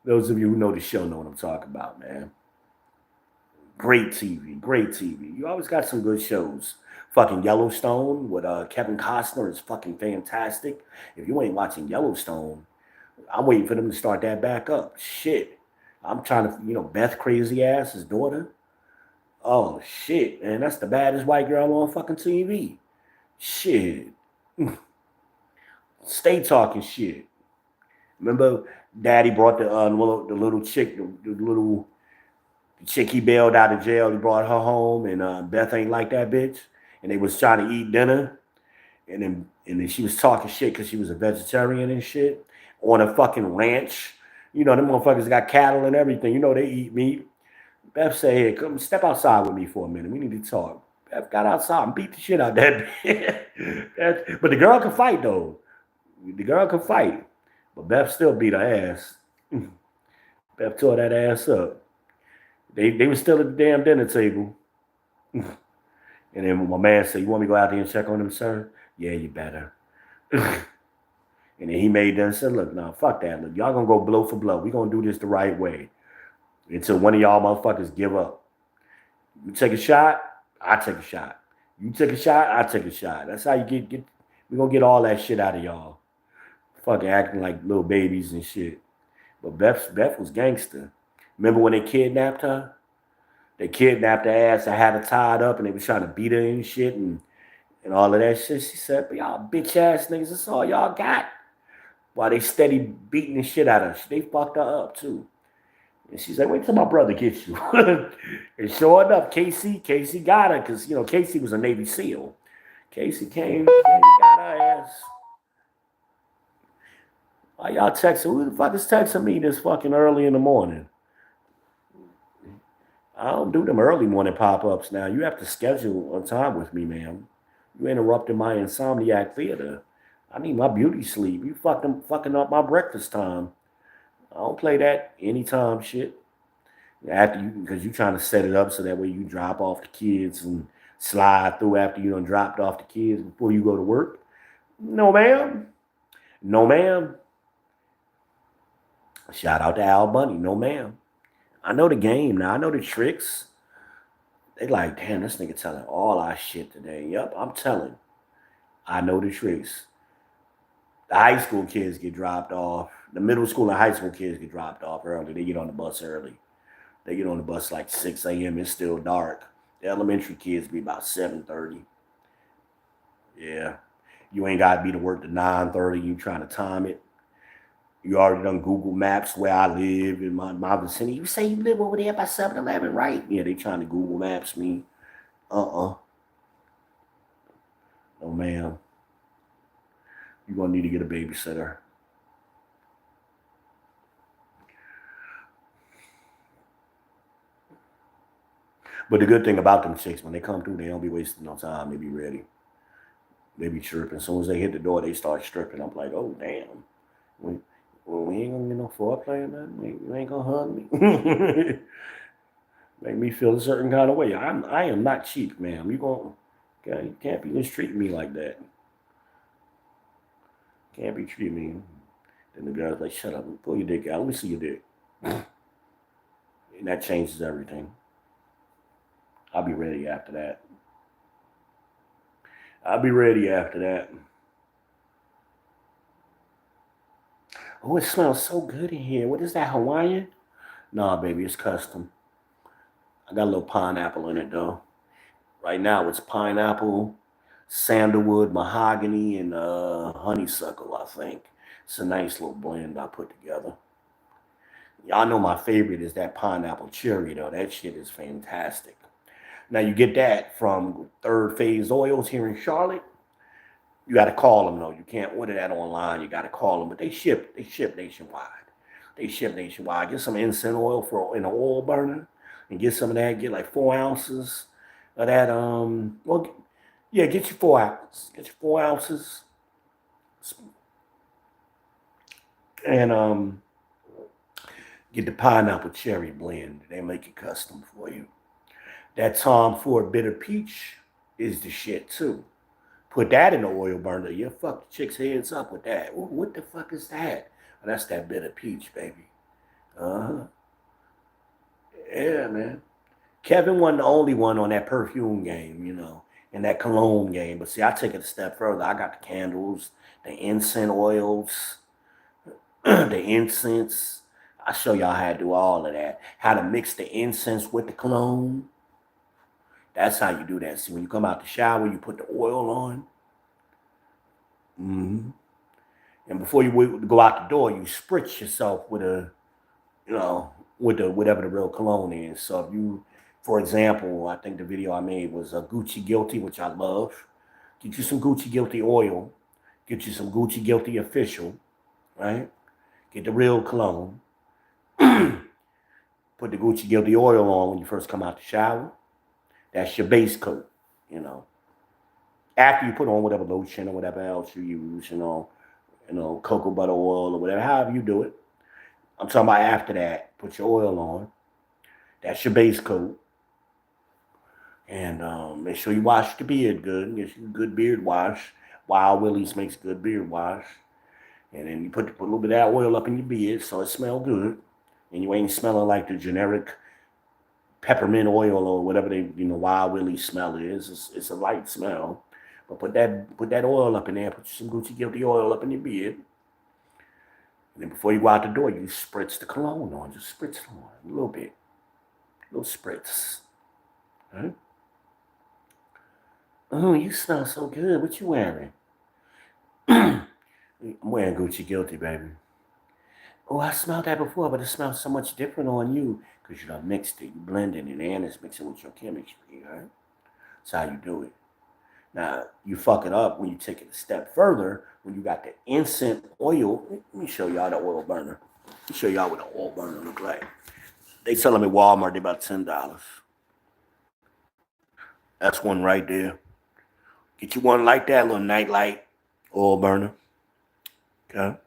Those of you who know the show know what I'm talking about, man. Great TV. Great TV. You always got some good shows. Fucking Yellowstone with Kevin Costner is fucking fantastic. If you ain't watching Yellowstone, I'm waiting for them to start that back up. Shit. I'm trying to, Beth Crazy Ass, his daughter. Oh, shit, man. That's the baddest white girl on fucking TV. Shit. Stay talking shit. Remember, Daddy brought the little chick, the chick he bailed out of jail. He brought her home, and Beth ain't like that bitch. And they was trying to eat dinner, and then she was talking shit because she was a vegetarian and shit on a fucking ranch. Them motherfuckers got cattle and everything. They eat meat. Beth said, "Hey, come step outside with me for a minute. We need to talk." Beth got outside and beat the shit out of that bitch. But the girl can fight though. The girl can fight, but Beth still beat her ass. Beth tore that ass up. They were still at the damn dinner table. And then my man said, "You want me to go out there and check on him, sir?" "Yeah, you better." And then he made them and said, "Look, no, fuck that. Look, y'all gonna go blow for blow. We gonna do this the right way until one of y'all motherfuckers give up. You take a shot, I take a shot. You take a shot, I take a shot. That's how you get. We gonna get all that shit out of y'all. Fucking acting like little babies and shit." But Beth was gangster. Remember when they kidnapped her? They kidnapped her ass. I had her tied up, and they was trying to beat her and shit, and all of that shit. She said, "But y'all bitch ass niggas, that's all y'all got." While they steady beating the shit out of her, they fucked her up too. And she's like, "Wait till my brother gets you." And sure enough, Casey got her because Casey was a Navy SEAL. Casey came got her ass. Why y'all texting? Who the fuck is texting me this fucking early in the morning? I don't do them early morning pop-ups now. You have to schedule a time with me, ma'am. You interrupting my insomniac theater. I need my beauty sleep. You fucking up my breakfast time. I don't play that anytime shit. After you, because you trying to set it up so that way you drop off the kids and slide through after you done dropped off the kids before you go to work. No, ma'am. No, ma'am. Shout out to Al Bunny. No, ma'am. I know the game now. I know the tricks. They like, damn, this nigga telling all our shit today. Yep, I'm telling. I know the tricks. The high school kids get dropped off. The middle school and high school kids get dropped off early. They get on the bus early. They get on the bus like 6 a.m. It's still dark. The elementary kids be about 7:30. Yeah. You ain't got to be to work to 9:30. You trying to time it. You already done Google Maps where I live in my vicinity. You say you live over there by 7-Eleven, right? Yeah, they trying to Google Maps me. No, ma'am. You're going to need to get a babysitter. But the good thing about them chicks, when they come through, they don't be wasting no time. They be ready. They be tripping. As soon as they hit the door, they start stripping. I'm like, oh, damn. We ain't gonna get no foreplay or nothing. You ain't gonna hug me. Make me feel a certain kind of way. I am not cheap, ma'am. You can't be mistreating me like that. Can't be treating me. Then the girl's like, shut up, pull your dick out. Let me see your dick. And that changes everything. I'll be ready after that. I'll be ready after that. Oh, it smells so good in here. What is that, Hawaiian? Nah, baby, it's custom. I got a little pineapple in it, though. Right now, it's pineapple, sandalwood, mahogany, and honeysuckle, I think. It's a nice little blend I put together. Y'all know my favorite is that pineapple cherry, though. That shit is fantastic. Now, you get that from Third Phase Oils here in Charlotte. You got to call them, though. You can't order that online. You got to call them. But they ship nationwide. They ship nationwide. Get some incense oil in an oil burner and get some of that. Get like 4 ounces of that. Get you 4 ounces. Get you 4 ounces. And get the pineapple cherry blend. They make it custom for you. That Tom Ford bitter peach is the shit too. Put that in the oil burner. You fuck the chick's heads up with that. Ooh, what the fuck is that? Oh, that's that bitter peach, baby. Yeah, man. Kevin wasn't the only one on that perfume game, and that cologne game. But see, I take it a step further. I got the candles, the incense oils, the incense. I show y'all how to do all of that. How to mix the incense with the cologne. That's how you do that. See, when you come out the shower, you put the oil on. And before you go out the door, you spritz yourself with whatever the real cologne is. So if you, for example, I think the video I made was a Gucci Guilty, which I love. Get you some Gucci Guilty oil. Get you some Gucci Guilty Official, right? Get the real cologne. Put the Gucci Guilty oil on when you first come out the shower. That's your base coat, After you put on whatever lotion or whatever else you use, cocoa butter oil or whatever, however you do it. I'm talking about after that, put your oil on. That's your base coat. And make sure you wash the beard good. Get you a good beard wash. Wild Willie's makes good beard wash. And then you put a little bit of that oil up in your beard so it smells good. And you ain't smelling like the generic peppermint oil or whatever Wild Willie smell is. It's a light smell. But put that oil up in there. Put some Gucci Guilty oil up in your beard. And then before you go out the door, you spritz the cologne on. Just spritz it on a little bit. A little spritz. Okay. Oh, you smell so good. What you wearing? I'm wearing Gucci Guilty, baby. Oh, I smelled that before, but it smells so much different on you because you done mixed it. You blending it and it's mixing with your chemistry, right? That's how you do it. Now, you fuck it up when you take it a step further, when you got the incense oil. Let me show y'all the oil burner. Let me show y'all what the oil burner look like. They sell them at Walmart. They about $10. That's one right there. Get you one like that, little nightlight oil burner. Okay.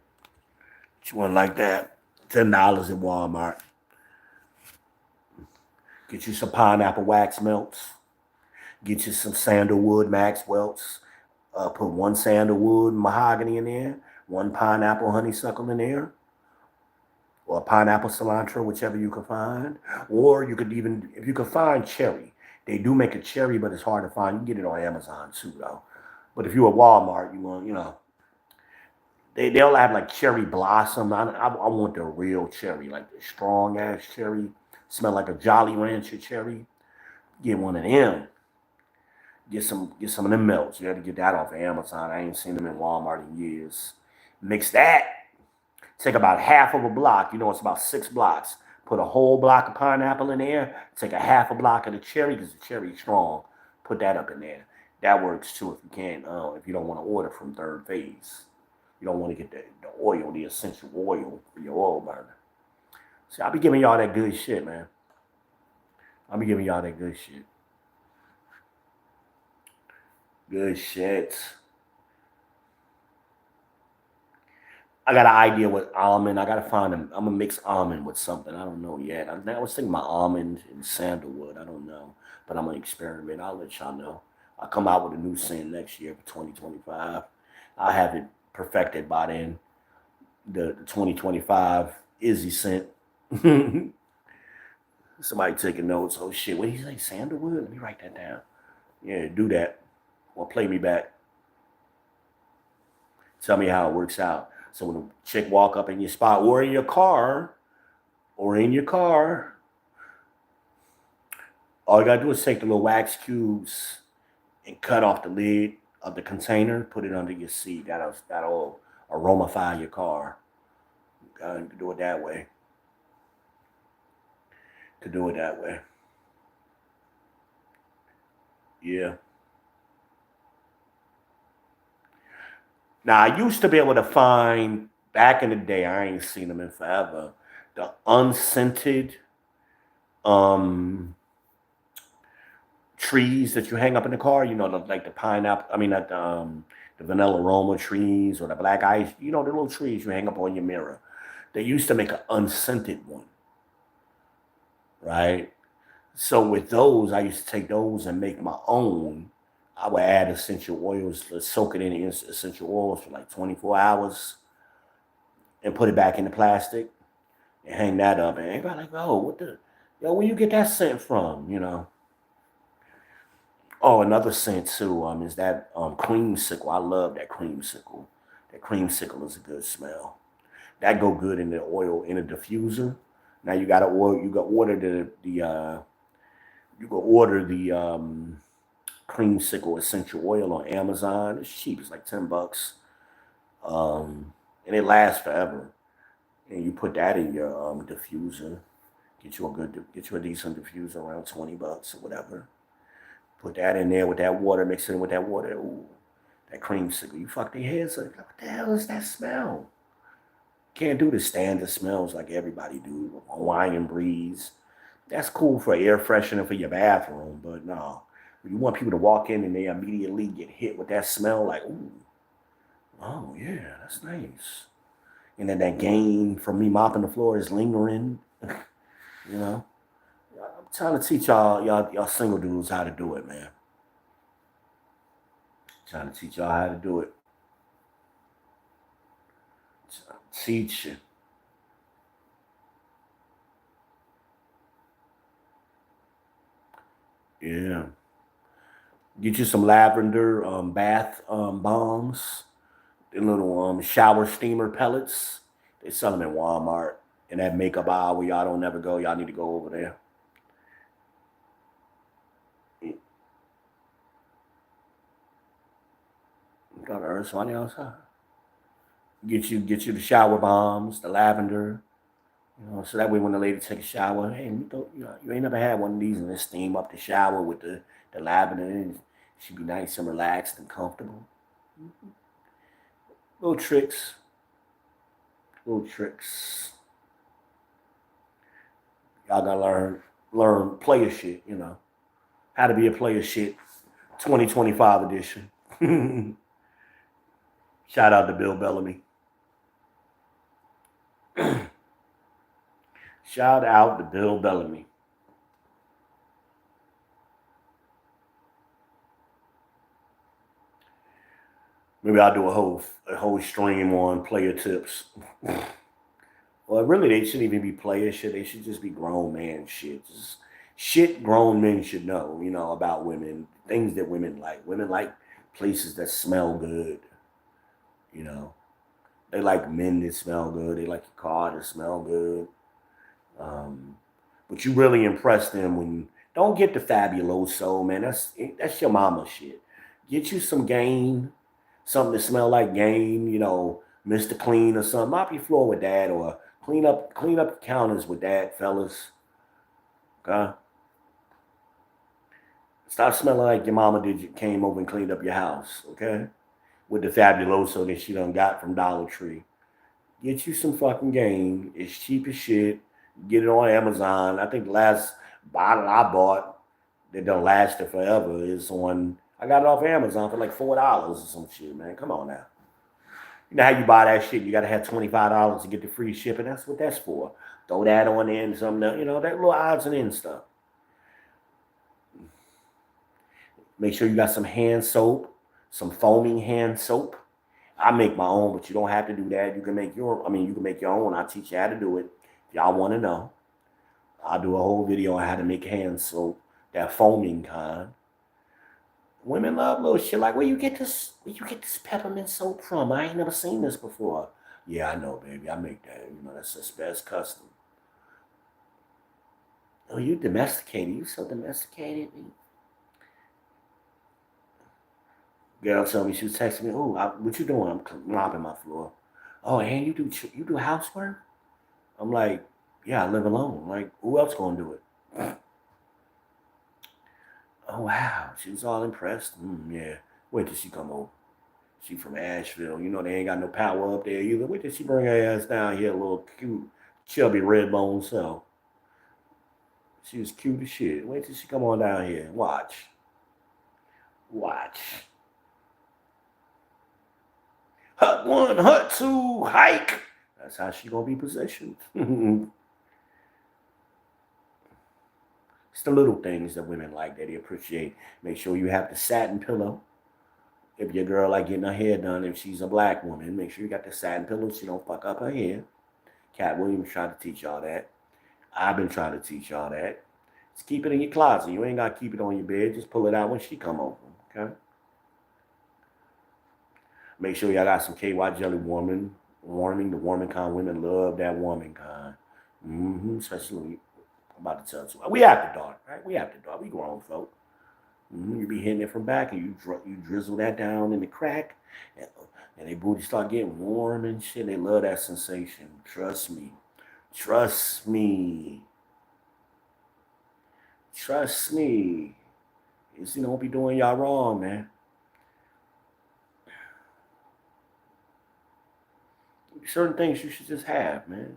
Get you one like that. $10 at Walmart. Get you some pineapple wax melts. Get you some sandalwood Maxwell's. Put one sandalwood mahogany in there, one pineapple honeysuckle in there, or pineapple cilantro, whichever you can find. Or you could even, if you can find cherry, they do make a cherry, but it's hard to find. You can get it on Amazon too, though. But if you're at Walmart, you want, they'll have like cherry blossom. I want the real cherry, like the strong ass cherry, smell like a Jolly Rancher cherry. Get one of them. Get some of them melts. You had to get that off of Amazon. I ain't seen them in Walmart in years. Mix that. Take about half of a block. It's about 6 blocks. Put a whole block of pineapple in there. Take a half a block of the cherry because the cherry's strong. Put that up in there. That works too if you can't. If you don't want to order from Third Phase, you don't want to get the oil, the essential oil for your oil burner. See, I'll be giving y'all that good shit, man. I'll be giving y'all that good shit. Good shit. I got an idea with almond. I gotta find them. I'm gonna mix almond with something. I don't know yet. I was thinking about almond and sandalwood. I don't know, but I'm gonna experiment. I'll let y'all know. I'll come out with a new scent next year for 2025. I'll have it perfected by then. The 2025 Izzy scent. Somebody taking notes. Oh shit, what did he say? Sandalwood? Let me write that down. Yeah, do that. Or play me back. Tell me how it works out. So when a chick walk up in your spot or in your car, all you gotta do is take the little wax cubes and cut off the lid of the container, put it under your seat. That'll aromify your car. You can do it that way. Yeah. Now I used to be able to find back in the day. I ain't seen them in forever. The unscented um trees that you hang up in the car. Like the pineapple. I mean, the vanilla aroma trees or the black ice. The little trees you hang up on your mirror. They used to make an unscented one, right? So with those, I used to take those and make my own. I would add essential oils, soak it in essential oils for like 24 hours, and put it back in the plastic and hang that up. And everybody like, oh, where you get that scent from? Oh, another scent too is that creamsicle. I love that creamsicle. That creamsicle is a good smell. That go good in the oil in a diffuser. Now you got to order. You got order the creamsicle essential oil on Amazon. It's cheap. It's like $10, and it lasts forever. And you put that in your diffuser. Get you a decent diffuser around $20 or whatever. Put that in there with that water, mix it in with that water. Ooh, that creamsicle. You fuck their heads up. What the hell is that smell? Can't do the standard smells like everybody do. Hawaiian breeze. That's cool for air freshener for your bathroom, but no. You want people to walk in and they immediately get hit with that smell, like, ooh, oh yeah, that's nice. And then that gain from me mopping the floor is lingering. you know. I'm trying to teach y'all single dudes how to do it, man. Trying to teach y'all how to do it. Teach you. Yeah. Get you some lavender bath bombs. The little shower steamer pellets. They sell them at Walmart. And that makeup aisle where y'all don't never go. Y'all need to go over there. first on the outside. Get you the shower bombs, the lavender, so that way when the lady take a shower, hey, you ain't never had one of these and then steam up the shower with the lavender and she be nice and relaxed and comfortable. Little tricks. Little tricks. Y'all gotta learn player shit, How to be a player shit. 2025 edition. Shout out to Bill Bellamy. Shout out to Bill Bellamy. Maybe I'll do a whole stream on player tips. Well, really, they shouldn't even be player shit. They should just be grown man shit. Just shit grown men should know, about women. Things that women like. Women like places that smell good. They like men that smell good. They like your car that smell good. But you really impress them when don't get the fabuloso, man. That's your mama shit. Get you some Gain, something that smell like Gain, Mr. Clean or something. Mop your floor with that, or clean up the counters with that, fellas. Okay. Stop smelling like your mama came over and cleaned up your house, okay? With the fabuloso that she done got from Dollar Tree. Get you some fucking Gain. It's cheap as shit. Get it on Amazon. I think the last bottle I bought that done lasted forever is on. I got it off Amazon for like $4 or some shit, man. Come on now. You know how you buy that shit? You got to have $25 to get the free shipping. That's what that's for. Throw that on in, something, that little odds and ends stuff. Make sure you got some hand soap, some foaming hand soap. I make my own, but you don't have to do that. You can make your own. I'll teach you how to do it. If y'all want to know, I'll do a whole video on how to make hand soap, that foaming kind. Women love little shit like, where you get this peppermint soap from? I ain't never seen this before. Yeah, I know, baby. I make that. That's custom. Oh, you domesticated. You so domesticated. Girl told me, she was texting me, oh, what you doing? I'm mopping my floor. Oh, and you do housework? I'm like, yeah, I live alone. Like, who else gonna do it? Oh, wow. She was all impressed. Yeah. Wait till she come over. She from Asheville. They ain't got no power up there either. Wait till she bring her ass down here, a little cute, chubby, red bone self. She was cute as shit. Wait till she come on down here and watch. Hut 1, hut 2, hike. That's how she gonna be positioned. It's the little things that women like that they appreciate. Make sure you have the satin pillow. If your girl like getting her hair done, if she's a black woman, make sure you got the satin pillow so you don't fuck up her hair. Cat Williams tried to teach y'all that. I've been trying to teach y'all that. Just keep it in your closet. You ain't got to keep it on your bed. Just pull it out when she come over, okay? Make sure y'all got some KY jelly warming. The warming kind. Women love that warming kind. Especially, I'm about to tell you. We after dark, right? We after dark. We grown folk. You be hitting it from back and you drizzle that down in the crack and they booty start getting warm and shit. They love that sensation. Trust me. Trust me. Trust me. You don't be doing y'all wrong, man. Certain things you should just have, man.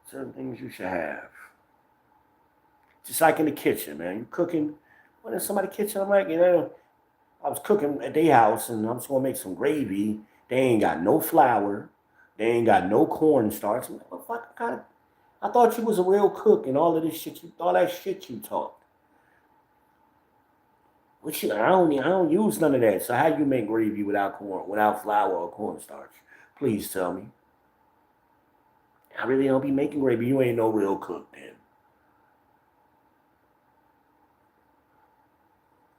Certain things you should have. Just like in the kitchen, man. You cooking. When in somebody's kitchen, I'm like, I was cooking at their house and I'm just gonna make some gravy. They ain't got no flour. They ain't got no cornstarch. I'm like, what fucking kind of? I thought you was a real cook and all of this shit. All that shit you taught. I don't use none of that. So how you make gravy without flour or cornstarch? Please tell me. I really don't be making gravy. You ain't no real cook then.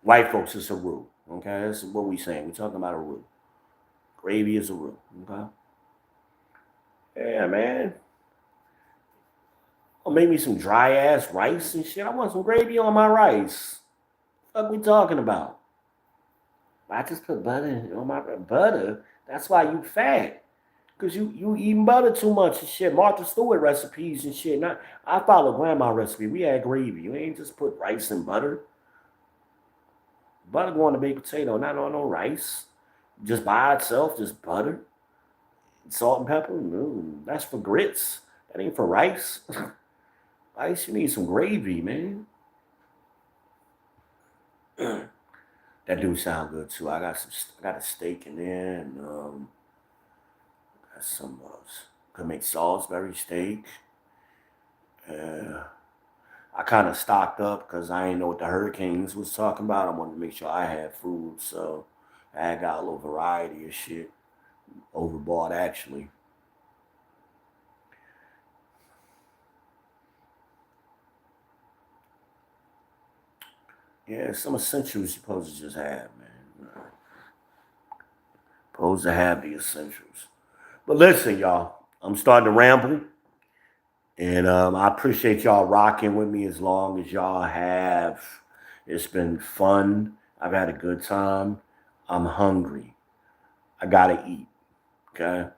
White folks, it's a roux. Okay, that's what we saying. We talking about a roux. Gravy is a roux. Okay. Yeah, man. Or make me some dry ass rice and shit. I want some gravy on my rice. What we talking about? I just put butter on my butter. That's why you fat. Cause you eating butter too much and shit. Martha Stewart recipes and shit. Not I follow grandma recipe. We had gravy. You ain't just put rice and butter. Butter go on the baked potato, not on no rice. Just by itself, just butter, salt and pepper. That's for grits. That ain't for rice. Rice, you need some gravy, man. That do sound good too. I got a steak in there, and got some could make Salisbury steak. Uh, I kind of stocked up because I didn't know what the hurricanes was talking about. I wanted to make sure I had food, so I got a little variety of shit. Overbought actually. Yeah, some essentials you're supposed to just have, man. Supposed to have the essentials. But listen, y'all, I'm starting to ramble. And I appreciate y'all rocking with me as long as y'all have. It's been fun. I've had a good time. I'm hungry. I gotta eat. Okay.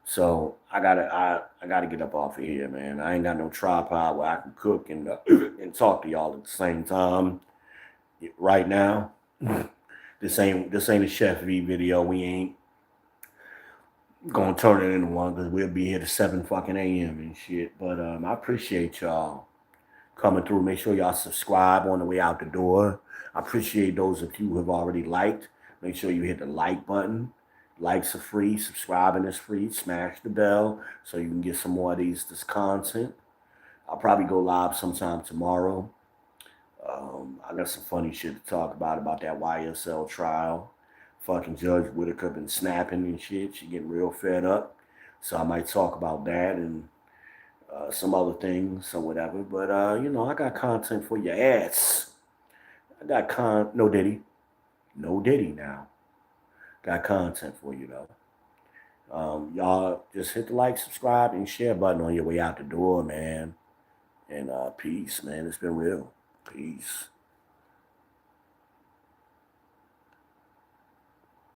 So I gotta get up off of here, man. I ain't got no tripod where I can cook and and talk to y'all at the same time. Right now, this ain't a Chef V video. We ain't gonna turn it into one because we'll be here to 7 fucking a.m. and shit. But I appreciate y'all coming through. Make sure y'all subscribe on the way out the door. I appreciate those of you who have already liked. Make sure you hit the like button. Likes are free. Subscribing is free. Smash the bell so you can get some more of this content. I'll probably go live sometime tomorrow. I got some funny shit to talk about that YSL trial. Fucking Judge Whitaker been snapping and shit. She getting real fed up. So I might talk about that and some other things or whatever. But I got content for your ass. I got no Diddy. No Diddy now. Got content for you though. Y'all just hit the like, subscribe, and share button on your way out the door, man. And peace, man. It's been real. Peace.